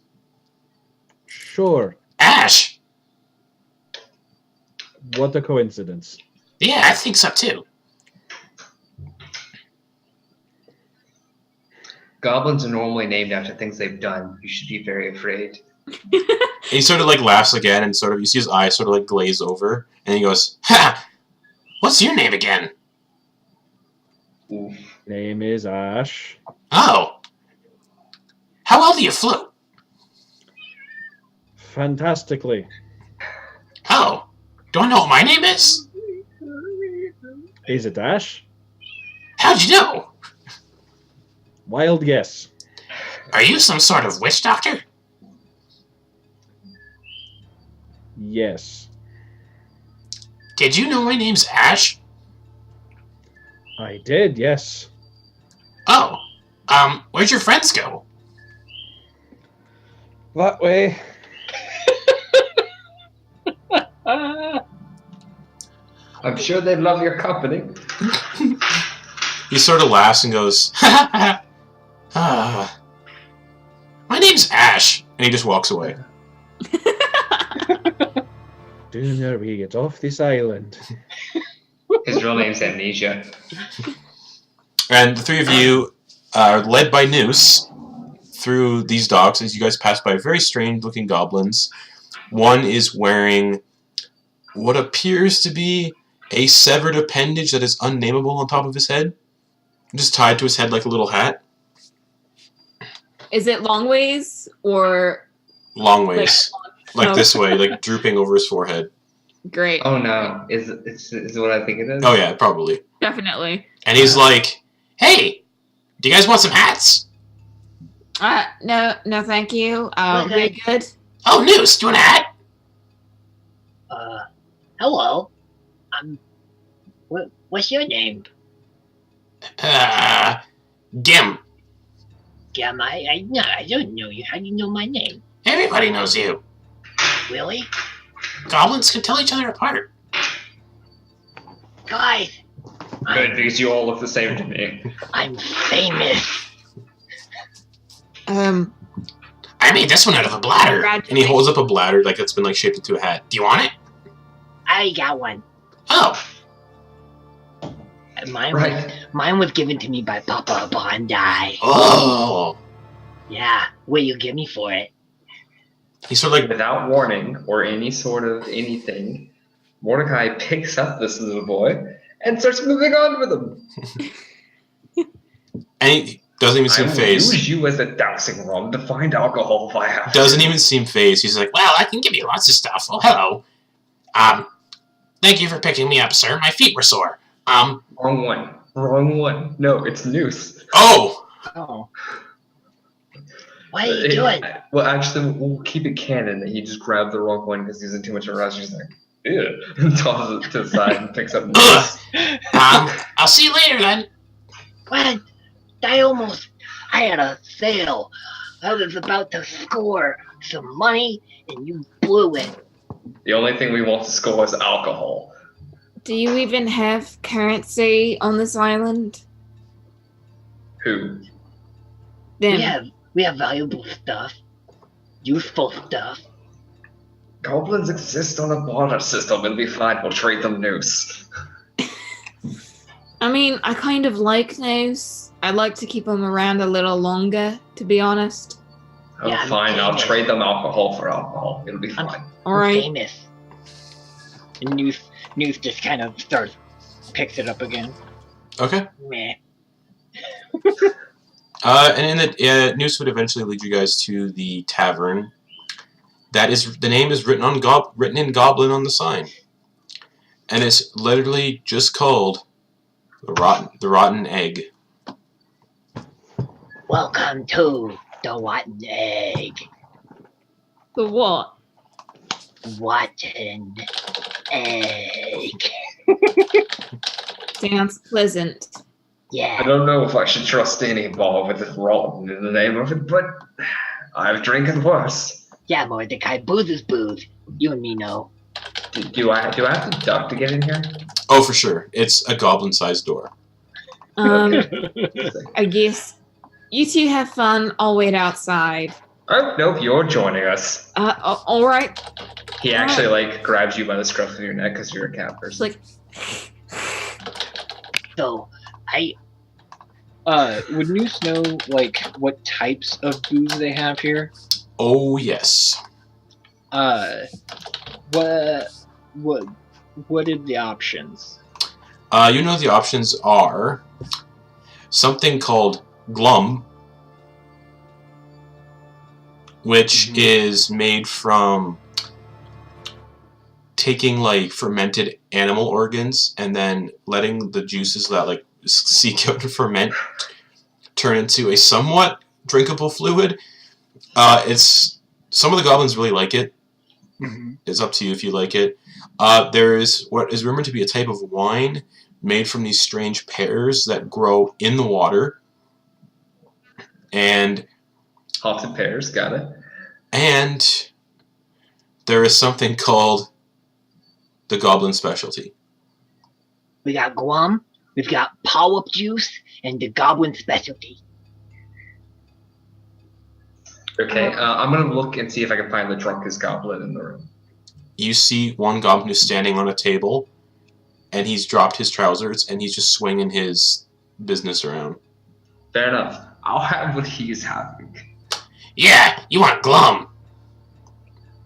[SPEAKER 1] Sure.
[SPEAKER 2] Ash.
[SPEAKER 1] What a coincidence.
[SPEAKER 2] Yeah, I think so too.
[SPEAKER 3] Goblins are normally named after things they've done. You should be very afraid.
[SPEAKER 2] And he sort of like laughs again, and sort of you see his eyes sort of like glaze over, and he goes, "Ha! What's your name again?"
[SPEAKER 3] Oof.
[SPEAKER 1] Name is Ash.
[SPEAKER 2] Oh. How well do you float?
[SPEAKER 1] Fantastically.
[SPEAKER 2] Oh. Do I know what my name is?
[SPEAKER 1] Is it Ash?
[SPEAKER 2] How'd you know?
[SPEAKER 1] Wild guess.
[SPEAKER 2] Are you some sort of witch doctor?
[SPEAKER 1] Yes.
[SPEAKER 2] Did you know my name's Ash?
[SPEAKER 1] I did, yes.
[SPEAKER 2] Oh. Where'd your friends go?
[SPEAKER 1] That way.
[SPEAKER 3] I'm sure they'd love your company.
[SPEAKER 2] He sort of laughs and goes, "Ha ha ha. My name's Ash." And he just walks away.
[SPEAKER 1] Sooner we get off this island.
[SPEAKER 3] His real name's Amnesia.
[SPEAKER 2] And the three of you are led by Noose through these docks as you guys pass by very strange looking goblins. One is wearing what appears to be a severed appendage that is unnameable on top of his head. Just tied to his head like a little hat.
[SPEAKER 4] Is it long ways or
[SPEAKER 2] Long ways. Like
[SPEAKER 4] Oh.
[SPEAKER 2] this way, like drooping over his forehead.
[SPEAKER 4] great?
[SPEAKER 3] Oh no. Is it what I think it is?
[SPEAKER 2] Oh yeah, probably.
[SPEAKER 4] Definitely.
[SPEAKER 2] And he's like, "Hey, do you guys want some hats?"
[SPEAKER 4] No, thank you.
[SPEAKER 6] We're
[SPEAKER 4] We're
[SPEAKER 6] good.
[SPEAKER 4] good.
[SPEAKER 2] Oh, Noose, do you want a hat?
[SPEAKER 6] Hello. What's your name?
[SPEAKER 2] Gim.
[SPEAKER 6] Gam, I don't know you. How do you know my name?
[SPEAKER 2] Everybody knows you.
[SPEAKER 6] Really?
[SPEAKER 2] Goblins can tell each other apart.
[SPEAKER 6] Guys,
[SPEAKER 3] Good, because you all look the same to me.
[SPEAKER 6] I'm famous.
[SPEAKER 2] I made this one out of a bladder. And he holds up a bladder like it's been like shaped into a hat. Do you want it?
[SPEAKER 6] I got one.
[SPEAKER 2] Oh,
[SPEAKER 6] Mine was given to me by Papa Bondi.
[SPEAKER 2] oh.
[SPEAKER 6] Yeah, what you give me for it?
[SPEAKER 2] He's sort of like,
[SPEAKER 3] Without warning or any sort of anything, Mordecai picks up this little boy and starts moving on with him.
[SPEAKER 2] and he doesn't even
[SPEAKER 3] I
[SPEAKER 2] seem
[SPEAKER 3] will
[SPEAKER 2] phased.
[SPEAKER 3] use you as a dowsing rod to find alcohol if I have to.
[SPEAKER 2] Doesn't even seem phased. He's like, well, I can give you lots of stuff. Oh, hello. Thank you for picking me up, sir. My feet were sore.
[SPEAKER 3] Wrong one. Wrong one. No, it's Noose.
[SPEAKER 2] Oh.
[SPEAKER 6] Oh. What are you doing?
[SPEAKER 3] Well, actually, we'll keep it canon that he just grabbed the wrong one because he's in too much of a rush. He's like, ew, and tosses it to the side and picks up Noose.
[SPEAKER 2] I'll see you later then.
[SPEAKER 6] What? I had a sale. I was about to score some money and you blew it.
[SPEAKER 3] The only thing we want to score is alcohol.
[SPEAKER 4] Do you even have currency on this island?
[SPEAKER 3] Who?
[SPEAKER 4] Them.
[SPEAKER 6] We have valuable stuff. Useful stuff.
[SPEAKER 3] Goblins exist on a barter system. It'll be fine. We'll trade them Noose.
[SPEAKER 4] I mean, I kind of like Noose. I'd like to keep them around a little longer, to be honest.
[SPEAKER 3] Oh,
[SPEAKER 6] Yeah, I'm
[SPEAKER 3] fine. I'll
[SPEAKER 6] famous.
[SPEAKER 3] trade them alcohol for alcohol. It'll be fine.
[SPEAKER 4] All
[SPEAKER 6] We're
[SPEAKER 4] right.
[SPEAKER 6] famous. And News just kind of picks it up again.
[SPEAKER 2] Okay.
[SPEAKER 6] Meh.
[SPEAKER 2] And then the Noose would eventually lead you guys to the tavern. That is, the name is written in Goblin on the sign, and it's literally just called the Rotten Egg.
[SPEAKER 6] Welcome to the Rotten Egg.
[SPEAKER 4] The what?
[SPEAKER 6] Rotten Egg.
[SPEAKER 4] Sounds pleasant.
[SPEAKER 3] I
[SPEAKER 6] Yeah.
[SPEAKER 3] don't know if I should trust any bar with it rotten in the name of it, but I've drinking worse.
[SPEAKER 6] Yeah, Mordecai. Booze is booze. You and me know.
[SPEAKER 3] Do I have to duck to get in here?
[SPEAKER 2] Oh, for sure. It's a goblin-sized door.
[SPEAKER 4] I guess You two have fun. I'll wait outside.
[SPEAKER 3] Oh, nope, you're joining us.
[SPEAKER 4] All right.
[SPEAKER 3] He actually, like, grabs you by the scruff of your neck because you're a cat person.
[SPEAKER 4] Like,
[SPEAKER 6] So,
[SPEAKER 5] would Noose know, like, what types of booze they have here?
[SPEAKER 2] Oh, yes.
[SPEAKER 5] What are the options?
[SPEAKER 2] You know the options are something called glum, which is made from taking like fermented animal organs and then letting the juices that like seek out and ferment turn into a somewhat drinkable fluid. It's some of the goblins really like it. It's up to you if you like it. There is what is rumored to be a type of wine made from these strange pears that grow in the water. And
[SPEAKER 3] Haunted pears, got it.
[SPEAKER 2] And there is something called the goblin specialty.
[SPEAKER 6] we got glum, we've got power-up juice, and the goblin specialty.
[SPEAKER 3] Okay, I'm gonna look and see if I can find the drunkest goblin in the room.
[SPEAKER 2] You see one goblin who's standing on a table, and he's dropped his trousers, and he's just swinging his business around.
[SPEAKER 3] Fair enough. I'll have what he's having.
[SPEAKER 2] Yeah, you want glum.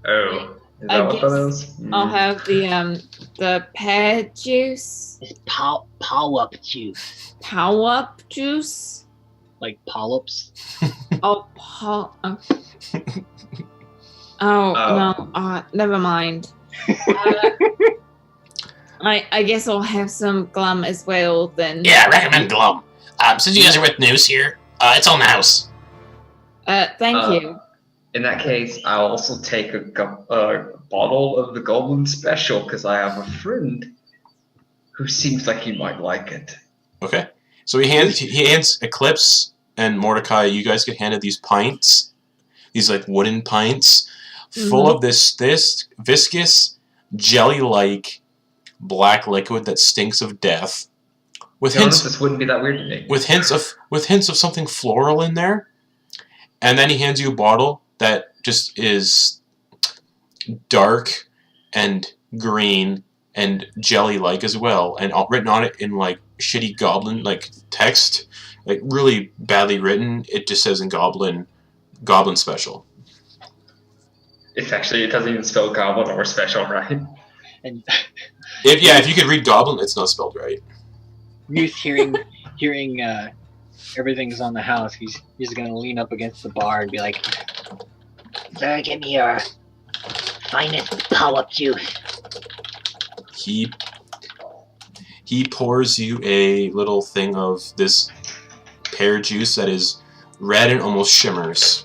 [SPEAKER 3] Oh, is
[SPEAKER 4] I
[SPEAKER 3] that what that
[SPEAKER 4] guess
[SPEAKER 3] is?
[SPEAKER 4] I'll have the pear juice.
[SPEAKER 6] It's power-up juice.
[SPEAKER 4] Power-up juice?
[SPEAKER 5] Like polyps?
[SPEAKER 4] Oh, no, never mind. I guess I'll have some glum as well then.
[SPEAKER 2] Yeah, I recommend glum. Since you guys are with Noose here, it's on the house.
[SPEAKER 4] Thank you.
[SPEAKER 3] In that case, I'll also take a bottle of the Goblin Special because I have a friend who seems like he might like it.
[SPEAKER 2] Okay. So he hands Eclipse and Mordecai, you guys get handed these pints, these like wooden pints, full of this viscous, jelly-like black liquid that stinks of death. With hints,
[SPEAKER 3] this wouldn't be that weird to me.
[SPEAKER 2] with hints of something floral in there. And then he hands you a bottle that just is dark and green and jelly-like as well, and written on it in like shitty goblin like text, like really badly written. It just says in goblin special.
[SPEAKER 3] It doesn't even spell goblin or special, right?
[SPEAKER 5] And
[SPEAKER 2] If you could read goblin, it's not spelled right.
[SPEAKER 5] Noose hearing everything's on the house, he's gonna lean up against the bar and be like,
[SPEAKER 6] Sir, give me your finest power-up juice.
[SPEAKER 2] He pours you a little thing of this pear juice that is red and almost shimmers.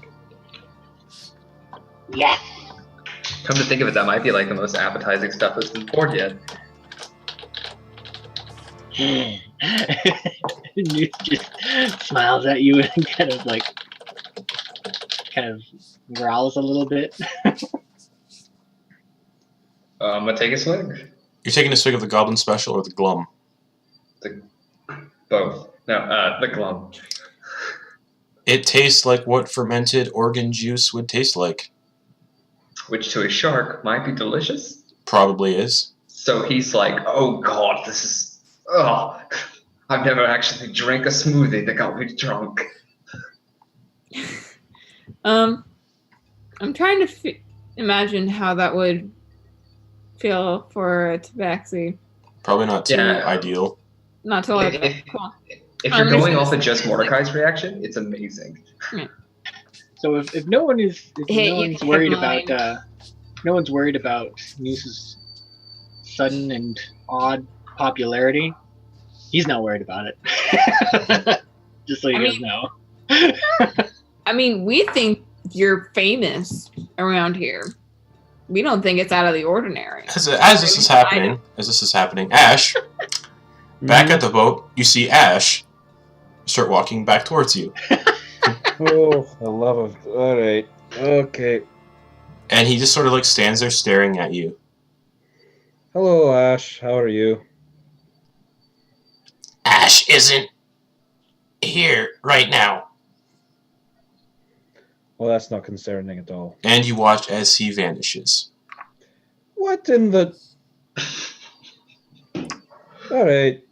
[SPEAKER 6] Yes.
[SPEAKER 3] Come to think of it, that might be like the most appetizing stuff that's been poured yet.
[SPEAKER 5] Noose just smiles at you and kind of growls a little bit.
[SPEAKER 3] I'm gonna take a swig.
[SPEAKER 2] You're taking a swig of the goblin special or the glum?
[SPEAKER 3] Both. No, the glum.
[SPEAKER 2] It tastes like what fermented organ juice would taste like.
[SPEAKER 3] Which to a shark might be delicious.
[SPEAKER 2] Probably is.
[SPEAKER 3] So he's like, oh god, this is... Oh, I've never actually drank a smoothie that got me drunk.
[SPEAKER 4] I'm trying to imagine how that would feel for a tabaxi.
[SPEAKER 2] Probably not too ideal.
[SPEAKER 4] Not till I... Cool.
[SPEAKER 3] If you're going off of just Mordecai's reaction, it's amazing.
[SPEAKER 5] So if no one is
[SPEAKER 4] Hey,
[SPEAKER 5] no
[SPEAKER 4] you
[SPEAKER 5] one's
[SPEAKER 4] can
[SPEAKER 5] worried
[SPEAKER 4] have mine.
[SPEAKER 5] about no one's worried about Moose's sudden and odd popularity, he's not worried about it. Just so you guys know.
[SPEAKER 4] I mean, we think you're famous around here. We don't think it's out of the ordinary.
[SPEAKER 2] As this is happening, Ash, back at the boat, you see Ash start walking back towards you.
[SPEAKER 1] Oh, I love it. All right. Okay.
[SPEAKER 2] And he just sort of like stands there staring at you.
[SPEAKER 1] Hello, Ash. How are you?
[SPEAKER 2] Ash isn't here right now.
[SPEAKER 1] Well, that's not concerning at all.
[SPEAKER 2] And you watch as he vanishes.
[SPEAKER 1] What in the... Alright.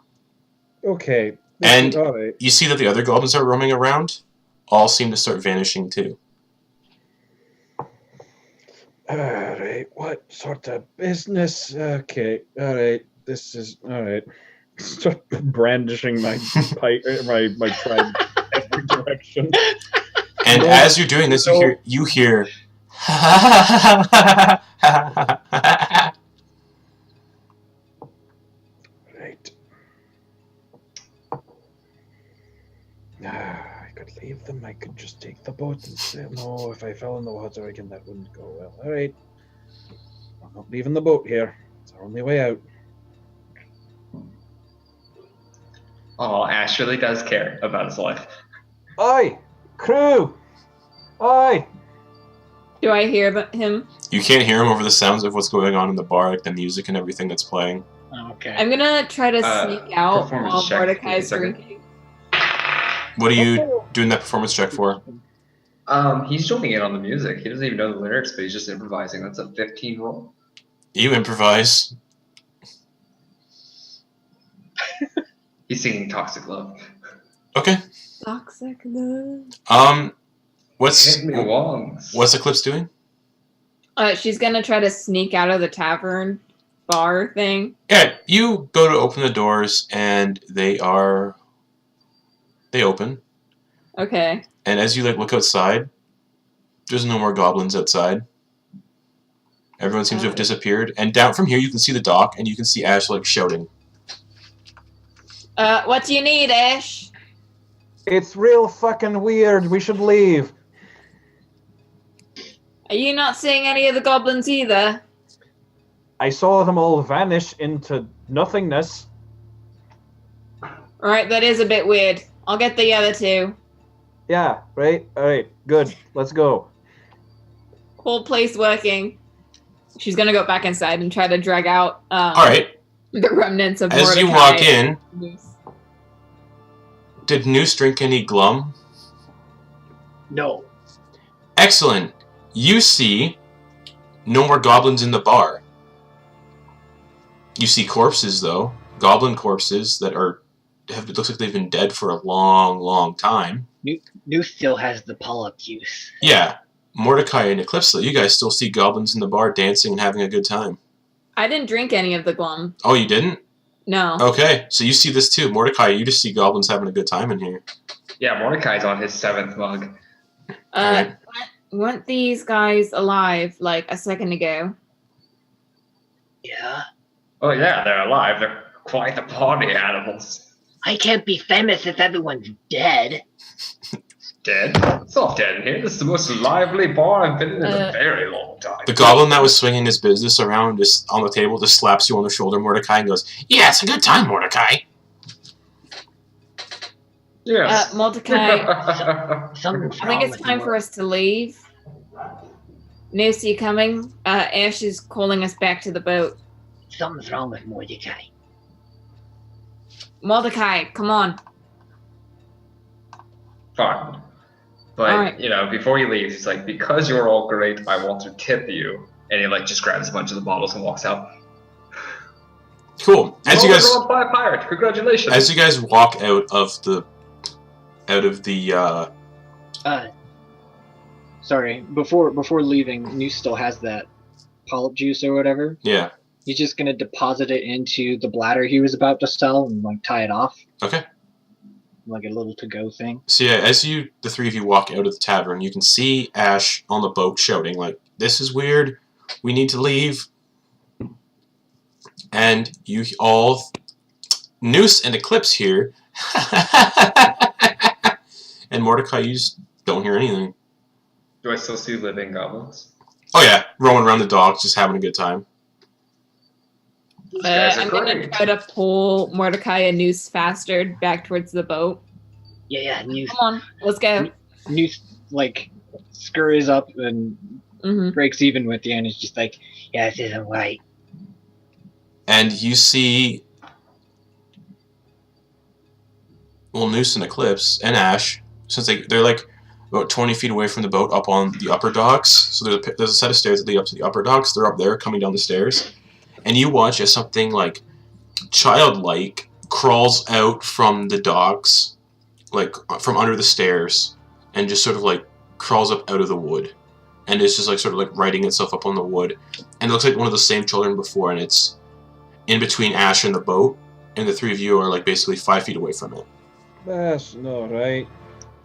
[SPEAKER 1] Okay.
[SPEAKER 2] And
[SPEAKER 1] Alright.
[SPEAKER 2] you see that the other goblins are roaming around. All seem to start vanishing too.
[SPEAKER 1] Alright, what sort of business? Okay, alright, this is... Alright. Start brandishing my my tribe in every direction.
[SPEAKER 2] And
[SPEAKER 1] No.
[SPEAKER 2] as you're doing this,
[SPEAKER 1] No.
[SPEAKER 2] you hear
[SPEAKER 1] Right. I could leave them. I could just take the boat and say, no, if I fell in the water again, that wouldn't go well. All right. I'm not leaving the boat here. It's our only way out.
[SPEAKER 3] Oh, Ash really does care about his life.
[SPEAKER 1] Aye! Crew! Aye!
[SPEAKER 4] Do I hear him?
[SPEAKER 2] You can't hear him over the sounds of what's going on in the bar, like the music and everything that's playing.
[SPEAKER 5] Okay.
[SPEAKER 4] I'm gonna try to sneak out
[SPEAKER 3] performance
[SPEAKER 4] while
[SPEAKER 3] check,
[SPEAKER 4] Mordecai's
[SPEAKER 3] please, second.
[SPEAKER 4] drinking.
[SPEAKER 2] What are you doing that performance check for?
[SPEAKER 3] He's joining in on the music. He doesn't even know the lyrics, but he's just improvising. That's a 15 roll.
[SPEAKER 2] You improvise.
[SPEAKER 3] He's singing Toxic Love.
[SPEAKER 2] Okay.
[SPEAKER 4] Toxic love.
[SPEAKER 2] What's
[SPEAKER 3] Hit me once.
[SPEAKER 2] Eclipse doing?
[SPEAKER 4] She's gonna try to sneak out of the tavern bar thing.
[SPEAKER 2] Yeah, you go to open the doors and they open.
[SPEAKER 4] Okay.
[SPEAKER 2] And as you look outside, there's no more goblins outside. Everyone seems to have disappeared. And down from here you can see the dock and you can see Ash shouting.
[SPEAKER 4] What do you need, Ash?
[SPEAKER 1] It's real fucking weird. We should leave.
[SPEAKER 4] Are you not seeing any of the goblins either?
[SPEAKER 1] I saw them all vanish into nothingness.
[SPEAKER 4] Alright, that is a bit weird. I'll get the other two.
[SPEAKER 1] Yeah, right? Alright, good. Let's go.
[SPEAKER 4] Whole place working. She's gonna go back inside and try to drag out
[SPEAKER 2] Alright,
[SPEAKER 4] the remnants of
[SPEAKER 2] as
[SPEAKER 4] Mordecai.
[SPEAKER 2] you walk in,
[SPEAKER 4] Muse.
[SPEAKER 2] did Noose drink any glum?
[SPEAKER 5] No.
[SPEAKER 2] Excellent. You see no more goblins in the bar. You see corpses, though. Goblin corpses that it looks like they've been dead for a long, long time.
[SPEAKER 6] New still has the pull-up juice.
[SPEAKER 2] Yeah. Mordecai and Eclipse, you guys still see goblins in the bar dancing and having a good time.
[SPEAKER 4] I didn't drink any of the glum.
[SPEAKER 2] Oh, you didn't?
[SPEAKER 4] No.
[SPEAKER 2] Okay, so you see this too. Mordecai, you just see goblins having a good time in here.
[SPEAKER 3] Yeah, Mordecai's on his 7th mug.
[SPEAKER 2] Alright.
[SPEAKER 4] Weren't these guys alive like a second ago?
[SPEAKER 6] Yeah.
[SPEAKER 3] Oh yeah, they're alive. They're quite the party animals.
[SPEAKER 6] I can't be famous if everyone's dead.
[SPEAKER 3] Dead? It's not dead in here. This is the most lively bar I've been in a very long time.
[SPEAKER 2] The goblin that was swinging his business around just on the table just slaps you on the shoulder, Mordecai, and goes, "Yeah, it's a good time, Mordecai."
[SPEAKER 3] Yes.
[SPEAKER 4] Mordecai,
[SPEAKER 6] Something's
[SPEAKER 4] I
[SPEAKER 6] wrong
[SPEAKER 4] think it's
[SPEAKER 6] with
[SPEAKER 4] time
[SPEAKER 6] you.
[SPEAKER 4] for us to leave. Noose, you coming? Ash is calling us back to the boat.
[SPEAKER 6] Something's wrong with Mordecai.
[SPEAKER 4] Mordecai, come on.
[SPEAKER 3] Fine. But,
[SPEAKER 4] Alright.
[SPEAKER 3] you know, before he leaves, he's like, because you're all great, I want to tip you. And he, just grabs a bunch of the bottles and walks out.
[SPEAKER 2] Cool. As you guys
[SPEAKER 3] By a pirate. Congratulations.
[SPEAKER 2] As you guys walk out of the
[SPEAKER 5] Sorry. Before leaving, New still has that polyp juice or whatever.
[SPEAKER 2] yeah.
[SPEAKER 5] He's just gonna deposit it into the bladder he was about to sell and tie it off,
[SPEAKER 2] Okay.
[SPEAKER 5] like a little to-go thing.
[SPEAKER 2] So yeah, as the three of you walk out of the tavern, you can see Ash on the boat shouting "This is weird. We need to leave." And you all, Noose and Eclipse here, and Mordecai, you just don't hear anything.
[SPEAKER 3] Do I still see living goblins?
[SPEAKER 2] Oh yeah, roaming around the docks, just having a good time.
[SPEAKER 3] These guys are
[SPEAKER 4] I'm gonna
[SPEAKER 3] great.
[SPEAKER 4] try to pull Mordecai and Noose faster back towards the boat.
[SPEAKER 6] Yeah, New.
[SPEAKER 4] Come on, let's go.
[SPEAKER 5] New scurries up and
[SPEAKER 4] hmm
[SPEAKER 5] breaks even with you, and it's just like,
[SPEAKER 6] Yeah, this isn't right.
[SPEAKER 2] And you see, well, Noose and Eclipse and Ash, since they're about 20 feet away from the boat, up on the upper docks. So there's a set of stairs that lead up to the upper docks. They're up there, coming down the stairs, and you watch as something like childlike crawls out from the docks, like from under the stairs, and just sort of like crawls up out of the wood, and it's just like sort of like righting itself up on the wood, and it looks like one of the same children before, and it's in between Ash and the boat, and the three of you are like basically 5 feet away from it.
[SPEAKER 1] That's not right.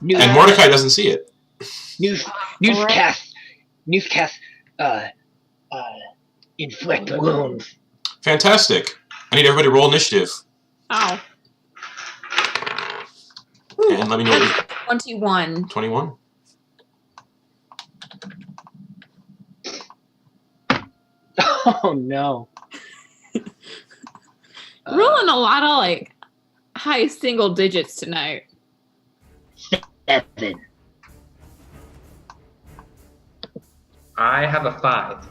[SPEAKER 2] And Mordecai doesn't see it.
[SPEAKER 6] Newscast, inflict wounds.
[SPEAKER 2] Fantastic. I need everybody to roll initiative.
[SPEAKER 4] Ow.
[SPEAKER 2] And let me know what you...
[SPEAKER 4] 21.
[SPEAKER 2] 21?
[SPEAKER 5] Oh no.
[SPEAKER 4] Rolling a lot of like high single digits tonight.
[SPEAKER 6] 7.
[SPEAKER 3] I have a 5.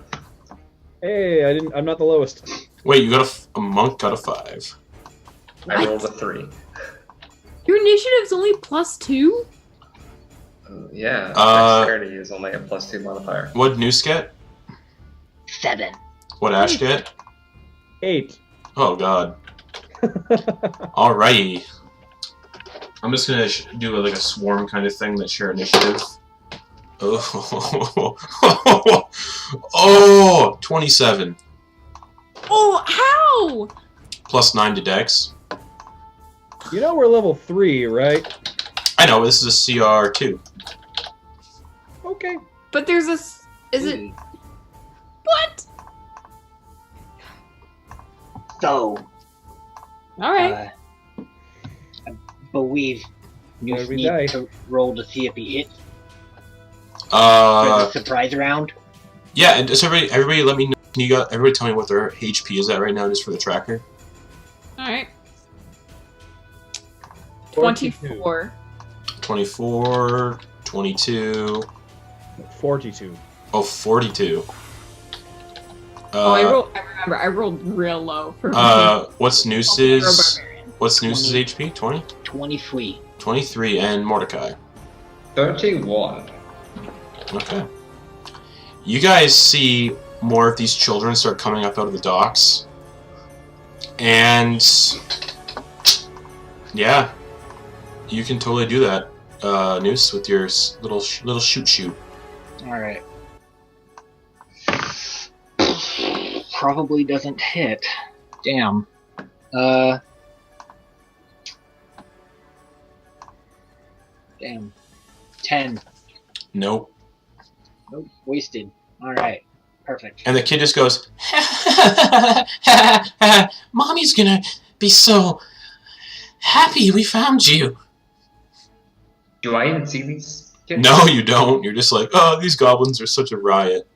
[SPEAKER 1] Hey, I'm not the lowest.
[SPEAKER 2] Wait, you got a monk got a 5.
[SPEAKER 3] I rolled a 3.
[SPEAKER 4] Your initiative's only +2?
[SPEAKER 3] Yeah,
[SPEAKER 2] Uh,
[SPEAKER 3] dexterity is only a +2 modifier.
[SPEAKER 2] What'd Noose get?
[SPEAKER 6] 7.
[SPEAKER 2] What'd Ash get?
[SPEAKER 1] 8.
[SPEAKER 2] Oh god. Alrighty. I'm just gonna do like a swarm kind of thing that share initiative. Oh, oh, 27.
[SPEAKER 4] Oh, how?
[SPEAKER 2] Plus 9 to Dex.
[SPEAKER 1] You know we're level 3, right?
[SPEAKER 2] I know, this is a CR2.
[SPEAKER 1] Okay.
[SPEAKER 4] But there's a... Is it... What?
[SPEAKER 6] So,
[SPEAKER 4] Alright.
[SPEAKER 6] I believe you
[SPEAKER 1] Where we
[SPEAKER 6] need
[SPEAKER 1] die.
[SPEAKER 6] to roll to see if he hits for the surprise round.
[SPEAKER 2] Yeah, and just everybody let me know. Everybody tell me what their HP is at right now, just for the tracker.
[SPEAKER 4] Alright.
[SPEAKER 1] 42.
[SPEAKER 4] 24.
[SPEAKER 2] 24, 22,
[SPEAKER 1] 42.
[SPEAKER 2] oh, 42.
[SPEAKER 4] I remember, I rolled real low for
[SPEAKER 2] What's Noose's HP? 20?
[SPEAKER 6] 23.
[SPEAKER 2] 23, and Mordecai.
[SPEAKER 3] 31.
[SPEAKER 2] Okay. You guys see more of these children start coming up out of the docks. And... yeah. You can totally do that, Noose, with your little shoot.
[SPEAKER 6] Alright. Probably doesn't hit. Damn. Damn. 10.
[SPEAKER 2] Nope.
[SPEAKER 6] Nope. Wasted. Alright. Perfect.
[SPEAKER 2] And the kid just goes, Mommy's gonna be so happy we found you.
[SPEAKER 3] Do I even see these kids?
[SPEAKER 2] No, you don't. You're just like, oh, these goblins are such a riot.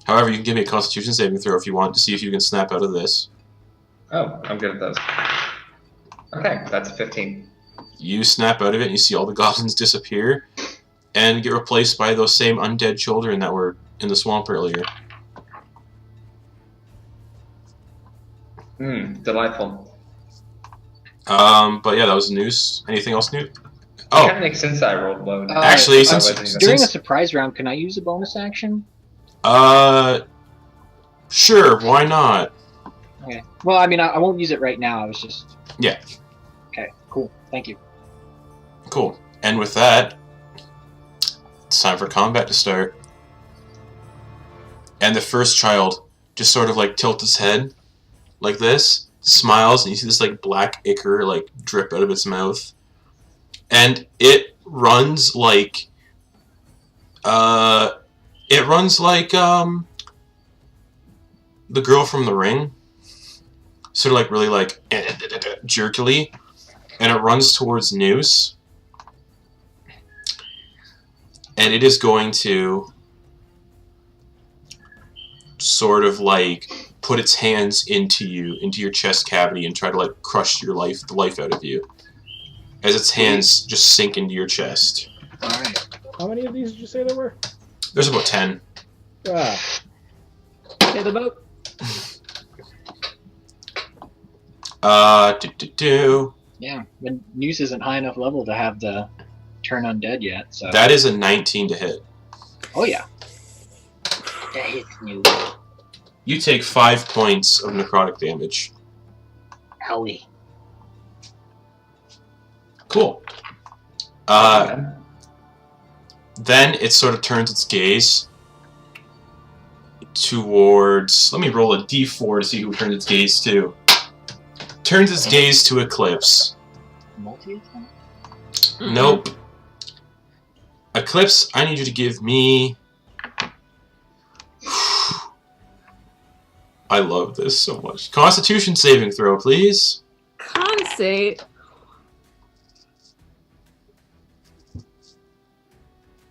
[SPEAKER 2] However, you can give me a Constitution saving throw if you want to see if you can snap out of this.
[SPEAKER 3] Oh, I'm good at those. Okay, that's a 15.
[SPEAKER 2] You snap out of it and you see all the goblins disappear and get replaced by those same undead children that were in the swamp earlier.
[SPEAKER 3] Delightful.
[SPEAKER 2] But yeah, that was news. Anything else new? Oh,
[SPEAKER 3] It kind of makes sense that I rolled low.
[SPEAKER 2] actually,
[SPEAKER 3] I
[SPEAKER 2] since
[SPEAKER 3] wasn't even-
[SPEAKER 6] During a surprise round, can I use a bonus action?
[SPEAKER 2] sure, why not?
[SPEAKER 6] Okay. Well, I mean, I won't use it right now. I was just...
[SPEAKER 2] Yeah.
[SPEAKER 6] Okay, cool. Thank you.
[SPEAKER 2] Cool. And with that, it's time for combat to start. And the first child just sort of like tilts his head like this, smiles, and you see this like black ichor like drip out of its mouth. And it runs like the girl from The Ring. Sort of like really like jerkily. And it runs towards Noose. And it is going to sort of like put its hands into you, into your chest cavity, and try to like crush the life out of you. As its hands just sink into your chest.
[SPEAKER 6] Alright.
[SPEAKER 1] How many of these did you say there were?
[SPEAKER 2] There's about 10.
[SPEAKER 1] Ah,
[SPEAKER 4] Okay, the boat.
[SPEAKER 5] Yeah, but Muse isn't high enough level to have the turn undead yet. So
[SPEAKER 2] That is a 19 to hit.
[SPEAKER 5] Oh yeah.
[SPEAKER 6] That hits new.
[SPEAKER 2] You take 5 points of necrotic damage.
[SPEAKER 6] Howie.
[SPEAKER 2] Cool. Then it sort of turns its gaze towards... Let me roll a d4 to see who turns its gaze to. Turns its gaze to Eclipse.
[SPEAKER 5] Multi-attack?
[SPEAKER 2] Nope. Eclipse, I need you to give me... I love this so much. Constitution saving throw, please.
[SPEAKER 4] Con save.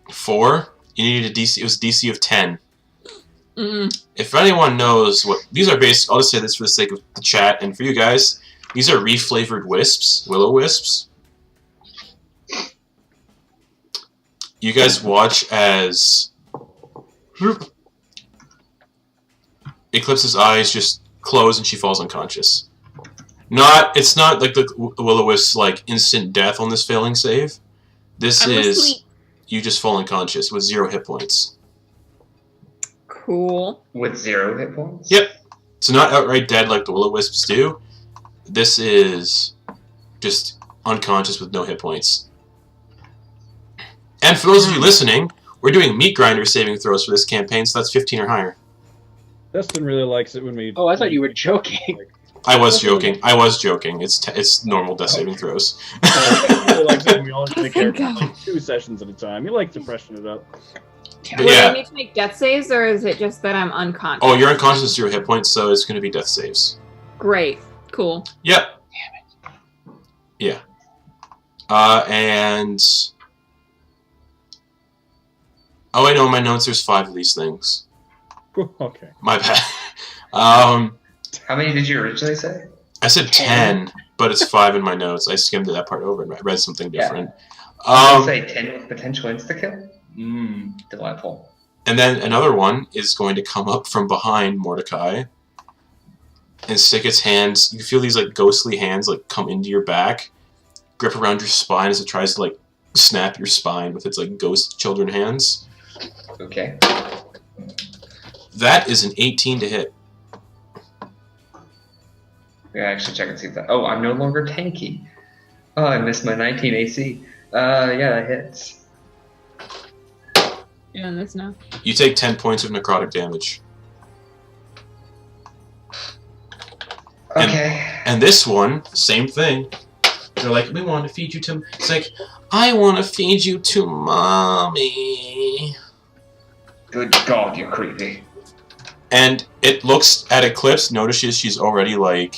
[SPEAKER 2] 4. You needed a DC. It was a DC of 10.
[SPEAKER 4] Mm.
[SPEAKER 2] If anyone knows what these are, based, I'll just say this for the sake of the chat and for you guys. These are reflavored wisps, willow wisps. You guys watch as Eclipse's eyes just close and she falls unconscious. It's not like the will-o-wisps like instant death on this failing save. This
[SPEAKER 4] I'm
[SPEAKER 2] is
[SPEAKER 4] asleep.
[SPEAKER 2] you just fall unconscious with 0 hit points.
[SPEAKER 4] Cool.
[SPEAKER 3] With 0 hit points?
[SPEAKER 2] Yep. So not outright dead like the will-o-wisps do. This is just unconscious with no hit points. And for those of you listening, we're doing meat grinder saving throws for this campaign, so that's 15 or higher.
[SPEAKER 1] Destin really likes it when we.
[SPEAKER 5] Oh, I thought you were joking.
[SPEAKER 2] I was joking. It's normal death saving throws.
[SPEAKER 1] He really likes it when we all take care of
[SPEAKER 4] Thank
[SPEAKER 1] like 2 sessions at a time. He likes to freshen it up.
[SPEAKER 2] But
[SPEAKER 4] Will
[SPEAKER 2] yeah.
[SPEAKER 4] I need to make death saves, or is it just that I'm unconscious?
[SPEAKER 2] Oh, you're unconscious with 0 hit points, so it's going to be death saves.
[SPEAKER 4] Great. Cool.
[SPEAKER 2] Yep. Yeah. And... Oh, I know in my notes there's 5 of these things.
[SPEAKER 1] Okay.
[SPEAKER 2] My bad. How
[SPEAKER 3] many did you originally say?
[SPEAKER 2] I said 10, but it's 5 in my notes. I skimmed that part over and I read something different.
[SPEAKER 3] I would say 10 with potential insta-kill? Delightful.
[SPEAKER 2] And then another one is going to come up from behind Mordecai and stick its hands. You feel these like ghostly hands like come into your back, grip around your spine as it tries to like snap your spine with its like ghost children hands.
[SPEAKER 3] Okay.
[SPEAKER 2] That is an 18 to hit.
[SPEAKER 3] Yeah, actually check and see if that. Oh, I'm no longer tanky. Oh, I missed my 19 AC. Yeah, that hits.
[SPEAKER 4] Yeah, that's no.
[SPEAKER 2] You take 10 points of necrotic damage.
[SPEAKER 3] Okay.
[SPEAKER 2] And this one, same thing. They're like, we want to feed you to... It's like, I want to feed you to mommy.
[SPEAKER 3] Good God, you're creepy.
[SPEAKER 2] And it looks at Eclipse, notices she's already like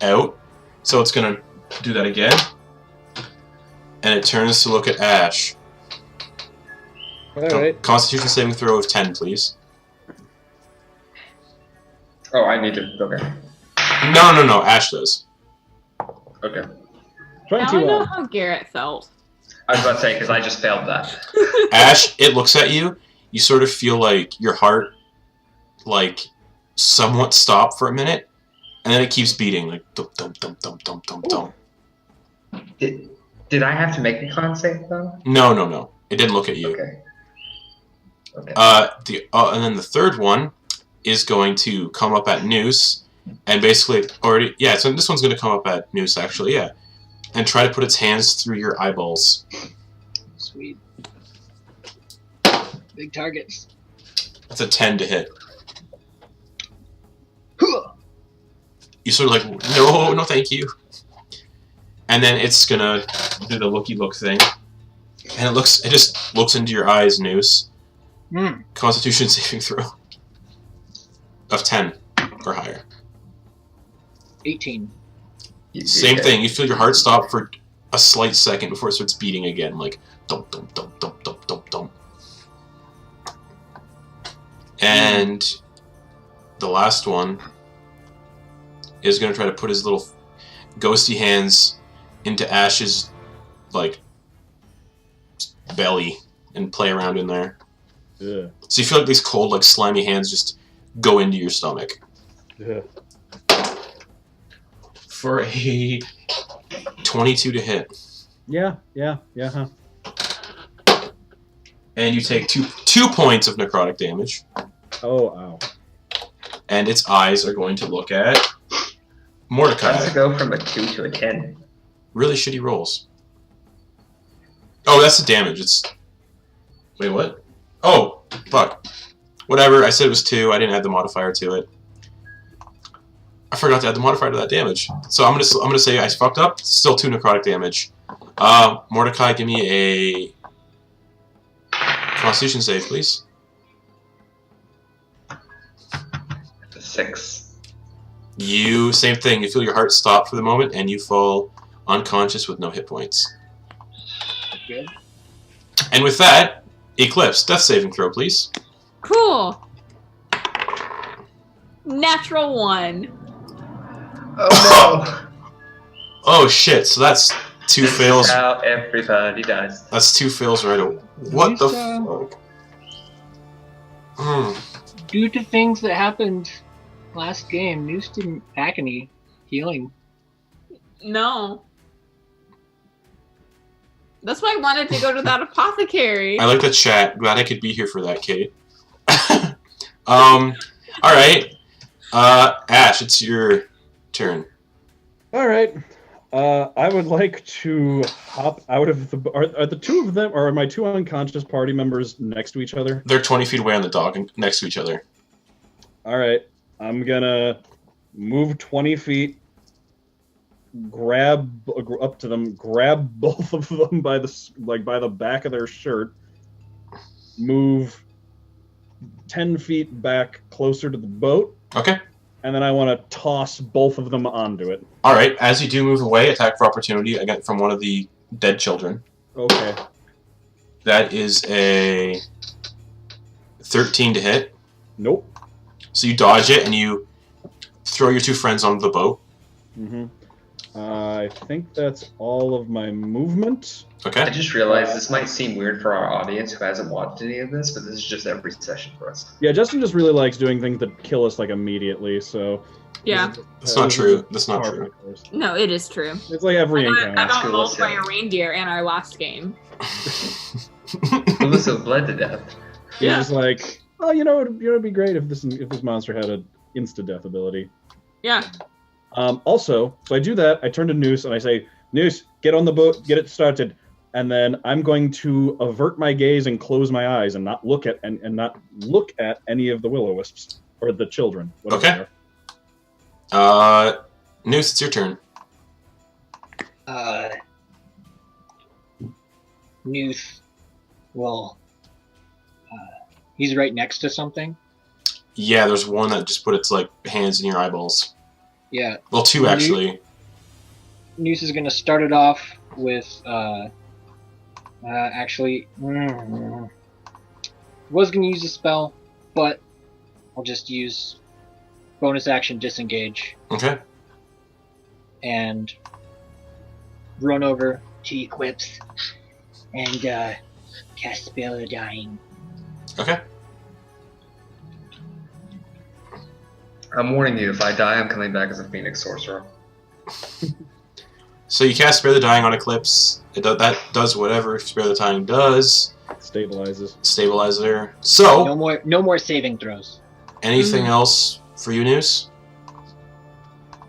[SPEAKER 2] out. So it's gonna do that again. And it turns to look at Ash.
[SPEAKER 1] Alright.
[SPEAKER 2] Constitution saving throw of 10, please.
[SPEAKER 3] Oh, I need to. Okay.
[SPEAKER 2] No. Ash does.
[SPEAKER 3] Okay.
[SPEAKER 4] Now I know
[SPEAKER 1] 21.
[SPEAKER 4] how Garrett felt.
[SPEAKER 3] I was about to say, because I just failed that.
[SPEAKER 2] Ash, it looks at you. You sort of feel like your heart, like, somewhat stop for a minute. And then it keeps beating, like, dum dum dum dum dum dum dum.
[SPEAKER 3] Did I have to make a con save, though?
[SPEAKER 2] No. It didn't look at you.
[SPEAKER 3] Okay. Okay.
[SPEAKER 2] And then the third one is going to come up at Noose, and basically so this one's going to come up at Noose, actually, yeah, and try to put its hands through your eyeballs.
[SPEAKER 5] Sweet. Big targets.
[SPEAKER 2] That's a 10 to hit. You sort of like, no, thank you. And then it's gonna do the looky look thing, and it just looks into your eyes, Noose. Constitution saving throw of 10 or higher.
[SPEAKER 5] 18.
[SPEAKER 2] Same thing. You feel your heart stop for a slight second before it starts beating again, like dum dum dum dum dum dum dum. And the last one is going to try to put his little ghosty hands into Ash's like belly and play around in there.
[SPEAKER 1] Yeah.
[SPEAKER 2] So you feel like these cold, like slimy hands just go into your stomach.
[SPEAKER 1] Yeah.
[SPEAKER 2] For a 22 to hit.
[SPEAKER 1] Yeah, huh.
[SPEAKER 2] And you take two points of necrotic damage.
[SPEAKER 1] Oh, ow.
[SPEAKER 2] And its eyes are going to look at
[SPEAKER 3] How
[SPEAKER 2] Mordecai.
[SPEAKER 3] does it go from a 2 to a 10?
[SPEAKER 2] Really shitty rolls. Oh, that's the damage. It's... Wait, what? Oh, fuck. Whatever, I said it was 2. I didn't add the modifier to it. I forgot to add the modifier to that damage. So I'm gonna say I fucked up. Still 2 necrotic damage. Mordecai, give me a Constitution save, please.
[SPEAKER 3] 6.
[SPEAKER 2] Same thing. You feel your heart stop for the moment, and you fall unconscious with no hit points.
[SPEAKER 5] Good.
[SPEAKER 2] And with that, Eclipse, death saving throw, please.
[SPEAKER 4] Cool. Natural 1.
[SPEAKER 3] Oh no!
[SPEAKER 2] Oh shit! So that's 2
[SPEAKER 3] This
[SPEAKER 2] fails.
[SPEAKER 3] is how everybody dies.
[SPEAKER 2] That's 2 fails right away. What the fuck?
[SPEAKER 5] Due to things that happened last game, Muse didn't pack any healing.
[SPEAKER 4] No. That's why I wanted to go to that apothecary.
[SPEAKER 2] I like the chat. Glad I could be here for that, Kate. Alright. Ash, it's your turn.
[SPEAKER 1] All right. I would like to hop out of the... Are the two of them, or are my 2 unconscious party members next to each other?
[SPEAKER 2] They're 20 feet away on the dock and next to each other.
[SPEAKER 1] All right. I'm gonna move 20 feet, grab up to them, grab both of them by the back of their shirt, move 10 feet back closer to the boat,
[SPEAKER 2] Okay.
[SPEAKER 1] and then I want to toss both of them onto it.
[SPEAKER 2] Alright, as you do move away, attack for opportunity again from one of the dead children.
[SPEAKER 1] Okay.
[SPEAKER 2] That is a 13 to hit.
[SPEAKER 1] Nope.
[SPEAKER 2] So you dodge it and you throw your 2 friends onto the boat.
[SPEAKER 1] Mm-hmm. I think that's all of my movement.
[SPEAKER 3] I
[SPEAKER 2] Okay.
[SPEAKER 3] just realized this might seem weird for our audience who hasn't watched any of this, but this is just every session for us.
[SPEAKER 1] Yeah, Justin just really likes doing things that kill us immediately, so...
[SPEAKER 4] Yeah.
[SPEAKER 2] That's not true. That's not true.
[SPEAKER 4] No, it is true.
[SPEAKER 1] It's like every
[SPEAKER 4] I
[SPEAKER 1] encounter.
[SPEAKER 4] got mauled by a reindeer in our last game.
[SPEAKER 3] Melissa bled to death.
[SPEAKER 1] He's
[SPEAKER 4] Yeah.
[SPEAKER 1] just like, oh, it'd be great if this monster had an insta-death ability.
[SPEAKER 4] Yeah.
[SPEAKER 1] Also, so I do that, I turn to Noose, and I say, Noose, get on the boat, get it started. And then I'm going to avert my gaze and close my eyes and not look at any of the will-o-wisps. Or the children. Whatever
[SPEAKER 2] Okay.
[SPEAKER 1] they are.
[SPEAKER 2] Noose, it's your turn.
[SPEAKER 5] Muse, well, he's right next to something.
[SPEAKER 2] Yeah, there's one that just put its hands in your eyeballs.
[SPEAKER 5] Yeah.
[SPEAKER 2] Well, 2 actually.
[SPEAKER 5] Muse is gonna start it off with, was gonna use a spell, but I'll just use bonus action disengage
[SPEAKER 2] Okay.
[SPEAKER 5] and run over to Eclipse and cast Spell of Dying.
[SPEAKER 2] Okay.
[SPEAKER 3] I'm warning you, if I die, I'm coming back as a Phoenix Sorcerer.
[SPEAKER 2] So you cast Spare the Dying on Eclipse. That does whatever Spare the Dying does.
[SPEAKER 1] Stabilizes.
[SPEAKER 2] Stabilizer. So,
[SPEAKER 5] No more saving throws.
[SPEAKER 2] anything else for you, Noose?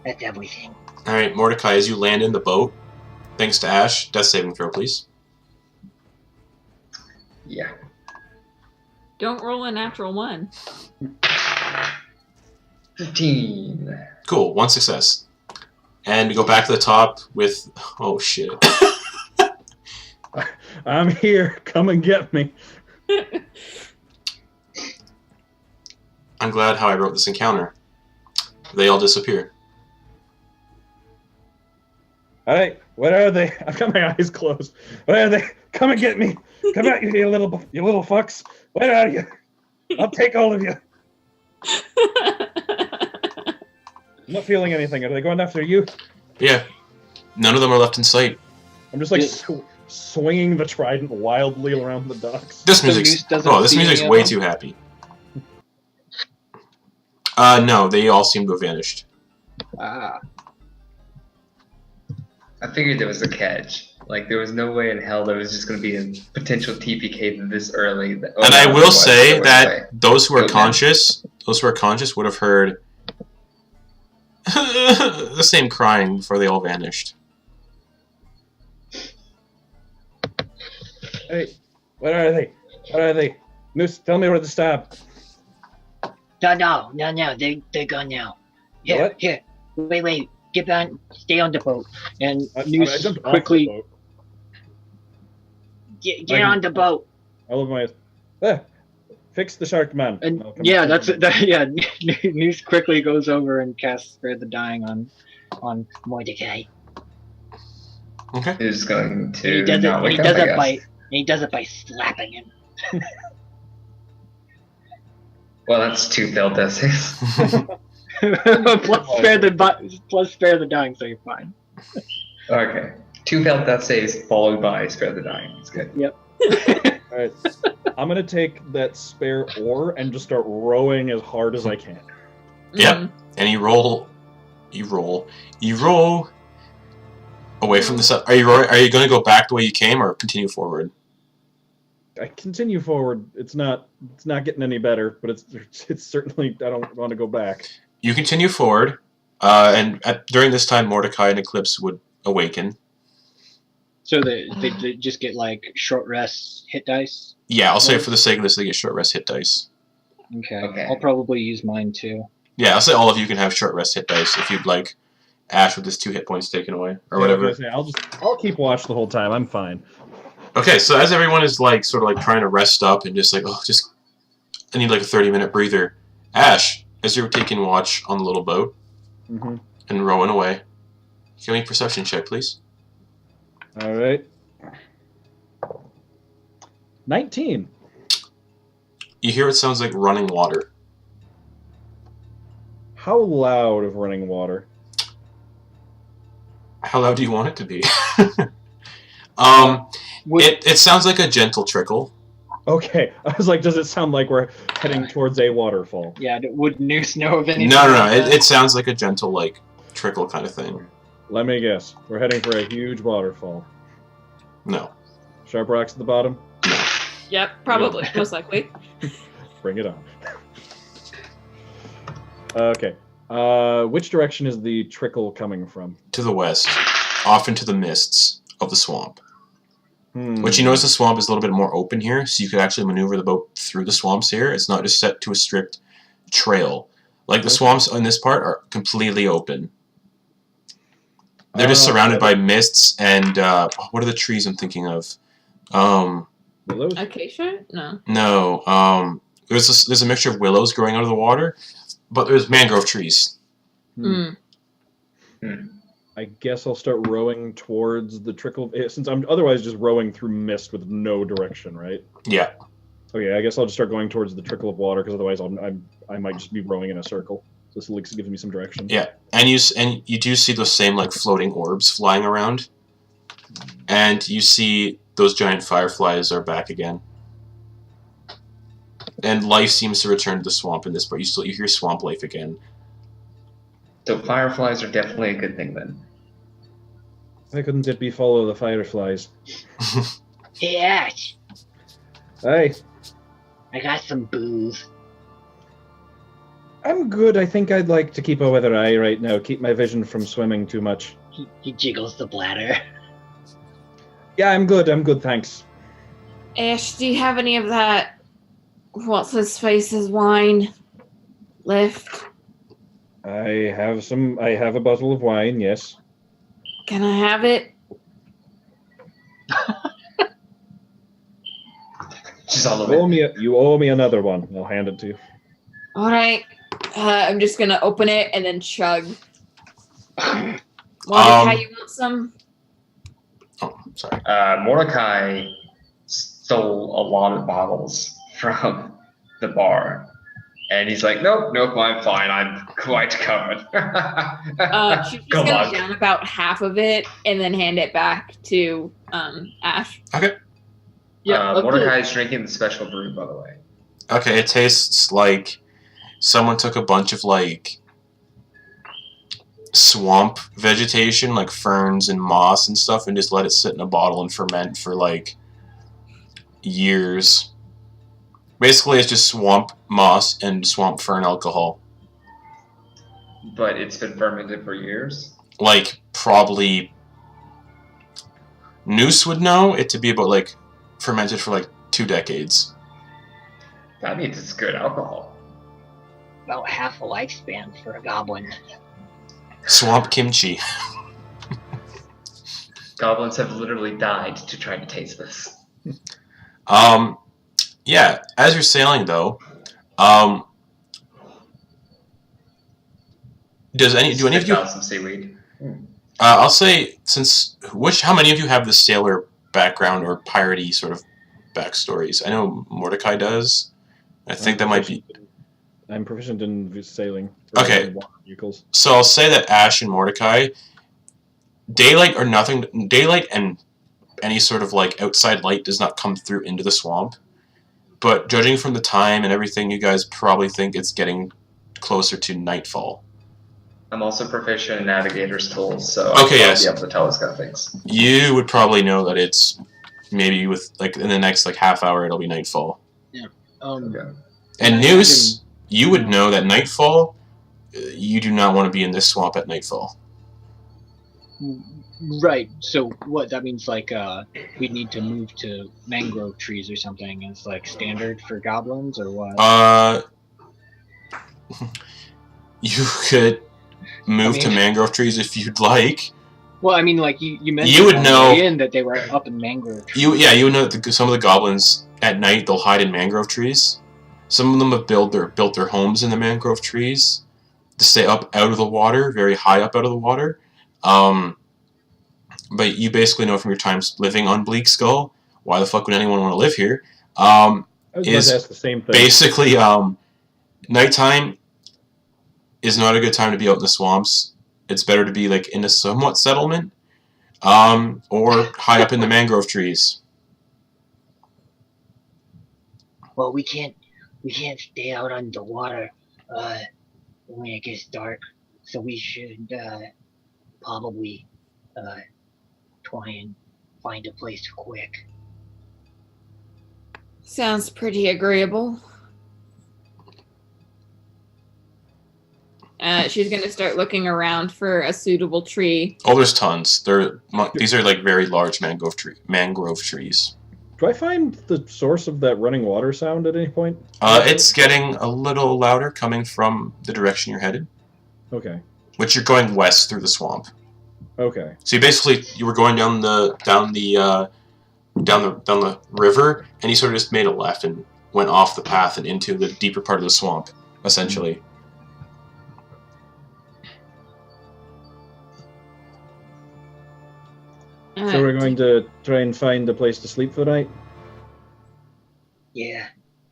[SPEAKER 6] That's everything.
[SPEAKER 2] Alright, Mordecai, as you land in the boat, thanks to Ash, death saving throw, please.
[SPEAKER 3] Yeah.
[SPEAKER 4] Don't roll a natural 1.
[SPEAKER 3] 15.
[SPEAKER 2] Cool, 1 success. And we go back to the top with... Oh, shit.
[SPEAKER 1] I'm here. Come and get me.
[SPEAKER 2] I'm glad how I wrote this encounter. They all disappear.
[SPEAKER 1] All right, where are they? I've got my eyes closed. Where are they? Come and get me. Come out, you little fucks. Where are you? I'll take all of you. I'm not feeling anything. Are they going after you?
[SPEAKER 2] Yeah. None of them are left in sight.
[SPEAKER 1] I'm just like swinging the trident wildly around the docks.
[SPEAKER 2] This
[SPEAKER 5] So
[SPEAKER 2] music's...
[SPEAKER 5] Muse doesn't
[SPEAKER 2] Oh, this
[SPEAKER 5] see
[SPEAKER 2] music's
[SPEAKER 5] any of
[SPEAKER 2] way
[SPEAKER 5] them?
[SPEAKER 2] too happy. No, they all seem to have vanished.
[SPEAKER 5] Ah.
[SPEAKER 3] I figured there was a catch. Like, there was no way in hell there was just going to be a potential TPK this early.
[SPEAKER 2] And I will say that those who are
[SPEAKER 3] Go
[SPEAKER 2] conscious would have heard the same crying before they all vanished.
[SPEAKER 1] Hey, where are they? Where are they? Muse, tell me where to stab.
[SPEAKER 6] No, they're gone now. Here,
[SPEAKER 1] What?
[SPEAKER 6] here. Wait, get on, stay on the boat.
[SPEAKER 5] And
[SPEAKER 1] I
[SPEAKER 5] Muse
[SPEAKER 1] jumped off
[SPEAKER 5] quickly.
[SPEAKER 1] the boat.
[SPEAKER 6] Get on the boat.
[SPEAKER 1] I love my. Fix the shark man.
[SPEAKER 5] And
[SPEAKER 1] I'll come
[SPEAKER 5] yeah,
[SPEAKER 1] check
[SPEAKER 5] that's
[SPEAKER 1] him.
[SPEAKER 5] it. Yeah, Muse quickly goes over and casts Spare the Dying on
[SPEAKER 6] Mordecai.
[SPEAKER 2] Okay.
[SPEAKER 3] Is going to.
[SPEAKER 6] And he does it.
[SPEAKER 3] not
[SPEAKER 6] And
[SPEAKER 3] wake
[SPEAKER 6] he
[SPEAKER 3] up,
[SPEAKER 6] does
[SPEAKER 3] I
[SPEAKER 6] it
[SPEAKER 3] guess.
[SPEAKER 6] by. And he does it by slapping him.
[SPEAKER 3] Well, that's 2 failed death saves.
[SPEAKER 5] plus spare the dying, so you're fine.
[SPEAKER 3] Okay. 2 failed death saves followed by spare the dying. That's good.
[SPEAKER 1] All right. I'm gonna take that spare oar and just start rowing as hard as I can.
[SPEAKER 2] Yep. And you roll away from the sun. Are you going to go back the way you came or continue forward?
[SPEAKER 1] I continue forward. It's not getting any better, but it's certainly. I don't want to go back.
[SPEAKER 2] You continue forward, during this time, Mordecai and Eclipse would awaken.
[SPEAKER 5] So they just get like short rests, hit dice.
[SPEAKER 2] Yeah, I'll say for the sake of this, they get short rest hit dice.
[SPEAKER 3] Okay.
[SPEAKER 5] I'll probably use mine too.
[SPEAKER 2] Yeah, I'll say all of you can have short rest hit dice if you'd like. Ash with his 2 hit points taken away or whatever.
[SPEAKER 1] I'll keep watch the whole time. I'm fine.
[SPEAKER 2] Okay, so as everyone is like sort of like trying to rest up and just like, I need like a 30-minute breather. Ash, as you're taking watch on the little boat
[SPEAKER 1] Mm-hmm.
[SPEAKER 2] and rowing away, give me a perception check, please.
[SPEAKER 1] All right. 19.
[SPEAKER 2] You hear it sounds like running water.
[SPEAKER 1] How loud of running water?
[SPEAKER 2] How loud do you want it to be?
[SPEAKER 5] Would,
[SPEAKER 2] It sounds like a gentle trickle.
[SPEAKER 1] Okay, I was like, does it sound like we're heading towards a waterfall?
[SPEAKER 5] yeah, would Noose know of anything?
[SPEAKER 2] No.
[SPEAKER 5] like that?
[SPEAKER 2] It sounds like a gentle like trickle kind of thing.
[SPEAKER 1] Let me guess. We're heading for a huge waterfall.
[SPEAKER 2] No.
[SPEAKER 1] Sharp rocks at the bottom.
[SPEAKER 4] Yep, probably, most likely.
[SPEAKER 1] Bring it on. Okay. Which direction is the trickle coming from?
[SPEAKER 2] To the west, off into the mists of the swamp.
[SPEAKER 1] Hmm.
[SPEAKER 2] Which you notice the swamp is a little bit more open here, so you could actually maneuver the boat through the swamps here. It's not just set to a strict trail. Like the swamps on this part are completely open. They're just surrounded by mists and what are the trees I'm thinking of?
[SPEAKER 1] Willows?
[SPEAKER 4] Acacia? No.
[SPEAKER 2] No. There's a mixture of willows growing out of the water, but there's mangrove trees.
[SPEAKER 4] Mm.
[SPEAKER 1] I guess I'll start rowing towards the trickle, since I'm otherwise just rowing through mist with no direction, right?
[SPEAKER 2] Yeah.
[SPEAKER 1] Okay, I guess I'll just start going towards the trickle of water, because otherwise I might just be rowing in a circle. So this at least gives me some direction.
[SPEAKER 2] Yeah, and you do see those same like floating orbs flying around, and you see those giant fireflies are back again, and life seems to return to the swamp in this part. You hear swamp life again.
[SPEAKER 3] So fireflies are definitely a good thing then.
[SPEAKER 1] Why couldn't it be follow the fireflies?
[SPEAKER 6] Hey, Ash,
[SPEAKER 1] Hey,
[SPEAKER 6] I got some booze.
[SPEAKER 1] I'm good. I think I'd like to keep a weather eye right now. Keep my vision from swimming too much.
[SPEAKER 6] He jiggles the bladder.
[SPEAKER 1] Yeah, I'm good. I'm good, thanks.
[SPEAKER 4] Ash, do you have any of that what's his face's wine left?
[SPEAKER 1] I have a bottle of wine, yes.
[SPEAKER 4] Can I have it?
[SPEAKER 3] Just all of
[SPEAKER 1] You owe me another one. I'll hand it to you.
[SPEAKER 4] All right. I'm just gonna open it and then chug. Mordecai, you want some?
[SPEAKER 2] Oh, sorry.
[SPEAKER 3] Mordecai stole a lot of bottles from the bar. And he's like, nope, I'm fine. I'm quite covered.
[SPEAKER 4] She's just
[SPEAKER 3] Come
[SPEAKER 4] gonna
[SPEAKER 3] on.
[SPEAKER 4] down about half of it and then hand it back to Ash.
[SPEAKER 2] Okay.
[SPEAKER 5] Yeah,
[SPEAKER 3] Mordecai's drinking the special brew, by the way.
[SPEAKER 2] Okay, it tastes like someone took a bunch of like swamp vegetation, like ferns and moss and stuff, and just let it sit in a bottle and ferment for like years. Basically, it's just swamp moss and swamp fern alcohol.
[SPEAKER 3] But it's been fermented for years?
[SPEAKER 2] Like, probably... Noose would know it to be about, like, fermented for, like, 2 decades.
[SPEAKER 3] That means it's good alcohol.
[SPEAKER 6] About half a lifespan for a goblin.
[SPEAKER 2] Swamp kimchi.
[SPEAKER 3] Goblins have literally died to try to taste this.
[SPEAKER 2] Yeah, as you're sailing, though, do any of you...
[SPEAKER 3] Out some seaweed.
[SPEAKER 2] I'll say, how many of you have the sailor background or piratey sort of backstories? I know Mordecai does. I think that might be...
[SPEAKER 1] I'm proficient in sailing.
[SPEAKER 2] Okay.
[SPEAKER 1] Water vehicles.
[SPEAKER 2] So I'll say that Ash and Mordecai, daylight and any sort of like outside light does not come through into the swamp. But judging from the time and everything, you guys probably think it's getting closer to nightfall.
[SPEAKER 3] I'm also proficient in navigator's tools, so
[SPEAKER 2] Okay,
[SPEAKER 3] I'll
[SPEAKER 2] yes.
[SPEAKER 3] be able to tell us kind of things.
[SPEAKER 2] You would probably know that it's maybe with like in the next like half hour it'll be nightfall.
[SPEAKER 3] Okay.
[SPEAKER 2] And Noose, you would know that nightfall, you do not want to be in this swamp at nightfall.
[SPEAKER 5] Right. So what that means, like, we'd need to move to mangrove trees or something. Is like standard for goblins or what?
[SPEAKER 2] You could move to mangrove trees if you'd like.
[SPEAKER 5] Well, I mean, like you mentioned
[SPEAKER 2] You would know
[SPEAKER 5] that they were up in mangrove trees.
[SPEAKER 2] you would know that some of the goblins at night they'll hide in mangrove trees. Some of them have built their homes in the mangrove trees to stay up out of the water, very high up out of the water. But you basically know from your times living on Bleakskull, why the fuck would anyone want to live here?
[SPEAKER 1] I was about to ask the same thing.
[SPEAKER 2] Basically, nighttime is not a good time to be out in the swamps. It's better to be like in a somewhat settlement, or high up in the mangrove trees.
[SPEAKER 6] Well, we can't stay out underwater when it gets dark, so we should probably try and find a place quick.
[SPEAKER 4] Sounds pretty agreeable. She's going to start looking around for a suitable tree.
[SPEAKER 2] Oh, there's tons. These are like very large mangrove trees.
[SPEAKER 1] Do I find the source of that running water sound at any point?
[SPEAKER 2] It's getting a little louder coming from the direction you're headed.
[SPEAKER 1] Okay.
[SPEAKER 2] Which you're going west through the swamp.
[SPEAKER 1] Okay.
[SPEAKER 2] So you were going down the river, and you sort of just made a left and went off the path and into the deeper part of the swamp, essentially.
[SPEAKER 1] So we're going to try and find a place to sleep for the night?
[SPEAKER 6] Yeah.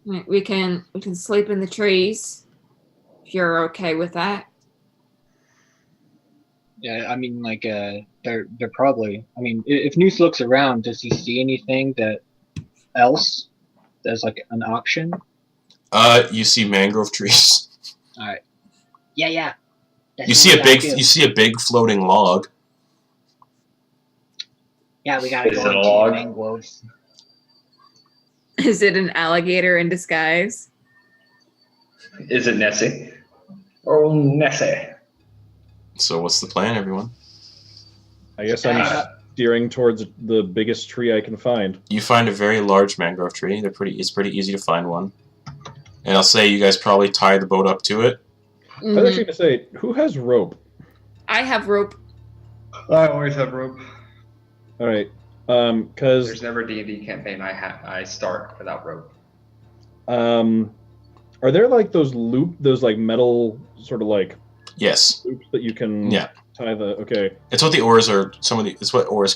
[SPEAKER 4] We can sleep in the trees, if you're okay with that.
[SPEAKER 5] Yeah, I mean, like, they're probably. I mean, if Noose looks around, does he see anything else that's like an option?
[SPEAKER 2] You see mangrove trees.
[SPEAKER 5] All right.
[SPEAKER 6] Yeah.
[SPEAKER 2] You see a big floating log.
[SPEAKER 6] Yeah, we gotta
[SPEAKER 3] Is
[SPEAKER 6] go
[SPEAKER 3] it a
[SPEAKER 6] into
[SPEAKER 3] log?
[SPEAKER 6] the mangroves.
[SPEAKER 4] Is it an alligator in disguise?
[SPEAKER 3] Is it Nessie? Oh, Nessie.
[SPEAKER 2] So what's the plan, everyone?
[SPEAKER 1] I guess I'm steering towards the biggest tree I can find.
[SPEAKER 2] You find a very large mangrove tree. It's pretty easy to find one. And I'll say you guys probably tie the boat up to it.
[SPEAKER 1] I was actually going to say, who has rope?
[SPEAKER 4] I have rope.
[SPEAKER 3] I always have rope.
[SPEAKER 1] All right. Because
[SPEAKER 3] There's never a D&D campaign I start without rope.
[SPEAKER 1] are there like those like metal sort of like
[SPEAKER 2] Yes.
[SPEAKER 1] loops that you can tie the? Okay.
[SPEAKER 2] It's what the oars are. It's what the oars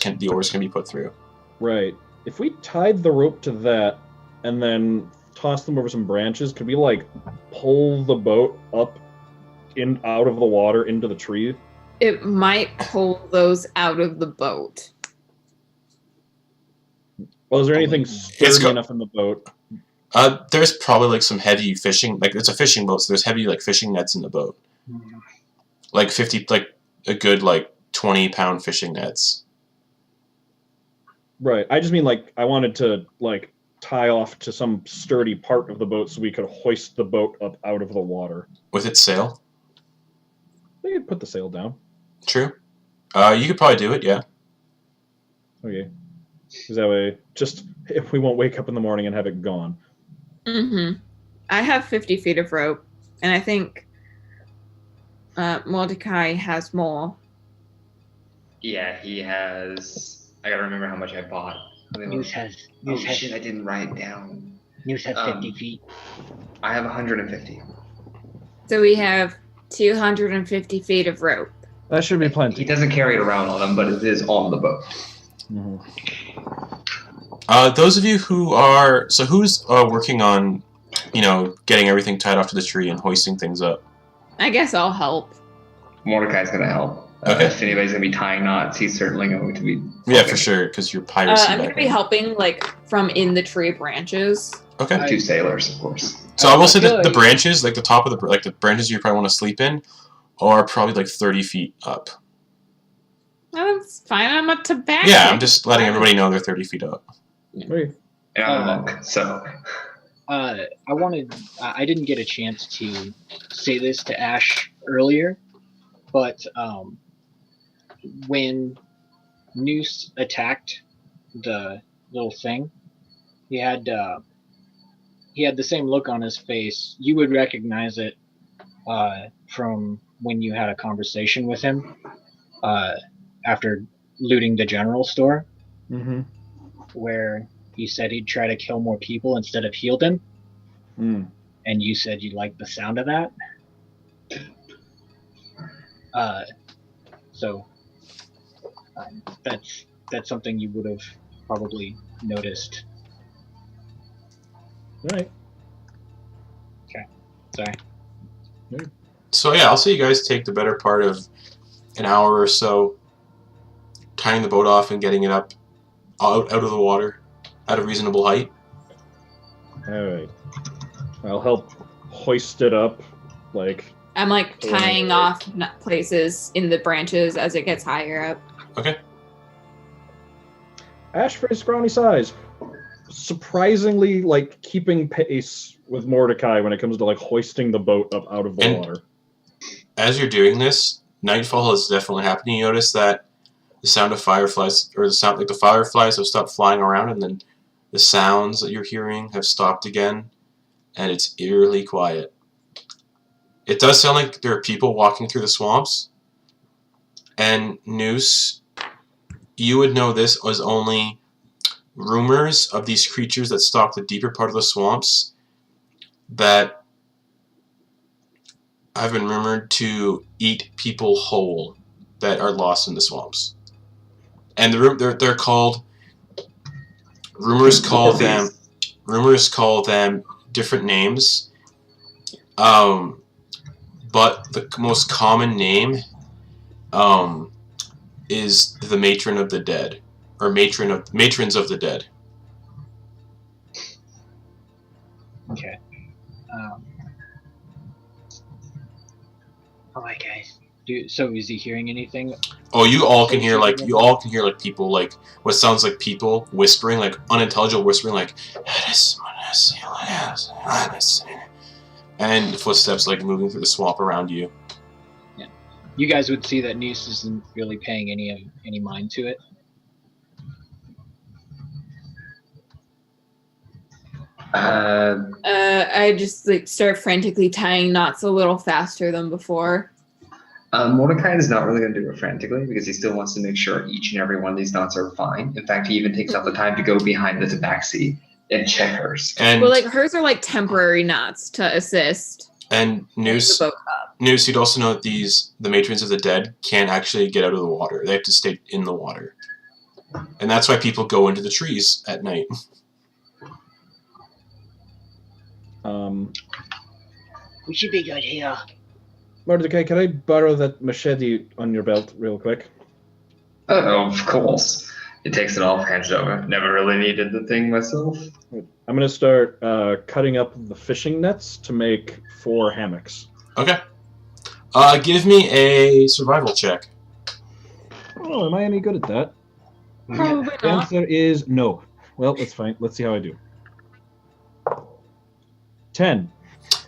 [SPEAKER 2] can be put through.
[SPEAKER 1] Right. If we tied the rope to that and then toss them over some branches, could we like pull the boat up out of the water into the tree?
[SPEAKER 4] It might pull those out of the boat.
[SPEAKER 1] Well, is there anything sturdy enough in the boat?
[SPEAKER 2] There's probably like some heavy fishing. Like it's a fishing boat, so there's heavy like fishing nets in the boat. Like 50, like a good like 20-pound fishing nets.
[SPEAKER 1] Right. I just mean like I wanted to like tie off to some sturdy part of the boat so we could hoist the boat up out of the water.
[SPEAKER 2] With its sail?
[SPEAKER 1] They could put the sail down.
[SPEAKER 2] True. You could probably do it, yeah.
[SPEAKER 1] Okay. Is that way? Just if we won't wake up in the morning and have it gone.
[SPEAKER 4] Mm-hmm. I have 50 feet of rope, and I think Mordecai has more.
[SPEAKER 3] Yeah, he has. I gotta remember how much I bought.
[SPEAKER 6] Muse has.
[SPEAKER 3] Oh shit! I didn't write it down.
[SPEAKER 6] Muse has 50 feet.
[SPEAKER 3] I have 150.
[SPEAKER 4] So we have 250 feet of rope.
[SPEAKER 1] That should be
[SPEAKER 3] He
[SPEAKER 1] plenty.
[SPEAKER 3] doesn't carry it around on him, but it is on the boat.
[SPEAKER 1] Mhm.
[SPEAKER 2] Those of you who are... So who's working on, getting everything tied off to the tree and hoisting things up?
[SPEAKER 4] I guess I'll help.
[SPEAKER 3] Mordecai's gonna help.
[SPEAKER 2] Okay.
[SPEAKER 3] If anybody's gonna be tying knots, he's certainly going to be.
[SPEAKER 2] Yeah, for sure, because you're piracy.
[SPEAKER 4] I'm going to be helping, like, from in the tree branches.
[SPEAKER 2] Okay.
[SPEAKER 3] The 2 sailors, of course.
[SPEAKER 2] So I will say
[SPEAKER 5] feel
[SPEAKER 2] that the
[SPEAKER 5] like-
[SPEAKER 2] branches, like the top of the branches you probably want to sleep in, are probably like 30 feet up.
[SPEAKER 4] Oh, that's fine. I'm a tobacco.
[SPEAKER 2] Yeah, I'm just letting everybody know they're 30 feet up.
[SPEAKER 1] Okay.
[SPEAKER 3] And I'm a monk, so.
[SPEAKER 5] I didn't get a chance to say this to Ash earlier, but when Noose attacked the little thing, he had the same look on his face. You would recognize it from when you had a conversation with him after looting the general store,
[SPEAKER 1] Mm-hmm.
[SPEAKER 5] where he said he'd try to kill more people instead of heal them.
[SPEAKER 1] Mm.
[SPEAKER 5] And you said you liked the sound of that. So that's something you would have probably noticed.
[SPEAKER 1] All right.
[SPEAKER 5] Sorry.
[SPEAKER 2] So yeah, I'll say you guys take the better part of an hour or so tying the boat off and getting it up out of the water at a reasonable height.
[SPEAKER 1] All right. I'll help hoist it up, like.
[SPEAKER 4] I'm like tying off places in the branches as it gets higher up.
[SPEAKER 2] Okay.
[SPEAKER 1] Ash, for his scrawny size, surprisingly like keeping pace with Mordecai when it comes to like hoisting the boat up out of the
[SPEAKER 2] And-
[SPEAKER 1] water.
[SPEAKER 2] As you're doing this, nightfall is definitely happening. You notice that the sound of fireflies, or the sound like the fireflies have stopped flying around, and then the sounds that you're hearing have stopped again, and it's eerily quiet. It does sound like there are people walking through the swamps, and Noose, you would know this was only rumors of these creatures that stalk the deeper part of the swamps that have been rumored to eat people whole that are lost in the swamps. And they're called... Rumors call them different names. But the most common name is the Matron of the Dead, or Matrons of the Dead.
[SPEAKER 5] Okay.
[SPEAKER 6] Alright, guys.
[SPEAKER 5] So is he hearing anything?
[SPEAKER 2] Oh, you all can hear like people like what sounds like people whispering, like unintelligible whispering, like and footsteps like moving through the swamp around you.
[SPEAKER 5] You guys would see that Noose isn't really paying any mind to it.
[SPEAKER 4] I just like start frantically tying knots a little faster than before.
[SPEAKER 3] Mordecai is not really going to do it frantically because he still wants to make sure each and every one of these knots are fine. In fact, he even takes out the time to go behind the tabaxi and check hers.
[SPEAKER 2] And
[SPEAKER 4] Well, like hers are like temporary knots to assist
[SPEAKER 2] and Noose,
[SPEAKER 4] the boat up.
[SPEAKER 2] Noose, you'd also know that the Matrons of the Dead can't actually get out of the water. They have to stay in the water. And that's why people go into the trees at night.
[SPEAKER 6] We should be good here.
[SPEAKER 1] Mordecai, can I borrow that machete on your belt real quick?
[SPEAKER 3] Oh, of course. He takes it off, hands it over. Never really needed the thing myself.
[SPEAKER 1] I'm going to start cutting up the fishing nets to make 4 hammocks.
[SPEAKER 2] Okay. Give me a survival check.
[SPEAKER 1] Oh, am I any good at that?
[SPEAKER 4] Probably
[SPEAKER 1] The
[SPEAKER 4] not.
[SPEAKER 1] answer is no. Well, that's fine. Let's see how I do. 10.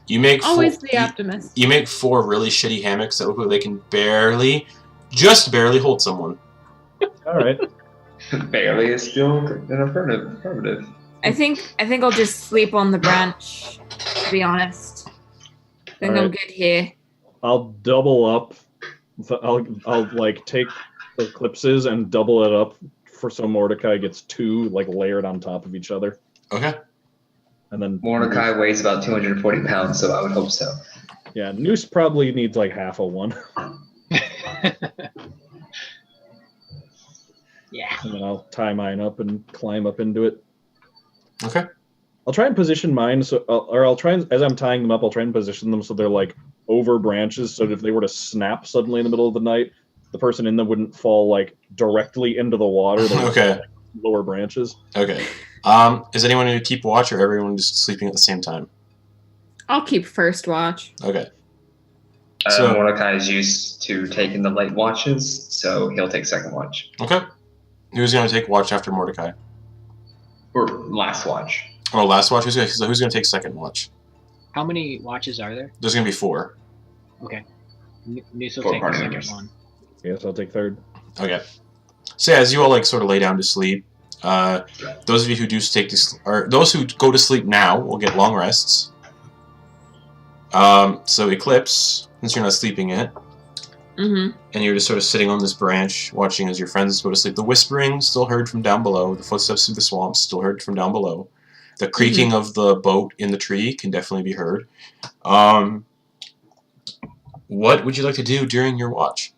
[SPEAKER 2] You make
[SPEAKER 4] Always the optimist.
[SPEAKER 2] You make 4 really shitty hammocks that look like they can barely, just barely hold someone.
[SPEAKER 1] All right.
[SPEAKER 3] Barely is still an affirmative.
[SPEAKER 4] I think I'll just sleep on the branch, to be honest. I think I'm
[SPEAKER 1] Alright.
[SPEAKER 4] good here.
[SPEAKER 1] I'll double up. So I'll like take the eclipses and double it up so Mordecai gets 2 like layered on top of each other.
[SPEAKER 2] Okay.
[SPEAKER 1] And then
[SPEAKER 3] Mordecai weighs about 240 pounds, so I would hope so.
[SPEAKER 1] Yeah, Noose probably needs like half a one.
[SPEAKER 6] Yeah.
[SPEAKER 1] And then I'll tie mine up and climb up into it.
[SPEAKER 2] Okay.
[SPEAKER 1] I'll try and position mine I'll try and, as I'm tying them up, I'll try and position them so they're like over branches, so that if they were to snap suddenly in the middle of the night, the person in them wouldn't fall like directly into the water. They would
[SPEAKER 2] Okay.
[SPEAKER 1] fall, like, lower branches.
[SPEAKER 2] Okay. Is anyone going to keep watch, or everyone just sleeping at the same time?
[SPEAKER 4] I'll keep first watch.
[SPEAKER 2] Okay. So-
[SPEAKER 3] Mordecai is used to taking the late watches, so he'll take second watch.
[SPEAKER 2] Okay. Who's going to take watch after Mordecai?
[SPEAKER 3] Or last watch.
[SPEAKER 2] Oh, last watch. Who's going to take second watch?
[SPEAKER 5] How many watches are there?
[SPEAKER 2] There's going to be 4.
[SPEAKER 5] Okay. Noose will
[SPEAKER 3] Four
[SPEAKER 5] take the
[SPEAKER 3] party
[SPEAKER 5] second
[SPEAKER 3] members.
[SPEAKER 5] one.
[SPEAKER 1] Yes, I'll take third.
[SPEAKER 2] Okay. So yeah, as you all like sort of lay down to sleep, those of you who do those who go to sleep now will get long rests. So Eclipse, since you're not sleeping yet,
[SPEAKER 4] Mm-hmm.
[SPEAKER 2] and you're just sort of sitting on this branch, watching as your friends go to sleep. The whispering still heard from down below. The footsteps through the swamps still heard from down below. The creaking of the boat in the tree can definitely be heard. What would you like to do during your watch?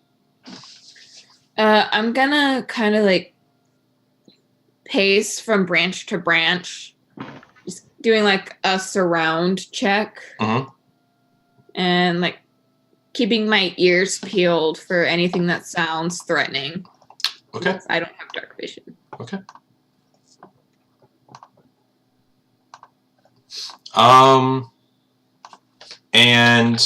[SPEAKER 4] I'm gonna kind of like pace from branch to branch, just doing like a surround check, and like keeping my ears peeled for anything that sounds threatening.
[SPEAKER 2] Okay.
[SPEAKER 4] I don't have dark vision.
[SPEAKER 2] Okay. And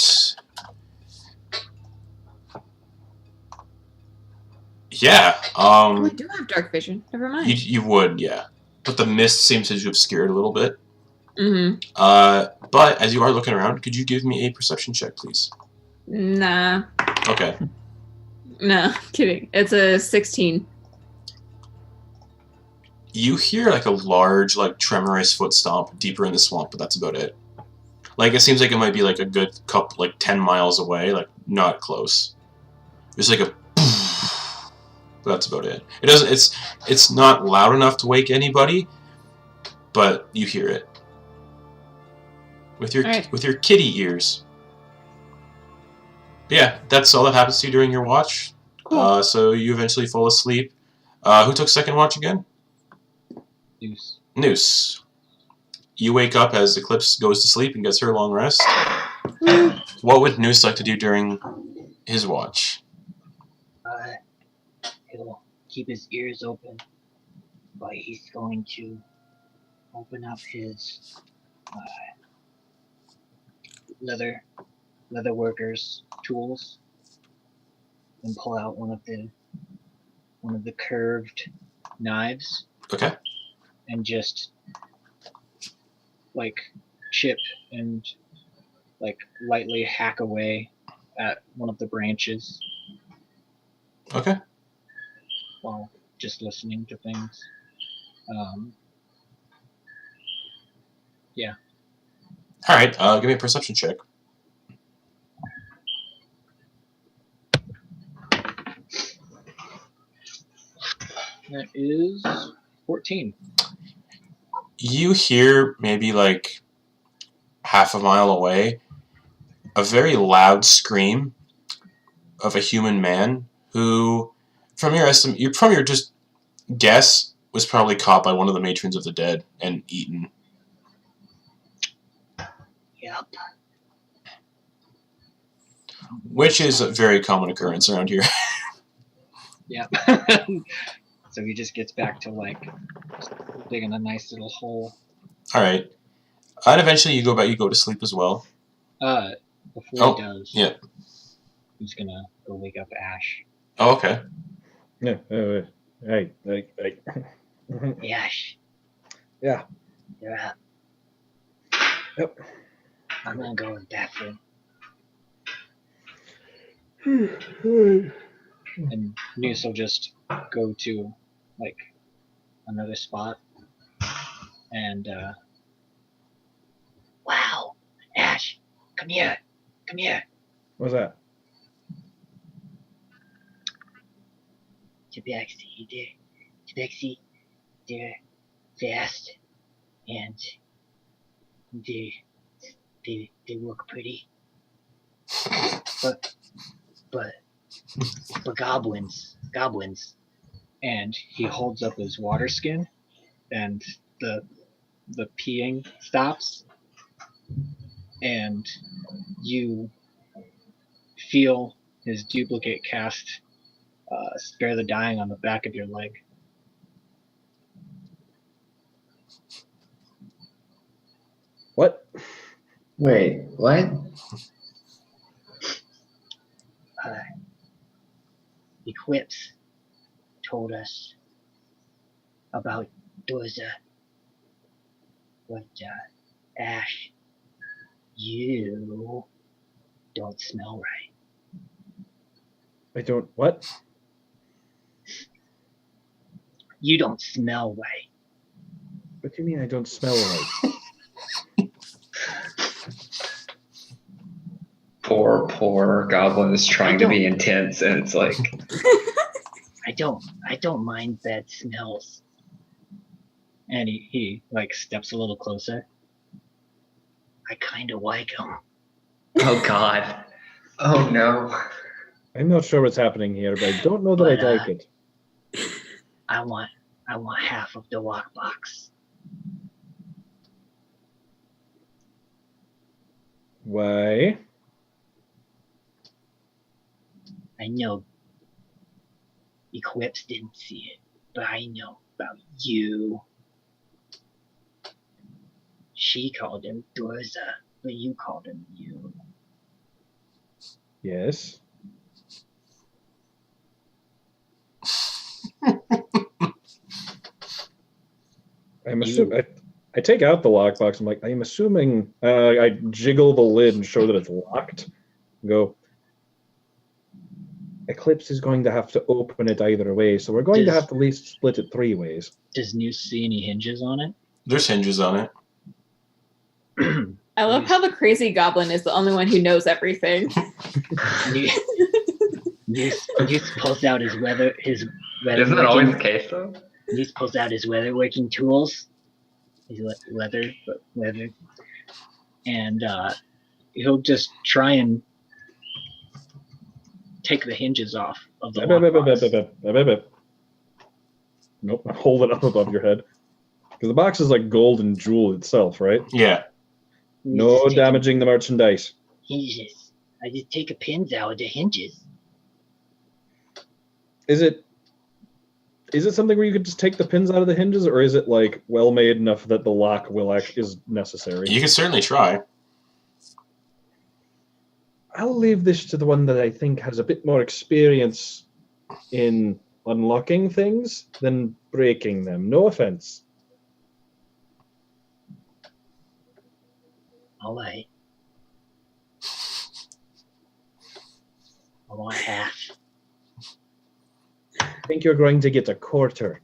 [SPEAKER 2] yeah,
[SPEAKER 4] Oh, I do have dark vision. Never mind.
[SPEAKER 2] you would, yeah, but the mist seems to obscure it a little bit.
[SPEAKER 4] Mm-hmm.
[SPEAKER 2] But as you are looking around, could you give me a perception check, please?
[SPEAKER 4] Nah.
[SPEAKER 2] Okay.
[SPEAKER 4] No, kidding. It's a 16.
[SPEAKER 2] You hear like a large, like tremorous foot stomp deeper in the swamp, but that's about it. Like it seems like it might be like a good couple, like 10 miles away, like not close. There's like a. But that's about it. It doesn't. It's not loud enough to wake anybody, but you hear it with your
[SPEAKER 4] Alright.
[SPEAKER 2] with your kitty ears. But yeah, that's all that happens to you during your watch.
[SPEAKER 4] Cool.
[SPEAKER 2] So you eventually fall asleep. Who took second watch again?
[SPEAKER 5] Noose.
[SPEAKER 2] Noose. You wake up as Eclipse goes to sleep and gets her long rest. What would Noose like to do during his watch?
[SPEAKER 6] He'll keep his ears open, but he's going to open up his leather workers tools and pull out one of the curved knives
[SPEAKER 2] Okay.
[SPEAKER 5] and just like chip and like lightly hack away at one of the branches
[SPEAKER 2] Okay.
[SPEAKER 5] while just listening to things.
[SPEAKER 2] All right. Give me a perception check.
[SPEAKER 5] That is 14.
[SPEAKER 2] You hear maybe like half a mile away a very loud scream of a human man who, from your just guess, was probably caught by one of the matrons of the dead and eaten.
[SPEAKER 6] Yep.
[SPEAKER 2] Which is a very common occurrence around here.
[SPEAKER 5] Yep. So he just gets back to like digging a nice little hole.
[SPEAKER 2] All right. And eventually you go to sleep as well.
[SPEAKER 5] Before he does,
[SPEAKER 2] yeah.
[SPEAKER 5] he's gonna go wake up Ash.
[SPEAKER 2] Oh, okay.
[SPEAKER 1] Yeah. Hey.
[SPEAKER 6] Ash,
[SPEAKER 1] Yeah.
[SPEAKER 6] you're up.
[SPEAKER 1] Yep.
[SPEAKER 6] I'm gonna go in the bathroom.
[SPEAKER 5] And Muse will just go to like another spot and
[SPEAKER 6] Wow, Ash, come here.
[SPEAKER 1] What's that?
[SPEAKER 6] Tabaxi, they're fast and they look pretty, but goblins.
[SPEAKER 5] and he holds up his water skin and the peeing stops and you feel his duplicate cast Spare the Dying on the back of your leg.
[SPEAKER 1] What?
[SPEAKER 3] Wait, what?
[SPEAKER 6] Eclipse told us about Dorza, but Ash, you don't smell right.
[SPEAKER 1] I don't. What?
[SPEAKER 6] You don't smell right.
[SPEAKER 1] What do you mean I don't smell right?
[SPEAKER 3] Poor goblin is trying to be intense, and it's like,
[SPEAKER 6] I don't mind bad smells.
[SPEAKER 5] And he like steps a little closer.
[SPEAKER 6] I kind of like them.
[SPEAKER 3] oh god, oh no.
[SPEAKER 1] I'm not sure what's happening here, but I don't know that
[SPEAKER 6] But,
[SPEAKER 1] I like it.
[SPEAKER 6] I want half of the lockbox.
[SPEAKER 1] Why?
[SPEAKER 6] I know Eclipse didn't see it, but I know about you. She called him Dorza, but you called him you.
[SPEAKER 1] Yes. I'm assuming. I take out the lockbox. I'm like, I'm assuming. I jiggle the lid and show that it's locked. Go. Eclipse is going to have to open it either way, so we're going to have to at least split it 3 ways.
[SPEAKER 5] Does Muse see any hinges on it?
[SPEAKER 2] There's hinges on it.
[SPEAKER 4] I love how the crazy goblin is the only one who knows everything.
[SPEAKER 6] Muse pulls out his weather. Isn't
[SPEAKER 3] that always the case though?
[SPEAKER 6] Muse pulls out his weatherworking tools. His leather,
[SPEAKER 5] And he'll just try and take the hinges off of the lockbox.
[SPEAKER 1] Nope, hold it up above your head. Because the box is like gold and jewel itself, right?
[SPEAKER 2] Yeah.
[SPEAKER 1] No damaging the merchandise.
[SPEAKER 6] Hinges. I just take the pins out of the hinges.
[SPEAKER 1] Is it something where you could just take the pins out of the hinges, or is it like well made enough that the lock will actually is necessary?
[SPEAKER 2] You can certainly try.
[SPEAKER 1] I'll leave this to the one that I think has a bit more experience in unlocking things than breaking them. No offense.
[SPEAKER 6] All right. I want half.
[SPEAKER 1] I think you're going to get a quarter.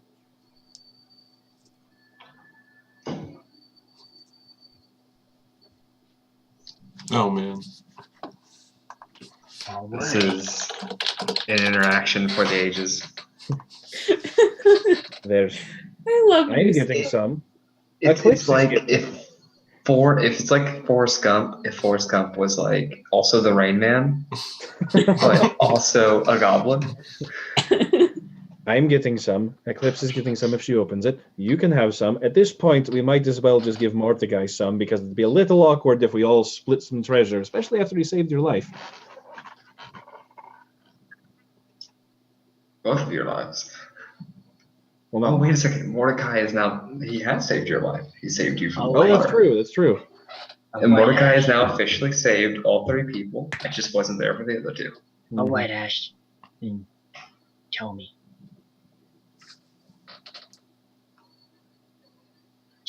[SPEAKER 2] Oh man.
[SPEAKER 6] All
[SPEAKER 3] This
[SPEAKER 6] right.
[SPEAKER 3] is an interaction for the ages.
[SPEAKER 1] There's.
[SPEAKER 4] I love
[SPEAKER 1] I'm
[SPEAKER 4] Muse.
[SPEAKER 1] getting some.
[SPEAKER 3] It's like if it's like Forrest Gump, if Forrest Gump was like also the Rain Man, but also a goblin.
[SPEAKER 1] I'm getting some. Eclipse is getting some if she opens it. You can have some. At this point, we might as well just give Mordecai some, because it'd be a little awkward if we all split some treasure, especially after he saved your life.
[SPEAKER 3] Both of your lives.
[SPEAKER 1] Well,
[SPEAKER 3] Oh,
[SPEAKER 1] not.
[SPEAKER 3] wait a second. Mordecai he has saved your life. He saved you from
[SPEAKER 6] Oh,
[SPEAKER 3] the
[SPEAKER 1] Oh, that's
[SPEAKER 3] water.
[SPEAKER 1] true. That's true.
[SPEAKER 3] And Mordecai has now officially saved all 3 people. I just wasn't there for the other 2.
[SPEAKER 6] All right, Ash. Then tell me,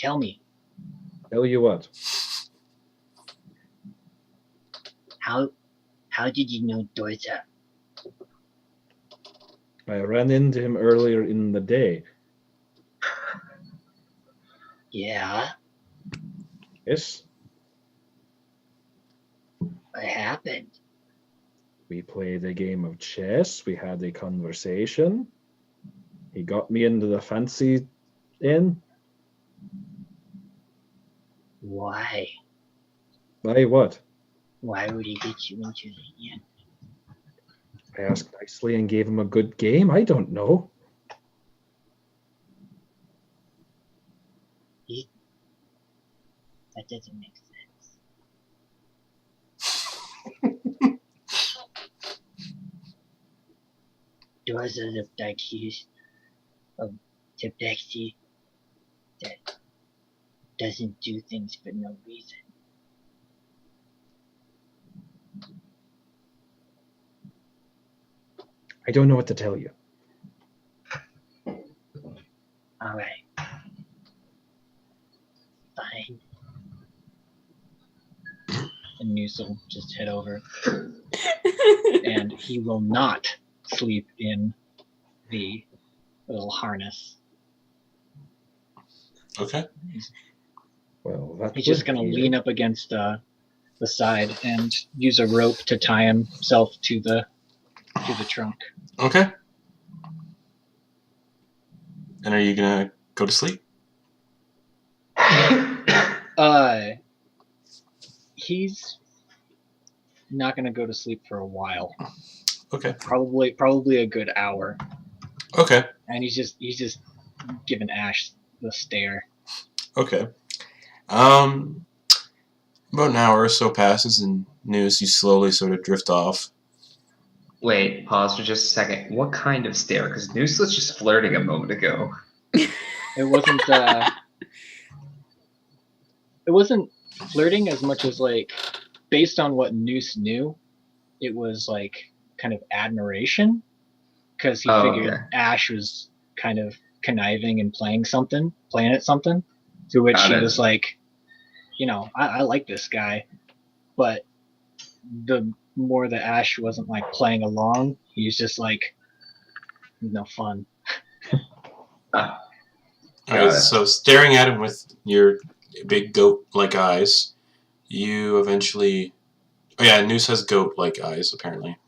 [SPEAKER 6] Tell me,
[SPEAKER 1] Tell you what.
[SPEAKER 6] how did you know Dorza?
[SPEAKER 1] I ran into him earlier in the day.
[SPEAKER 6] Yeah,
[SPEAKER 1] Yes,
[SPEAKER 6] what happened?
[SPEAKER 1] we played a game of chess. We had a conversation. He got me into the fancy inn.
[SPEAKER 6] Why?
[SPEAKER 1] Why what?
[SPEAKER 6] Why would he get you into the inn?
[SPEAKER 1] I asked nicely and gave him a good game. I don't know.
[SPEAKER 6] That doesn't make sense. Dorza looked like he's a tabaxi that doesn't do things for no reason.
[SPEAKER 1] I don't know what to tell you.
[SPEAKER 6] Alright. Fine.
[SPEAKER 5] And Muse will just head over. And he will not sleep in the little harness.
[SPEAKER 2] Okay.
[SPEAKER 1] Well, that
[SPEAKER 5] He's just going to lean up against the side and use a rope to tie himself to the trunk.
[SPEAKER 2] Okay. And are you gonna go to sleep?
[SPEAKER 5] He's not going to go to sleep for a while.
[SPEAKER 2] Okay.
[SPEAKER 5] Probably a good hour.
[SPEAKER 2] Okay.
[SPEAKER 5] And he's just giving Ash the stare.
[SPEAKER 2] Okay. About an hour or so passes, and Muse, you slowly sort of drift off.
[SPEAKER 3] Wait, pause for just a second. What kind of stare? Because Noose was just flirting a moment ago.
[SPEAKER 5] It wasn't flirting as much as like based on what Noose knew, it was like kind of admiration because he figured
[SPEAKER 3] okay.
[SPEAKER 5] Ash was kind of conniving and playing at something, to which
[SPEAKER 3] Got
[SPEAKER 5] he
[SPEAKER 3] it.
[SPEAKER 5] was like, you know, I like this guy, but the more that Ash wasn't like playing along, he was just like, no fun.
[SPEAKER 3] Got
[SPEAKER 2] Alright,
[SPEAKER 3] it.
[SPEAKER 2] so staring at him with your big goat-like eyes, you eventually... Oh yeah, Noose has goat-like eyes, apparently.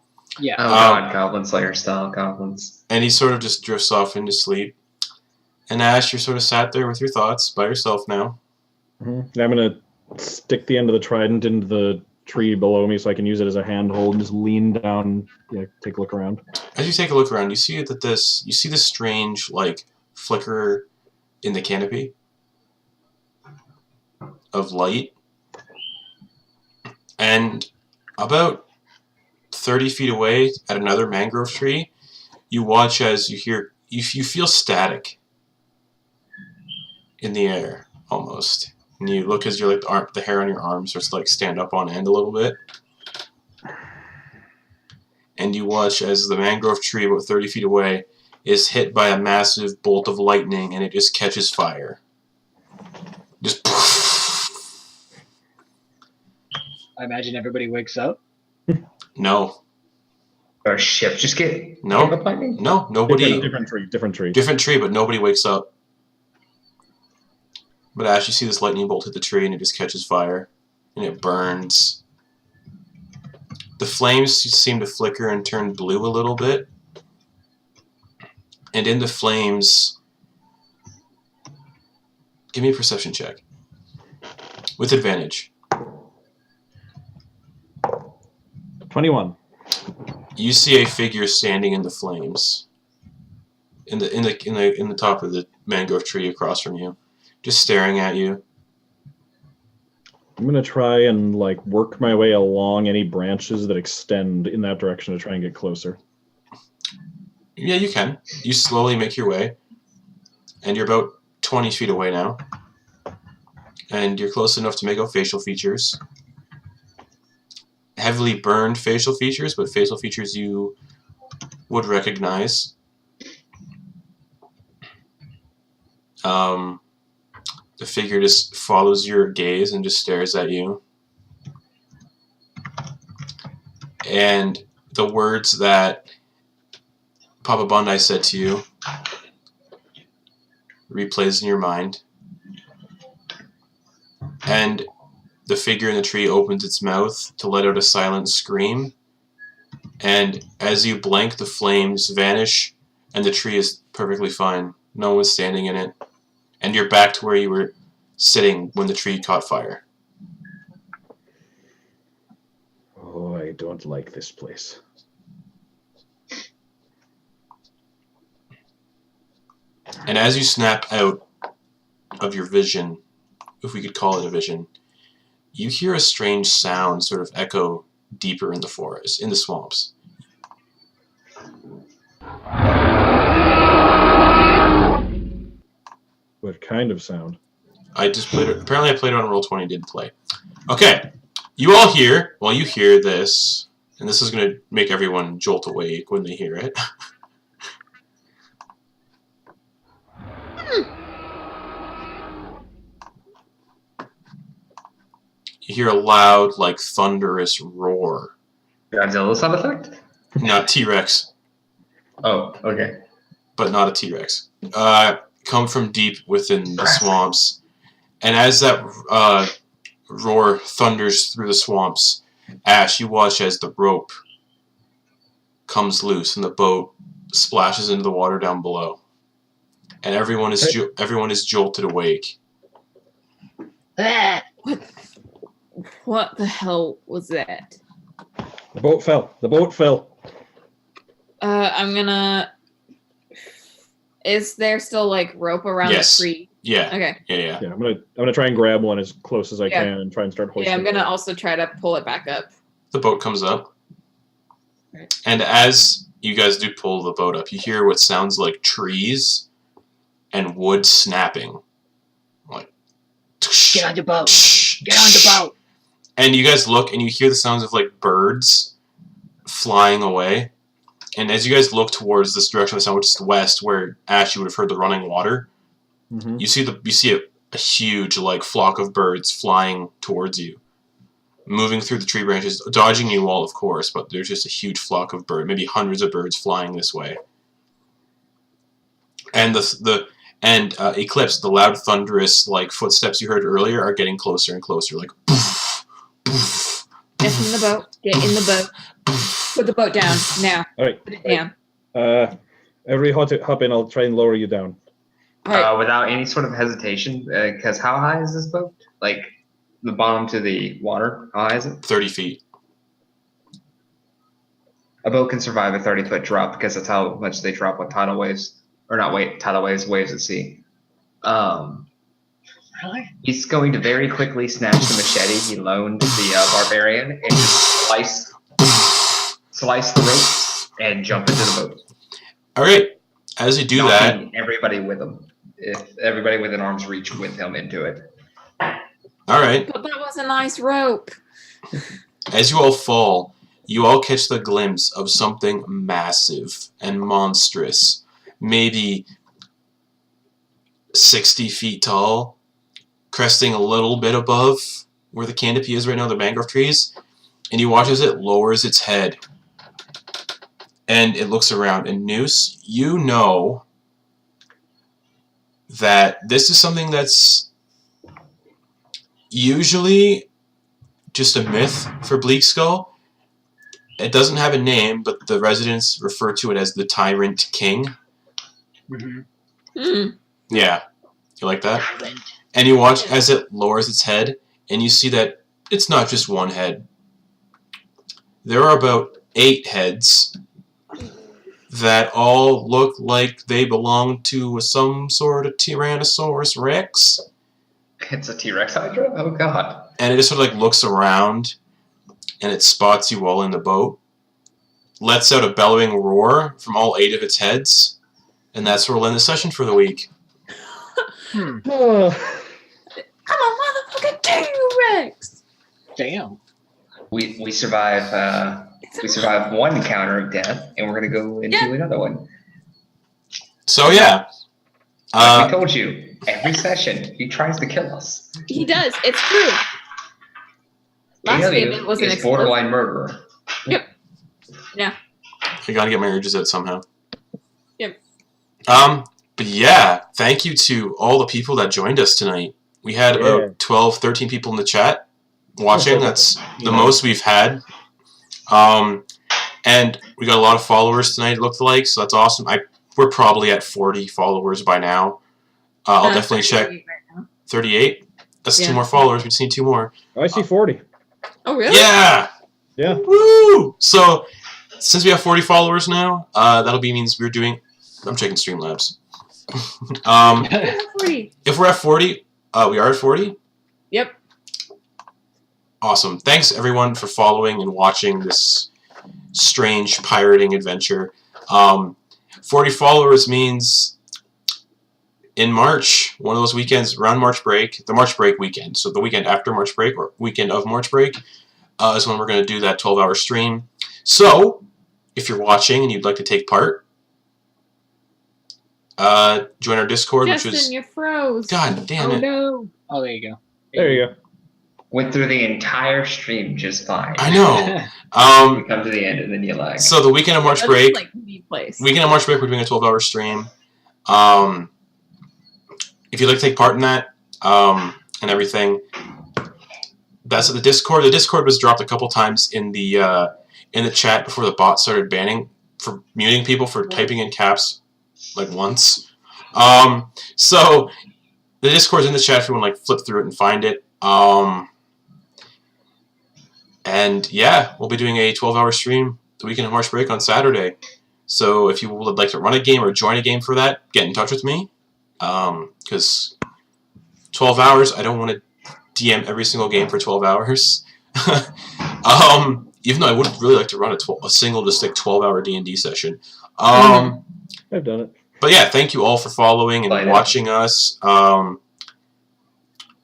[SPEAKER 5] Yeah.
[SPEAKER 3] Oh god, Goblin Slayer style goblins.
[SPEAKER 2] And he sort of just drifts off into sleep. And Ash, you're sort of sat there with your thoughts by yourself now.
[SPEAKER 1] Mm-hmm. I'm going to stick the end of the trident into the tree below me so I can use it as a handhold and just lean down, take a look around.
[SPEAKER 2] As you take a look around, you see that this strange, like, flicker in the canopy of light. And about 30 feet away at another mangrove tree, you watch as you feel static in the air, almost. And you look as you're like the hair on your arms starts to like stand up on end a little bit. And you watch as the mangrove tree about 30 feet away is hit by a massive bolt of lightning and it just catches fire. Just
[SPEAKER 5] I imagine everybody wakes up.
[SPEAKER 2] No.
[SPEAKER 3] Our ship just get hit
[SPEAKER 2] No.
[SPEAKER 3] with lightning?
[SPEAKER 2] No, nobody.
[SPEAKER 1] Different tree.
[SPEAKER 2] Different tree, but nobody wakes up. But Ash, you see this lightning bolt hit the tree and it just catches fire. And it burns. The flames seem to flicker and turn blue a little bit. And in the flames... Give me a perception check. With advantage.
[SPEAKER 1] 21.
[SPEAKER 2] You see a figure standing in the flames. In the top of the mangrove tree across from you. Just staring at you.
[SPEAKER 1] I'm going to try and work my way along any branches that extend in that direction to try and get closer.
[SPEAKER 2] Yeah, you can. You slowly make your way. And you're about 20 feet away now. And you're close enough to make out facial features. Heavily burned facial features, but facial features you would recognize. The figure just follows your gaze and just stares at you. And the words that Papa Bondi said to you replays in your mind. And the figure in the tree opens its mouth to let out a silent scream. And as you blink, the flames vanish, and the tree is perfectly fine. No one's standing in it. And you're back to where you were sitting when the tree caught fire.
[SPEAKER 1] Oh, I don't like this place.
[SPEAKER 2] And as you snap out of your vision, if we could call it a vision, you hear a strange sound sort of echo deeper in the forest, in the swamps.
[SPEAKER 1] What kind of sound?
[SPEAKER 2] I just played it. Apparently I played it on Roll20, didn't play. Okay, you all hear, well, you hear this, and this is going to make everyone jolt awake when they hear it. You hear a loud, like, thunderous roar.
[SPEAKER 3] Godzilla sound effect?
[SPEAKER 2] Not T-Rex,
[SPEAKER 3] Oh, okay.
[SPEAKER 2] but not a T-Rex. Come from deep within the swamps. And as that roar thunders through the swamps, Ash, you watch as the rope comes loose and the boat splashes into the water down below. And everyone is jolted awake.
[SPEAKER 6] Ah,
[SPEAKER 4] What the hell was that?
[SPEAKER 1] The boat fell. The boat fell.
[SPEAKER 4] I'm gonna. Is there still like rope around
[SPEAKER 2] Yes.
[SPEAKER 4] the tree?
[SPEAKER 2] Yeah.
[SPEAKER 4] Okay.
[SPEAKER 2] Yeah.
[SPEAKER 1] Yeah, I'm gonna try and grab one as close as I
[SPEAKER 4] Yeah.
[SPEAKER 1] can and try and start hoisting.
[SPEAKER 4] Yeah, I'm gonna also try to pull it back up.
[SPEAKER 2] The boat comes up.
[SPEAKER 4] Right.
[SPEAKER 2] And as you guys do pull the boat up, you hear what sounds like trees and wood snapping. Like,
[SPEAKER 6] get on the boat. Get on the boat.
[SPEAKER 2] and you guys look and you hear the sounds of like birds flying away. And as you guys look towards this direction of the sound, which is west, where Ash, you would have heard the running water,
[SPEAKER 1] Mm-hmm.
[SPEAKER 2] you see a huge like flock of birds flying towards you, moving through the tree branches, dodging you all, of course. But there's just a huge flock of birds, maybe hundreds of birds flying this way. And Eclipse, the loud thunderous like footsteps you heard earlier are getting closer and closer, like poof, poof,
[SPEAKER 4] Get in the boat. Get in the boat. Put the boat down now.
[SPEAKER 1] All right.
[SPEAKER 4] Put it down.
[SPEAKER 1] Every hop in, I'll try and lower you down.
[SPEAKER 4] All right.
[SPEAKER 3] Without any sort of hesitation, because how high is this boat? Like the bottom to the water? How high is it?
[SPEAKER 2] 30 feet.
[SPEAKER 3] A boat can survive a 30-foot drop because that's how much they drop with tidal waves, or not tidal waves, waves at sea.
[SPEAKER 6] Really?
[SPEAKER 3] He's going to very quickly snatch the machete he loaned the barbarian and just slice the ropes and jump into the boat.
[SPEAKER 2] All right. As you do that,
[SPEAKER 3] Knocking everybody with him. If everybody within arm's reach with him into it.
[SPEAKER 2] all right.
[SPEAKER 4] But that was a nice rope.
[SPEAKER 2] As you all fall, you all catch the glimpse of something massive and monstrous, maybe 60 feet tall, cresting a little bit above where the canopy is right now, the mangrove trees, and you watch as it lowers its head, and it looks around. And Noose, you know that this is something that's usually just a myth for Bleakskull. It doesn't have a name, but the residents refer to it as the Tyrant King.
[SPEAKER 6] Mm-hmm.
[SPEAKER 2] Yeah. You like that? And you watch as it lowers its head, and you see that it's not just one head. There are about 8 heads that all look like they belong to some sort of Tyrannosaurus Rex.
[SPEAKER 3] It's a T-Rex Hydra? Oh god.
[SPEAKER 2] And it just sort of like looks around, and it spots you all in the boat, lets out a bellowing roar from all 8 of its heads, and that's where we'll end the session for the week.
[SPEAKER 1] Oh,
[SPEAKER 4] Come on, motherfucker, T-Rex!
[SPEAKER 5] Damn.
[SPEAKER 3] We survive we survived one encounter of death, and we're gonna go into another one.
[SPEAKER 2] So yeah,
[SPEAKER 3] Like we told you, every session he tries to kill us.
[SPEAKER 4] He does. It's true. Last
[SPEAKER 3] Alien
[SPEAKER 4] game it was an
[SPEAKER 3] is
[SPEAKER 4] explosive.
[SPEAKER 3] borderline murderer.
[SPEAKER 4] Yep. Yeah.
[SPEAKER 2] I gotta get my urges out somehow.
[SPEAKER 4] Yep.
[SPEAKER 2] But yeah, thank you to all the people that joined us tonight. We had about 12, 13 people in the chat watching. That's the most we've had. And we got a lot of followers tonight, it looked like, so that's awesome. We're probably at 40 followers by now. I'll definitely check.
[SPEAKER 4] Right now.
[SPEAKER 2] 38? That's 2 more followers. We just need 2 more.
[SPEAKER 1] I see 40.
[SPEAKER 4] Oh, really?
[SPEAKER 2] Yeah!
[SPEAKER 1] Yeah.
[SPEAKER 2] Woo! So, since we have 40 followers now, that'll means we're doing... I'm checking Streamlabs. If we're at 40, we are at 40?
[SPEAKER 4] Yep.
[SPEAKER 2] Awesome. Thanks, everyone, for following and watching this strange pirating adventure. 40 followers means in March, one of those weekends around March break, the March break weekend, so the weekend after March break or weekend of March break, is when we're going to do that 12-hour stream. So, if you're watching and you'd like to take part, join our Discord,
[SPEAKER 4] Justin,
[SPEAKER 2] which is...
[SPEAKER 4] you're froze.
[SPEAKER 2] God damn it.
[SPEAKER 5] No. Oh, there you go.
[SPEAKER 1] There you go.
[SPEAKER 3] Went through the entire stream just fine.
[SPEAKER 2] I know.
[SPEAKER 3] We come to the end and then you lag.
[SPEAKER 2] So the weekend of March break,
[SPEAKER 4] Like the place.
[SPEAKER 2] we're doing a 12-hour stream. If you'd like to take part in that, and everything, that's at the Discord. The Discord was dropped a couple times in the chat before the bot started muting people for typing in caps, like once. So the Discord's in the chat if you want to flip through it and find it. And yeah, we'll be doing a 12-hour stream the weekend of March break on Saturday. So if you would like to run a game or join a game for that, get in touch with me. Because 12 hours, I don't want to DM every single game for 12 hours. Even though I would really like to run a single just 12-hour D&D session.
[SPEAKER 1] I've done it.
[SPEAKER 2] But yeah, thank you all for following and watching us.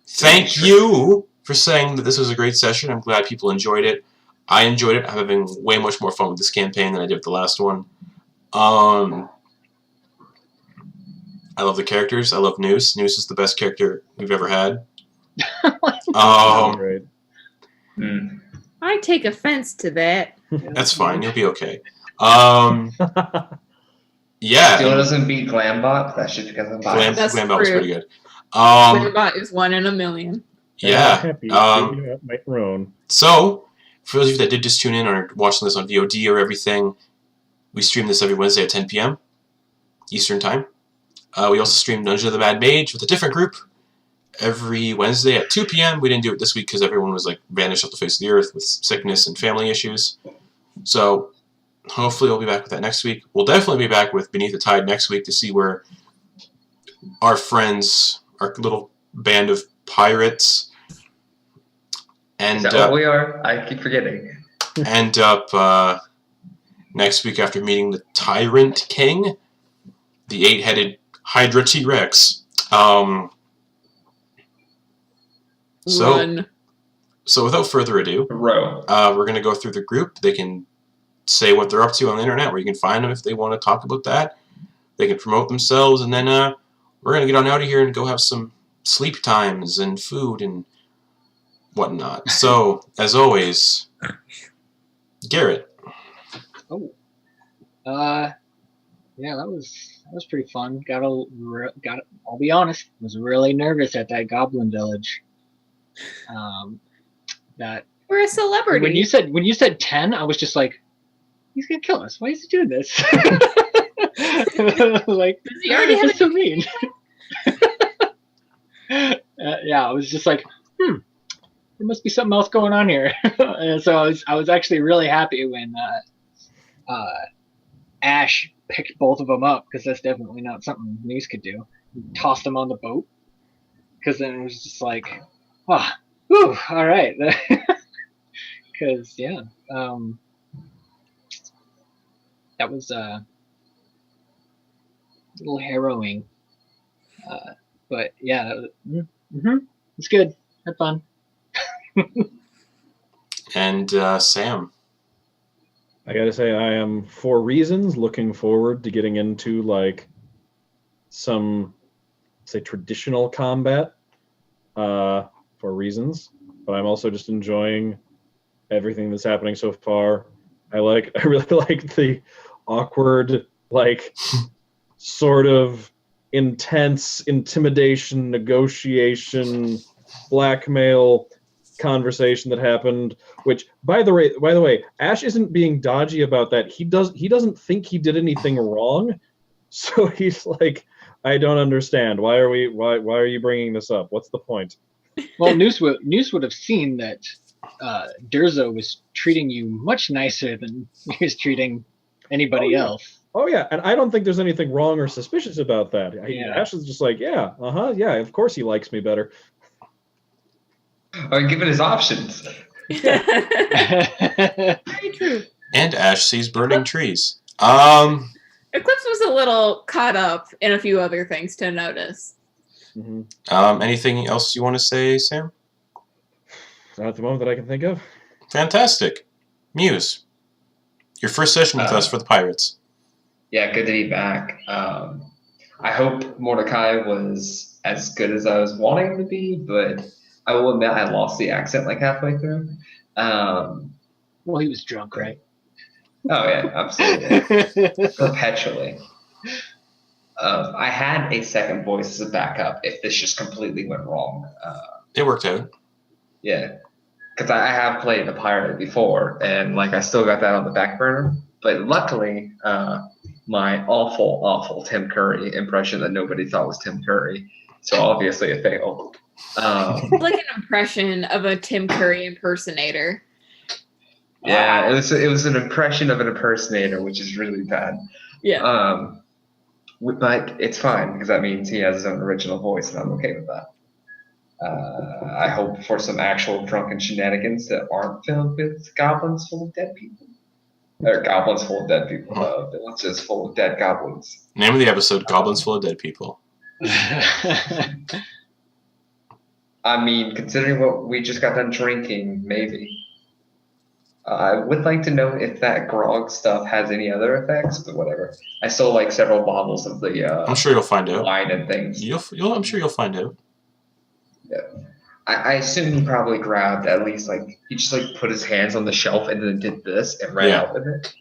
[SPEAKER 2] Thank you for saying that this was a great session. I'm glad people enjoyed it. I enjoyed it. I'm having way much more fun with this campaign than I did with the last one. I love the characters. I love Muse. Muse is the best character we've ever had.
[SPEAKER 1] Right.
[SPEAKER 4] I take offense to that.
[SPEAKER 2] That's fine. You'll be okay. Yeah.
[SPEAKER 3] Still doesn't beat Glambot. That shit because I'm biased.
[SPEAKER 2] Glambot was pretty good.
[SPEAKER 4] Glambot is 1 in a million.
[SPEAKER 2] Yeah.
[SPEAKER 1] My throne.
[SPEAKER 2] So, for those of you that did just tune in or are watching this on VOD or everything, we stream this every Wednesday at 10 p.m. Eastern Time. We also stream Dungeon of the Mad Mage with a different group every Wednesday at 2 p.m. We didn't do it this week because everyone was vanished off the face of the earth with sickness and family issues. So, hopefully we'll be back with that next week. We'll definitely be back with Beneath the Tide next week to see where our friends, our little band of pirates,
[SPEAKER 3] Is that what we are? I keep forgetting.
[SPEAKER 2] end up next week after meeting the Tyrant King, the 8-headed Hydra T-Rex. So without further ado, we're going to go through the group. They can say what they're up to on the internet, where you can find them if they want to talk about that. They can promote themselves, and then we're going to get on out of here and go have some sleep times and food and whatnot. So, as always, Garrett.
[SPEAKER 5] Oh. Yeah, that was pretty fun. I'll be honest, was really nervous at that Goblin Village. That
[SPEAKER 4] We're a celebrity.
[SPEAKER 5] when you said 10, I was just like, he's gonna kill us. Why is he doing this? Like,
[SPEAKER 4] he already
[SPEAKER 5] that's so mean. Yeah, I was just like, there must be something else going on here. And so I was actually really happy when Ash picked both of them up, because that's definitely not something Muse could do. He tossed them on the boat, because then it was just like, all right. Because that was a little harrowing. But yeah, it's good. Had fun.
[SPEAKER 2] And Sam.
[SPEAKER 1] I gotta say, I am, for reasons, looking forward to getting into some say traditional combat for reasons, but I'm also just enjoying everything that's happening so far. I really like the awkward, like sort of intense intimidation, negotiation, blackmail conversation that happened, which by the way, Ash isn't being dodgy about that. He doesn't think he did anything wrong. So he's like, I don't understand. Why are you bringing this up? What's the point?
[SPEAKER 5] Well, Muse would have seen that Durzo was treating you much nicer than he was treating anybody else.
[SPEAKER 1] Oh yeah, and I don't think there's anything wrong or suspicious about that. Ash is just like, yeah, of course he likes me better.
[SPEAKER 3] Or give it his options.
[SPEAKER 4] Very true.
[SPEAKER 2] And Ash sees burning trees.
[SPEAKER 4] Eclipse was a little caught up in a few other things to notice.
[SPEAKER 1] Mm-hmm.
[SPEAKER 2] Anything else you want to say, Sam?
[SPEAKER 1] Not at the moment that I can think of.
[SPEAKER 2] Fantastic. Muse, your first session with us for the Pirates.
[SPEAKER 3] Yeah, good to be back. I hope Mordecai was as good as I was wanting him to be, but I will admit I lost the accent like halfway through.
[SPEAKER 5] Well, he was drunk, right?
[SPEAKER 3] Oh yeah, absolutely. Perpetually. I had a second voice as a backup if this just completely went wrong.
[SPEAKER 2] It worked out.
[SPEAKER 3] Yeah, because I have played the pirate before, and like I still got that on the back burner. But luckily, my awful Tim Curry impression that nobody thought was Tim Curry, so obviously it failed.
[SPEAKER 4] Like an impression of a Tim Curry impersonator.
[SPEAKER 3] Yeah, it was an impression of an impersonator, which is really bad.
[SPEAKER 4] Yeah.
[SPEAKER 3] But it's fine because that means he has his own original voice, and I'm okay with that. I hope for some actual drunken shenanigans that aren't filled with goblins full of dead people. Or goblins full of dead people. Villages full of dead goblins.
[SPEAKER 2] Name of the episode, Goblins Full of Dead People.
[SPEAKER 3] I mean, considering what we just got done drinking, maybe. I would like to know if that grog stuff has any other effects, but whatever. I still like several bottles of the
[SPEAKER 2] I'm sure you'll find out.
[SPEAKER 3] wine and things.
[SPEAKER 2] I'm sure you'll find out.
[SPEAKER 3] Yeah. I assume he probably grabbed at least he just put his hands on the shelf and then did this and ran out with it.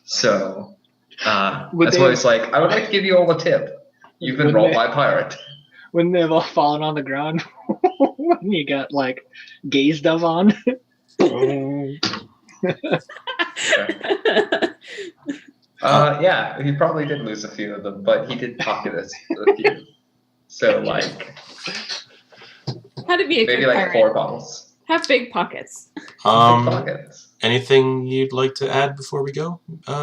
[SPEAKER 3] So that's why it's like, I would like to give you all a tip. You've been rolled by a pirate.
[SPEAKER 5] Wouldn't they have all fallen on the ground when you got gaze dove on?
[SPEAKER 3] Yeah, he probably did lose a few of them, but he did pocket a few. So
[SPEAKER 4] How to be a
[SPEAKER 3] maybe
[SPEAKER 4] good pirate.
[SPEAKER 3] 4 bottles.
[SPEAKER 4] Have big pockets.
[SPEAKER 3] Big pockets.
[SPEAKER 2] Anything you'd like to add before we go,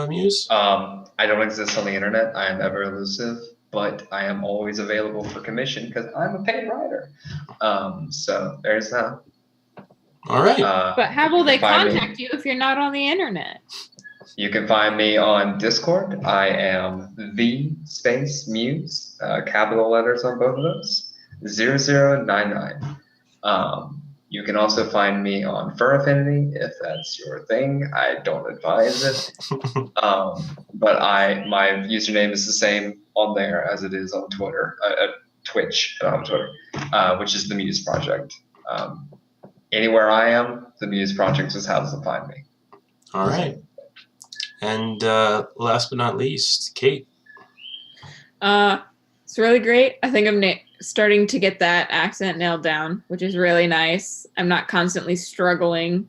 [SPEAKER 2] Muse?
[SPEAKER 3] I don't exist on the internet. I am ever elusive, but I am always available for commission because I'm a paid writer. So there's that.
[SPEAKER 2] All right.
[SPEAKER 4] But how will they contact you if you're not on the internet?
[SPEAKER 3] You can find me on Discord. I am _Muse, capital letters on both of those, 0099. You can also find me on Fur Affinity if that's your thing. I don't advise it. But my username is the same on there as it is on Twitter, Twitch, not on Twitter, which is the Muse Project. Anywhere I am, the Muse Project is how to find me.
[SPEAKER 2] All right. And last but not least, Kate.
[SPEAKER 4] It's really great. I think I'm starting to get that accent nailed down, which is really nice. I'm not constantly struggling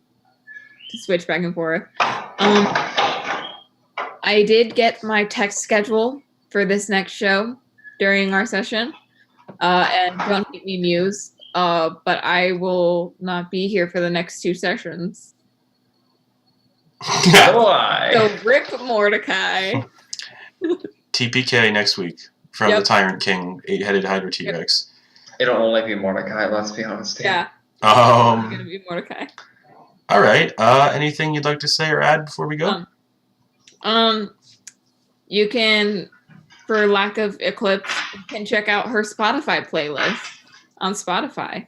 [SPEAKER 4] to switch back and forth. I did get my text schedule for this next show during our session. And don't keep me Muse. But I will not be here for the next 2 sessions. So rip Mordecai.
[SPEAKER 2] TPK next week from the Tyrant King, 8-headed Hydra T-Rex.
[SPEAKER 3] It'll only be Mordecai, let's be honest.
[SPEAKER 4] Yeah. It's gonna be Mordecai.
[SPEAKER 2] All right. Anything you'd like to say or add before we go?
[SPEAKER 4] You can, for lack of Eclipse, you can check out her Spotify playlist on Spotify.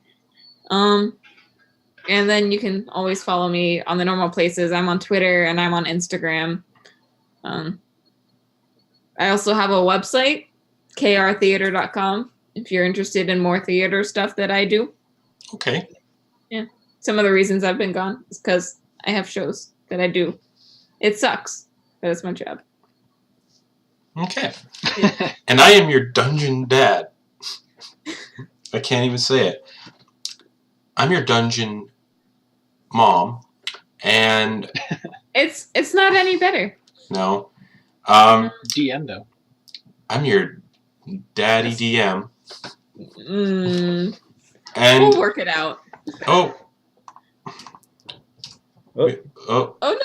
[SPEAKER 4] And then you can always follow me on the normal places. I'm on Twitter and I'm on Instagram. I also have a website, krtheater.com, if you're interested in more theater stuff that I do.
[SPEAKER 2] Okay.
[SPEAKER 4] Some of the reasons I've been gone is because I have shows that I do. It sucks, but it's my job.
[SPEAKER 2] Okay. And I am your dungeon dad. I can't even say it. I'm your dungeon mom, and
[SPEAKER 4] It's not any better.
[SPEAKER 2] no,
[SPEAKER 5] DM though.
[SPEAKER 2] I'm your daddy DM,
[SPEAKER 4] Mm,
[SPEAKER 2] and
[SPEAKER 4] we'll work it out.
[SPEAKER 2] oh,
[SPEAKER 1] Oh.
[SPEAKER 2] oh,
[SPEAKER 4] Oh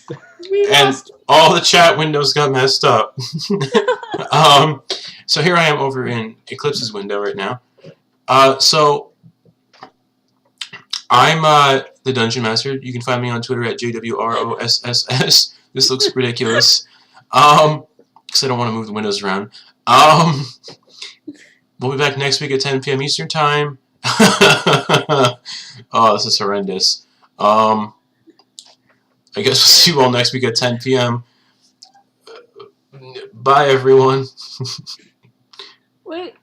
[SPEAKER 4] no, we
[SPEAKER 2] and
[SPEAKER 4] lost.
[SPEAKER 2] all the chat windows got messed up. So here I am over in Eclipse's window right now. So I'm the Dungeon Master. You can find me on Twitter at JWROSSS. This looks ridiculous. Because I don't want to move the windows around. We'll be back next week at 10 p.m. Eastern Time. Oh, this is horrendous. I guess we'll see you all next week at 10 p.m. Bye, everyone.
[SPEAKER 4] Wait.